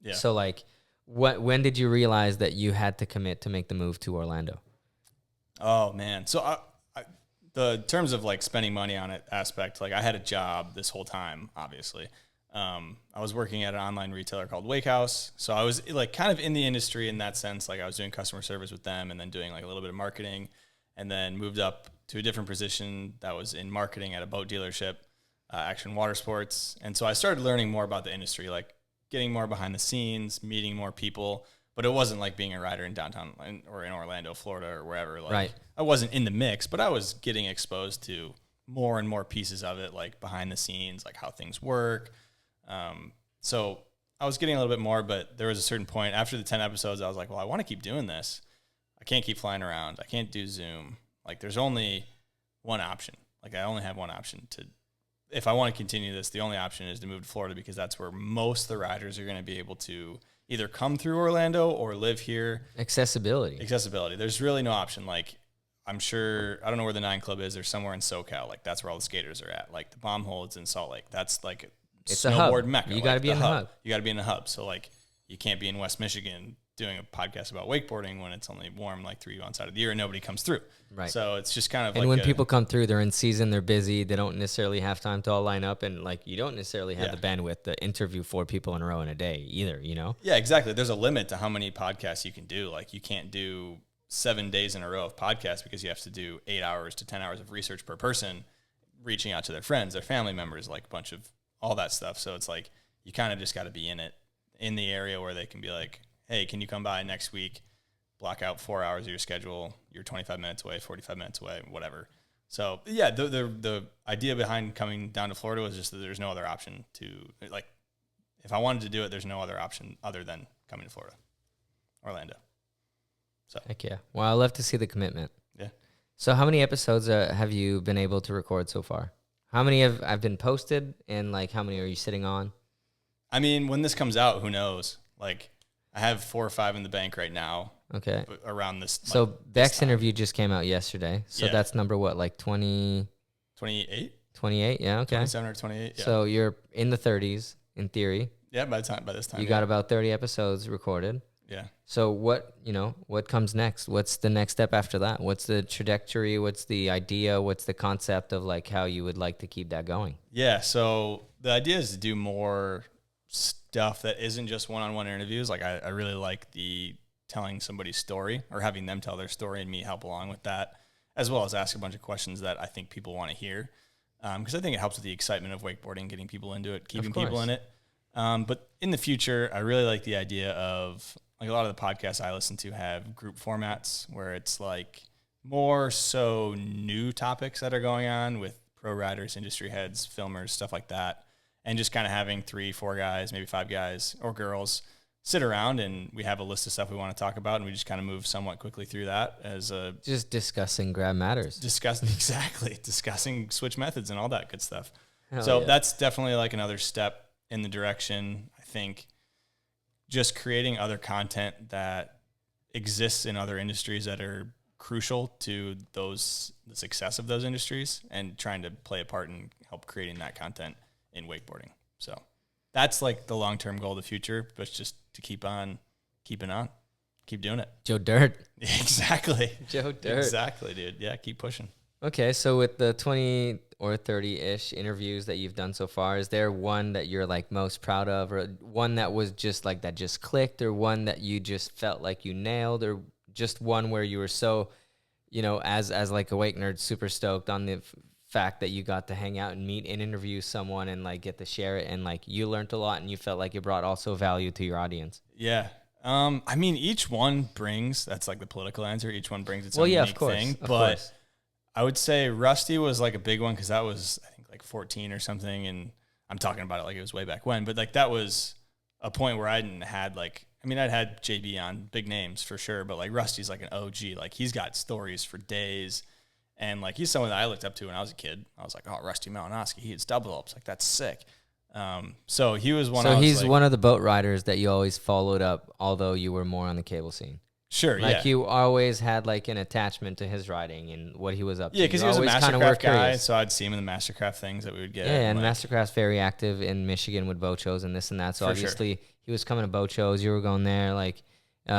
Yeah. So like, when did you realize that you had to commit to make the move to Orlando? Oh man. So the terms of like spending money on it aspect, like I had a job this whole time, obviously. I was working at an online retailer called Wake House. So I was like kind of in the industry in that sense. Like I was doing customer service with them, and then doing like a little bit of marketing, and then moved up to a different position that was in marketing at a boat dealership, Action Water Sports. And so I started learning more about the industry, like getting more behind the scenes, meeting more people, but it wasn't like being a rider in downtown or in Orlando, Florida, or wherever. Like, right. I wasn't in the mix, but I was getting exposed to more and more pieces of it, like behind the scenes, like how things work. So I was getting a little bit more, but there was a certain point after the 10 episodes, I was like, well, I want to keep doing this. I can't keep flying around. I can't do Zoom. Like there's only one option. Like I only have one option if I want to continue this, the only option is to move to Florida, because that's where most of the riders are going to be able to either come through Orlando or live here. Accessibility. There's really no option. Like I'm sure, I don't know where the 9 Club is. There's somewhere in SoCal. Like that's where all the skaters are at. Like the Bomb Hole's in Salt Lake. That's like it's snowboard mecca. You got to be in the hub. You got to be in the hub. So like you can't be in West Michigan doing a podcast about wakeboarding when it's only warm like 3 months out of the year and nobody comes through. Right. So it's just kind of and when people come through, they're in season, they're busy, they don't necessarily have time to all line up, and like you don't necessarily have the bandwidth to interview 4 people in a row in a day either, you know? Yeah, exactly. There's a limit to how many podcasts you can do. Like you can't do 7 days in a row of podcasts because you have to do 8 hours to 10 hours of research per person, reaching out to their friends, their family members, like a bunch of all that stuff. So it's like you kind of just got to be in it, in the area where they can be like, hey, can you come by next week, block out 4 hours of your schedule, you're 25 minutes away, 45 minutes away, whatever. So yeah, the idea behind coming down to Florida was just that there's no other option to, like, if I wanted to do it, there's no other option other than coming to Florida, Orlando. So heck yeah. Well, I love to see the commitment. Yeah. So how many episodes have you been able to record so far? How many have been posted, and like how many are you sitting on? I mean, when this comes out, who knows? Like I have 4 or 5 in the bank right now. Okay. around this. So like, Beck's interview just came out yesterday. So Yeah. that's number what, like 28? 28, Yeah, okay. 27 or 28. Yeah. So you're in the 30s in theory. Yeah, by this time. You yeah. got about 30 episodes recorded. Yeah. So what comes next? What's the next step after that? What's the trajectory? What's the idea? What's the concept of like how you would like to keep that going? Yeah. So the idea is to do more stuff that isn't just one-on-one interviews. Like I really like the telling somebody's story or having them tell their story and me help along with that, as well as ask a bunch of questions that I think people want to hear. Because I think it helps with the excitement of wakeboarding, getting people into it, keeping people in it. But in the future, I really like the idea of, like, a lot of the podcasts I listen to have group formats where it's like more so new topics that are going on with pro riders, industry heads, filmers, stuff like that. And just kind of having 3-4 guys, maybe 5 guys or girls sit around and we have a list of stuff we want to talk about and we just kind of move somewhat quickly through that as a just discussing grab matters. Discussing switch methods and all that good stuff. Hell yeah. That's definitely like another step in the direction. I think just creating other content that exists in other industries that are crucial to the success of those industries and trying to play a part in help creating that content in wakeboarding. So that's like the long-term goal of the future, but just to keep on keeping on, keep doing it. Joe Dirt. Exactly. Joe Dirt. Exactly, dude. Yeah, keep pushing. Okay, so with the 20 or 30-ish interviews that you've done so far, is there one that you're like most proud of, or one that was just like that just clicked, or one that you just felt like you nailed, or just one where you were so, as like a wake nerd, super stoked on the fact that you got to hang out and meet and interview someone and like get to share it, and like you learned a lot and you felt like it brought also value to your audience? Yeah. I mean, each one brings, that's like the political answer, each one brings its own unique thing. But I would say Rusty was like a big one because that was, I think, like 14 or something. And I'm talking about it like it was way back when. But like that was a point where I hadn't had like, I mean, I'd had JB on, big names for sure. But like Rusty's like an OG. Like he's got stories for days. And like he's someone that I looked up to when I was a kid. I was like, oh, Rusty Malinowski, he hits double ups. Like that's sick. So he was one. So he's one of the boat riders that you always followed up, although you were more on the cable scene. Sure, like you always had like an attachment to his riding and what he was up to. Yeah, because he was a Mastercraft guy, so I'd see him in the Mastercraft things that we would get. Yeah, and like, Mastercraft's very active in Michigan with boat shows and this and that. So obviously he was coming to boat shows. You were going there, like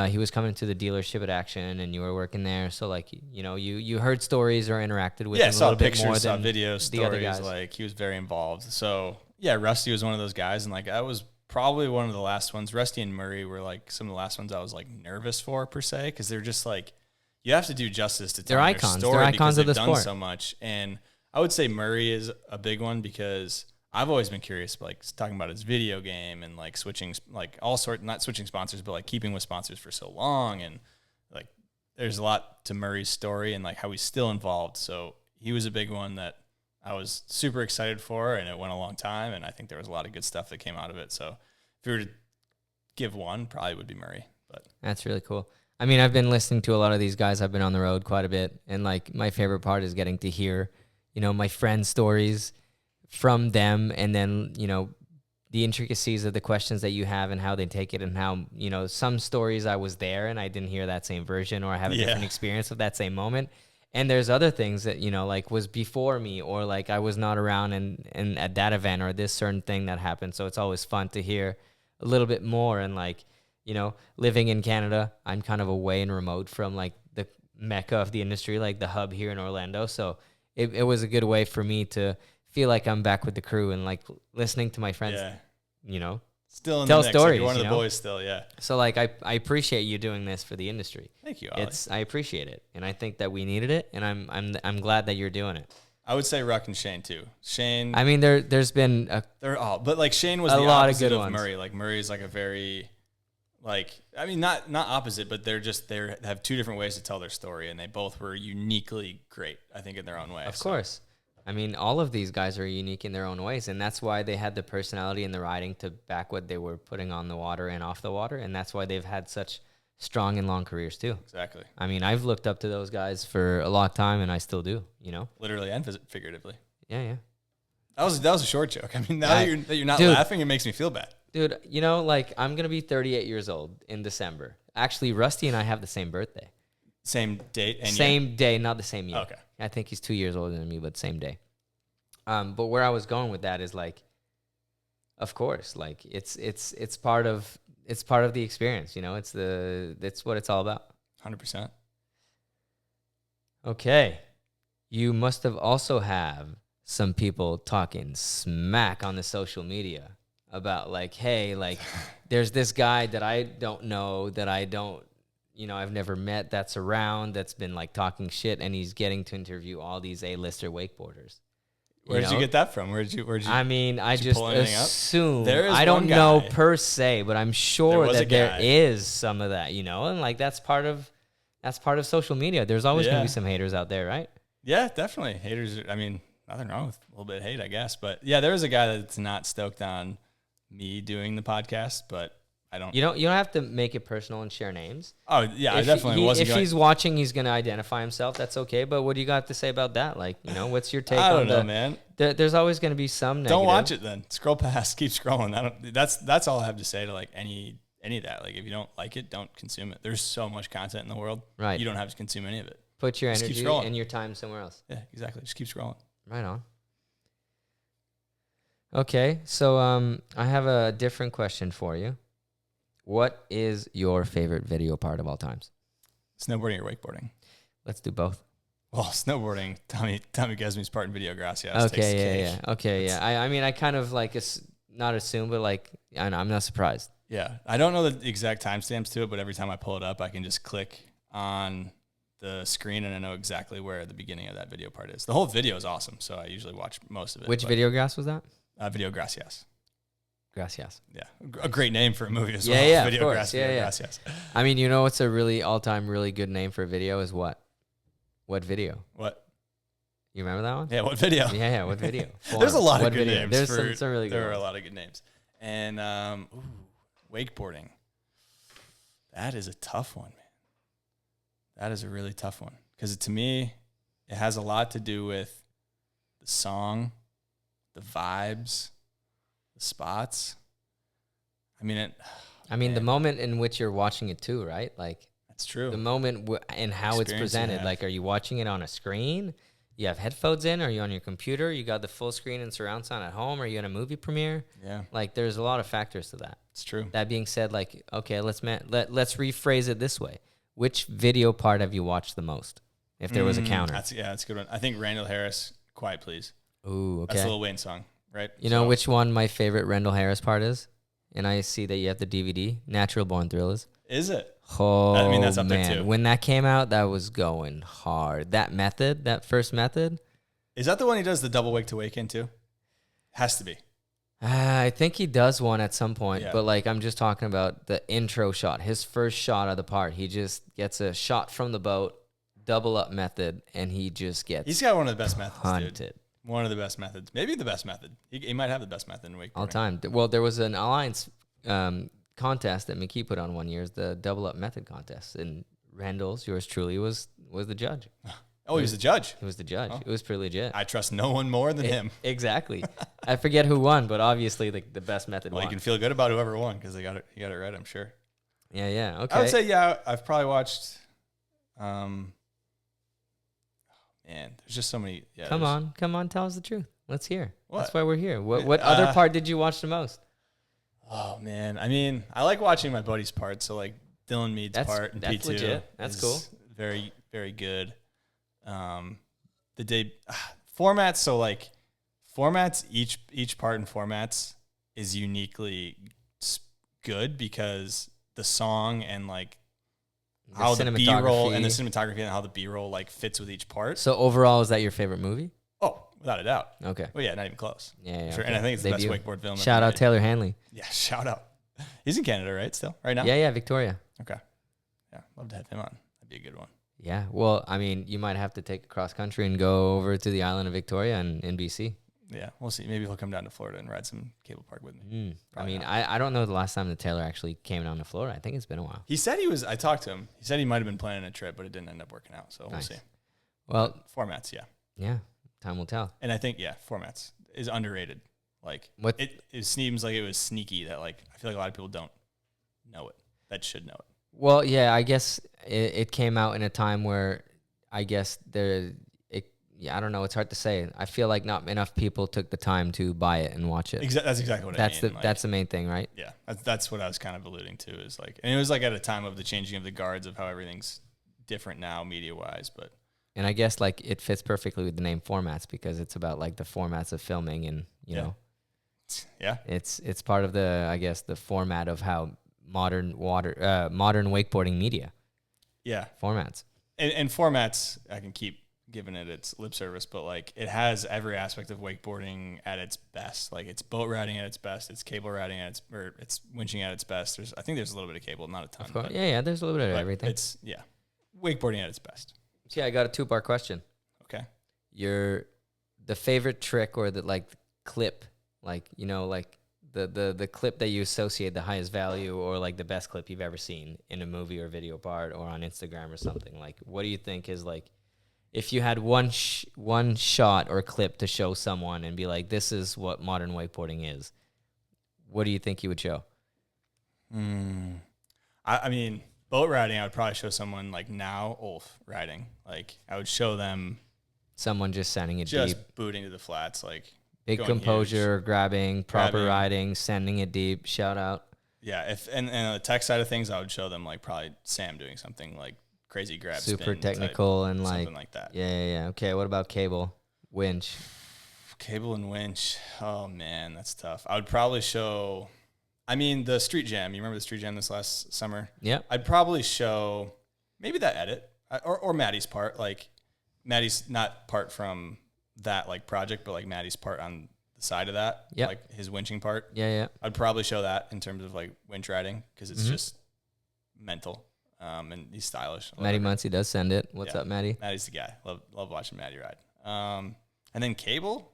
he was coming to the dealership at Action, and you were working there. So like you heard stories or interacted with him a little bit more than videos, stories. Other guys. Like he was very involved. So yeah, Rusty was one of those guys, and like I was probably one of the last ones. Rusty and Murray were like some of the last ones I was like nervous for per se, because they're just like, you have to do justice to tell their story. They're icons of the sport. They've done so much. And I would say Murray is a big one because I've always been curious, like talking about his video game and like switching, like all sorts, not switching sponsors, but like keeping with sponsors for so long. And like, there's a lot to Murray's story and like how he's still involved. So he was a big one that I was super excited for, and it went a long time, and I think there was a lot of good stuff that came out of it. So if we were to give one, probably would be Murray. But that's really cool. I mean, I've been listening to a lot of these guys. I've been on the road quite a bit, and like my favorite part is getting to hear, my friends' stories from them, and then, the intricacies of the questions that you have and how they take it, and how, some stories I was there and I didn't hear that same version, or I have a different experience of that same moment. And there's other things that, like was before me, or like I was not around and at that event, or this certain thing that happened. So it's always fun to hear a little bit more. And like, living in Canada, I'm kind of away and remote from like the mecca of the industry, like the hub here in Orlando. So it was a good way for me to feel like I'm back with the crew and like listening to my friends, still in tell the mix. stories. Like one of the boys still, yeah. So like I appreciate you doing this for the industry. Thank you, Ollie. I appreciate it, and I think that we needed it, and I'm glad that you're doing it. I would say Ruck and Shane too. Shane. I mean, there's been they're all, but like Shane was a the lot opposite of good of ones. Murray. Like Murray's like a very, like, I mean, not opposite, but they have two different ways to tell their story, and they both were uniquely great, I think, in their own way. Of course. I mean, all of these guys are unique in their own ways, and that's why they had the personality and the riding to back what they were putting on the water and off the water, and that's why they've had such strong and long careers too. Exactly. I mean, I've looked up to those guys for a long time, and I still do. Literally and figuratively. Yeah. That was a short joke. I mean, now that you're not laughing, it makes me feel bad. Dude, like I'm gonna be 38 years old in December. Actually, Rusty and I have the same birthday. Same date and Same day, not the same year. Okay. I think he's 2 years older than me, but same day. But where I was going with that is like, of course, like it's part of the experience. You know, it's what it's all about. 100%. Okay, you must have also have some people talking smack on the social media about like, hey, like there's this guy that I don't know, that I don't, you know, I've never met, that's around, that's been like talking shit, and he's getting to interview all these A-lister wakeboarders. Where did you get that from? Where'd you I mean, I just pull anything up? assume. There is I don't one know guy. per se, but I'm sure was a that there guy. is some of that, you know, and like that's part of social media. There's always gonna Yeah. be some haters out there, right? Yeah, definitely. Haters, I mean, nothing wrong with a little bit of hate, I guess. But yeah, there is a guy that's not stoked on me doing the podcast, but I don't. You don't have to make it personal and share names. Oh, yeah, I If definitely wasn't If going. he's watching, he's gonna identify himself. That's okay. But what do you got to say about that? Like, you know, what's your take I on don't know, man. There's always gonna be some negative. Don't watch it then. Scroll past, keep scrolling. That's all I have to say to like any of that. Like if you don't like it, don't consume it. There's so much content in the world. Right. You don't have to consume any of it. Put your Just keep energy scrolling. and your time somewhere else. Yeah, exactly. Just keep scrolling. Right on. Okay, so I have a different question for you. What is your favorite video part of all times? Snowboarding or wakeboarding? Let's do both. Well, snowboarding, Tommy Gesme's part in Video Gracias. Okay, yeah. Okay, yeah. I mean, I kind of like not assume, but like I'm not surprised. Yeah, I don't know the exact timestamps to it, but every time I pull it up, I can just click on the screen and I know exactly where the beginning of that video part is. The whole video is awesome, so I usually watch most of it. Which video grass was that? Video Gracias. Gracias. Yeah, a great name for a movie as Yeah, well. yeah, Video of course. Gracias. Yeah, Video yeah. Gracias. I mean, you know what's a really all-time really good name for a video is what? What video? What? You remember that one? Yeah, what video? Yeah, what video? There's a lot What of good video? names. There's some really good There are a ones. lot of good names. And wakeboarding. That is a tough one, man. That is a really tough one. Because to me, it has a lot to do with the song, the vibes, the spots. I mean, the man. moment in which you're watching it too, right? Like That's true. the moment and how it's Experience you presented. have. Like, are you watching it on a screen? You have headphones in? Are you on your computer? You got the full screen and surround sound at home? Are you in a movie premiere? Yeah, Like, there's a lot of factors to that. it's true. That being said, like, okay, let's rephrase it this way. Which video part have you watched the most? If there was a counter. That's a good one. I think Randall Harris, Quiet Please. Ooh, okay. That's a Lil Wayne song, right? You know So- which one my favorite Rendell Harris part is? And I see that you have the DVD, Natural Born Thrillers. Is it? Oh, I mean, that's up there, man. too. When that came out, that was going hard. That first method, Is that the one he does the double wake to wake in too? Has to be. I think he does one at some point, Yeah. but like I'm just talking about the intro shot, his first shot of the part. He just gets a shot from the boat, double up method, and he just gets He's got one of the best methods, hunted dude. One of the best methods. Maybe the best method. He might have the best method in wakeboarding. all time. Well, there was an Alliance contest that McKee put on one year, the double up method contest, and Randall's, yours truly, was the judge. Oh, he was the judge. He was the judge. Oh. It was pretty legit. I trust no one more than him. Exactly. I forget who won, but obviously the best method Well, you won. can feel good about whoever won because he got it right, I'm sure. Yeah. Okay. I would say, yeah, I've probably watched, man, there's just so many. Yeah, Come on, tell us the truth. Let's hear. What? That's why we're here. What other part did you watch the most? Oh, man. I mean, I like watching my buddy's part. So, like, Dylan Mead's part in that's P2. legit. That's is cool. Very, very good. The day formats. So, like, formats, each part in formats is uniquely good because the song and, like, how the B-roll and the cinematography and how the B-roll, like, fits with each part. So overall, is that your favorite movie? Oh, without a doubt. Okay. Well, yeah, not even close. Yeah. Sure. Okay. And I think it's the best Debut. wakeboard film. Shout ever out made. Taylor Hanley. Yeah, shout out. He's in Canada, right? Still, right now. Yeah, Victoria. Okay. Yeah, love to have him on. That'd be a good one. Yeah. Well, I mean, you might have to take a cross country and go over to the island of Victoria and in BC. Yeah, we'll see. Maybe he'll come down to Florida and ride some cable park with me. I Probably mean, not. I don't know the last time that Taylor actually came down to Florida. I think it's been a while. He said he was. I talked to him. He said he might have been planning a trip, but it didn't end up working out. So Nice. we'll see. Well, Formats, yeah, yeah. Time will tell. and I think formats is underrated. Like What- it seems like it was sneaky that like I feel like a lot of people don't know it that should know it. Well, yeah, I guess it came out in a time where I guess yeah, I don't know. It's hard to say. I feel like not enough people took the time to buy it and watch it. That's exactly what I mean. That's the main thing, right? Yeah, that's what I was kind of alluding to is like, and it was like at a time of the changing of the guards of how everything's different now media wise, but. And I guess like it fits perfectly with the name Formats because it's about like the formats of filming and, you know. Yeah. It's part of the, I guess, the format of how modern wakeboarding media. Yeah. Formats. And formats, I can keep giving it its lip service, but like it has every aspect of wakeboarding at its best. Like it's boat riding at its best, it's cable riding at it's winching at its best. I think there's a little bit of cable, not a ton. But, yeah, there's a little bit of everything. It's wakeboarding at its best. So yeah, I got a 2-part question. Okay. The favorite trick or the like clip, like, you know, like the clip that you associate the highest value or like the best clip you've ever seen in a movie or video part or on Instagram or something. Like, what do you think is like, if you had one shot or clip to show someone and be like, this is what modern wakeboarding is, what do you think you would show? I mean, boat riding, I would probably show someone like now Ulf riding. Like I would show them someone just sending it just deep, booting to the flats, like big composure, grabbing, proper riding, sending it deep. Shout out. Yeah, and on the tech side of things, I would show them like probably Sam doing something like crazy grab, super spin technical type, and like something like that. Yeah. Okay, what about cable, winch? Cable and winch. Oh man, that's tough. I would probably show. I mean, the street jam. You remember the street jam this last summer? Yeah. I'd probably show maybe that edit or Maddie's part. Like Maddie's not part from that like project, but like Maddie's part on the side of that. Yeah. Like his winching part. Yeah. I'd probably show that in terms of like winch riding because it's just mental. And he's stylish. Maddie Muncie does send it. What's up, Maddie? Maddie's the guy. Love watching Maddie ride. And then cable.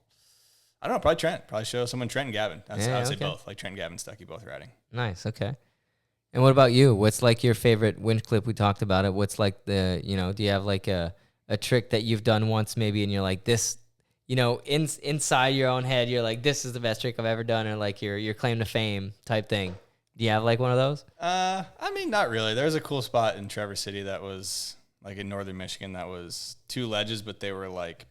I don't know, probably Trent. Probably show someone Trent and Gavin. I would say both. Like Trent and Gavin Stuckey both riding. Nice. Okay. And what about you? What's like your favorite winch clip? We talked about it. What's like do you have like a trick that you've done once maybe and you're like this, inside your own head, you're like, this is the best trick I've ever done, or like your claim to fame type thing. Do you have like one of those? I mean, not really. There was a cool spot in Traverse City that was like in northern Michigan that was 2 ledges, but they were like,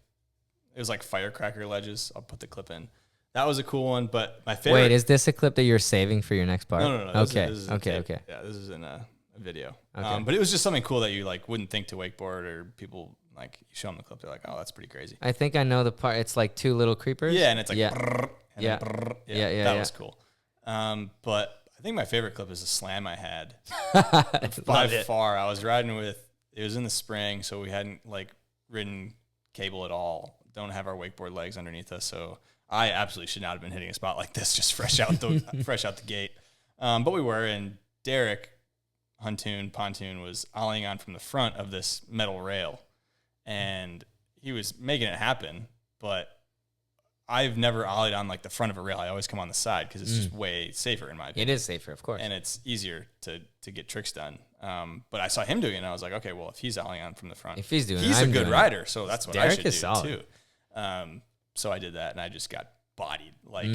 it was like firecracker ledges. I'll put the clip in. That was a cool one, but my favorite. Wait, is this a clip that you're saving for your next part? No. Okay. Okay. Yeah, this is in a video. Okay. But it was just something cool that you like wouldn't think to wakeboard, or people like you show them the clip, they're like, oh, that's pretty crazy. I think I know the part. It's like 2 little creepers. Yeah, and it's like that was cool. But I think my favorite clip is a slam I had. By far, I was riding with. It was in the spring, so we hadn't like ridden cable at all. Don't have our wakeboard legs underneath us, so I absolutely should not have been hitting a spot like this just fresh out the gate. But we were, and Derek Pontoon was ollieing on from the front of this metal rail, and he was making it happen. But I've never ollied on like the front of a rail. I always come on the side because it's just way safer in my opinion. It is safer, of course, and it's easier to get tricks done. But I saw him doing it, and I was like, okay, well, if he's ollieing on from the front, if he's doing, he's a good rider, so that's what Derek I should do solid. too. So I did that, and I just got bodied. Like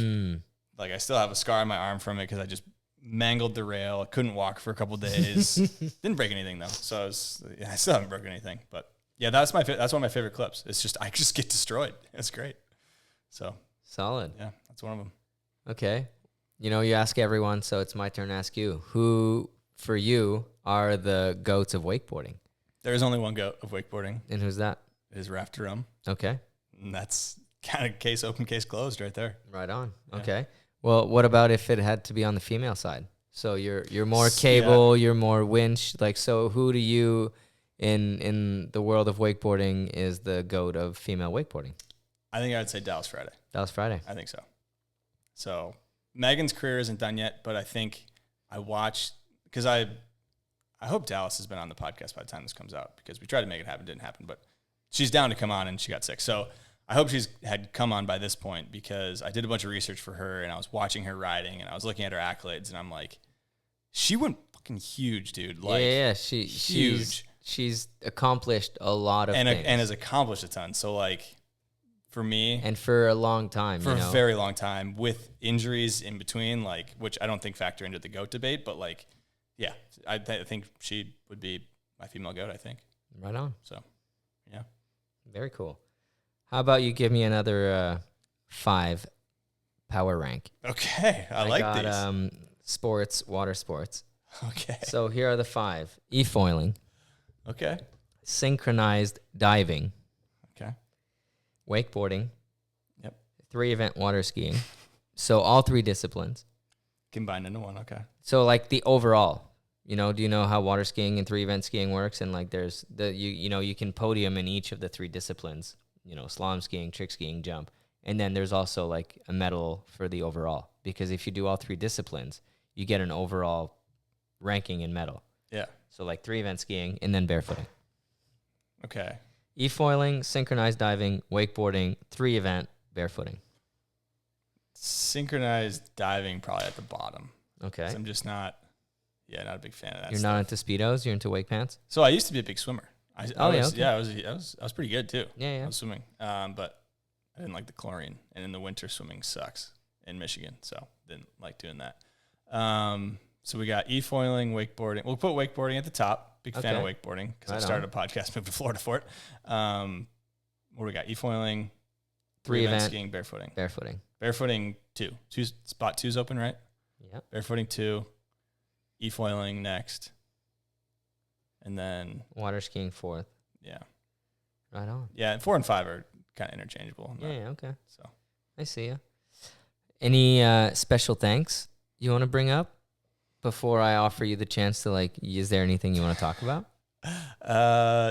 I still have a scar on my arm from it because I just mangled the rail. I couldn't walk for a couple days. Didn't break anything though, so I still haven't broken anything. But yeah, that's one of my favorite clips. It's just I just get destroyed. It's great. So solid. Yeah, that's one of them. Okay, you ask everyone, so it's my turn to ask you. Who for you are the goats of wakeboarding? There is only one goat of wakeboarding, and who's that? It is Rafter Rum. Okay. And that's kind of open case closed right there. Right on. Yeah. Okay. Well, what about if it had to be on the female side? So you're more cable, you're more winch. Like, so who do you in the world of wakeboarding is the goat of female wakeboarding? I think I'd say Dallas Friday. Dallas Friday. I think so. So Megan's career isn't done yet, but I think I watched because I hope Dallas has been on the podcast by the time this comes out because we tried to make it happen, didn't happen, but she's down to come on and she got sick. So I hope she's had come on by this point because I did a bunch of research for her and I was watching her riding and I was looking at her accolades and I'm like, she went fucking huge, dude. Like, yeah, huge. She's accomplished a lot of things. And has accomplished a ton. So like for me. And for a long time. For a very long time with injuries in between, like, which I don't think factor into the GOAT debate, but like Yeah, I think she would be my female goat, I think. Right on. So, yeah. Very cool. How about you give me another 5 power rank? Okay, I like got, these. Sports, water sports. Okay. So here are the 5. E-foiling, Okay. synchronized diving, Okay. wakeboarding, Yep. 3-event water skiing. So all 3 disciplines. Combined into one. Okay. So like the overall, you know, do you know how water skiing and 3-event skiing works? And like there's you can podium in each of the 3 disciplines, you know, slalom skiing, trick skiing, jump. And then there's also like a medal for the overall, because if you do all 3 disciplines, you get an overall ranking and medal. Yeah. So like 3-event skiing and then barefooting. Okay. E-foiling, synchronized diving, wakeboarding, 3-event, barefooting. Synchronized diving probably at the bottom. Okay. 'Cause I'm just not a big fan of that. You're stuff. not into Speedos, you're into wake pants? So I used to be a big swimmer. I was, okay. I was pretty good too. Yeah, yeah. I was swimming. But I didn't like the chlorine, and in the winter swimming sucks in Michigan, so didn't like doing that. So we got e-foiling, wakeboarding. We'll put wakeboarding at the top. Big fan of Okay. wakeboarding because Right I started a podcast, moved to Florida for it. What do we got? E-foiling, 3-event skiing, barefooting. Barefooting. Barefooting 2. Spot 2's open, right? Yep. Barefooting 2, e-foiling next, and then Water skiing 4th. yeah, Right on. yeah. And 4 and 5 are kind of interchangeable. Yeah, okay. So I see you. Any special thanks you want to bring up before I offer you the chance to, like, is there anything you want to talk about?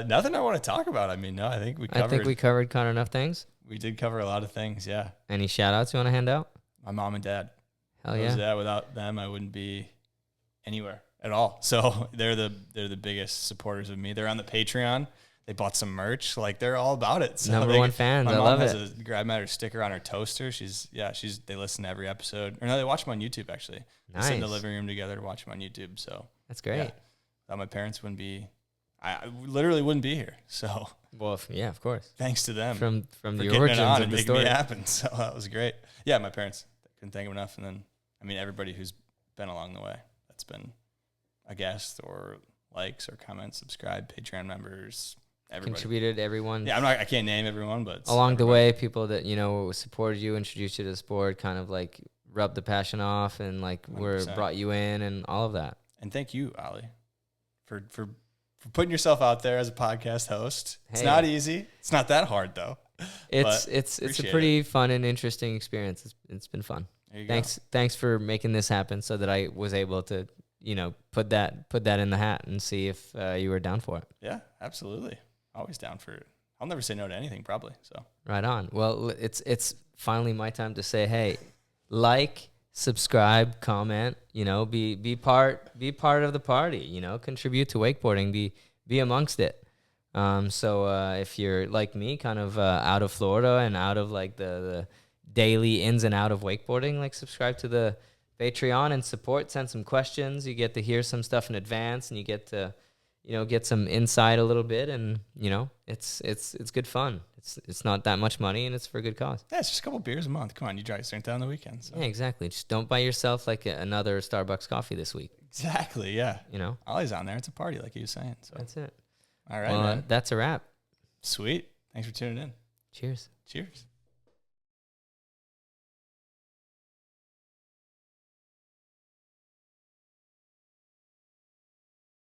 nothing I want to talk about. I mean, no, I think we covered kind of enough things. we did cover a lot of things. Yeah, Any shout outs you want to hand out? my mom and dad. Hell yeah. Yeah, without them, I wouldn't be anywhere at all. So they're the biggest supporters of me. They're on the Patreon. They bought some merch. Like, they're all about it. So Number 1 fans. I love it. My mom has a Grab Matter sticker on her toaster. They listen to every episode. Or no, they watch them on YouTube, actually. Nice. They sit in the living room together to watch them on YouTube. So That's great. yeah, without my parents I literally wouldn't be here. So Well, yeah, of course. thanks to them From for the getting origins it on of and the making story. me happen. So that was great. Yeah, my parents, couldn't thank them enough. And then, I mean, everybody who's been along the way, that's been a guest or likes or comments, subscribe, Patreon members, everybody. Contributed, everyone. Yeah, I can't name everyone, but Along the way, people that, you know, supported you, introduced you to the sport, kind of like rubbed the passion off and like 100%. brought you in and all of that. And thank you, Ali, for putting yourself out there as a podcast host. It's Hey. not easy. It's not that hard though. It's But a appreciate pretty fun and interesting experience. It's been fun. There you go. Thanks for making this happen so that I was able to, you know, put that in the hat and see if you were down for it. Yeah, absolutely. Always down for it. I'll never say no to anything, probably. So Right on. Well, it's finally my time to say, hey, like, subscribe, comment, you know, be part of the party, you know, contribute to wakeboarding, be amongst it. So if you're like me, kind of out of Florida and out of like the daily ins and out of wakeboarding, like subscribe to the Patreon and support, send some questions. You get to hear some stuff in advance and you get to, you know, get some insight a little bit, and you know, it's good fun. It's not that much money, and it's for a good cause. yeah, it's just a couple beers a month. Come on, you drink that on the weekend. So. Yeah, exactly. Just don't buy yourself like another Starbucks coffee this week. Exactly. Yeah. You know, Ollie's on there. It's a party, like you were saying. So that's it. all right, Well, man. that's a wrap. Sweet. Thanks for tuning in. Cheers. Cheers.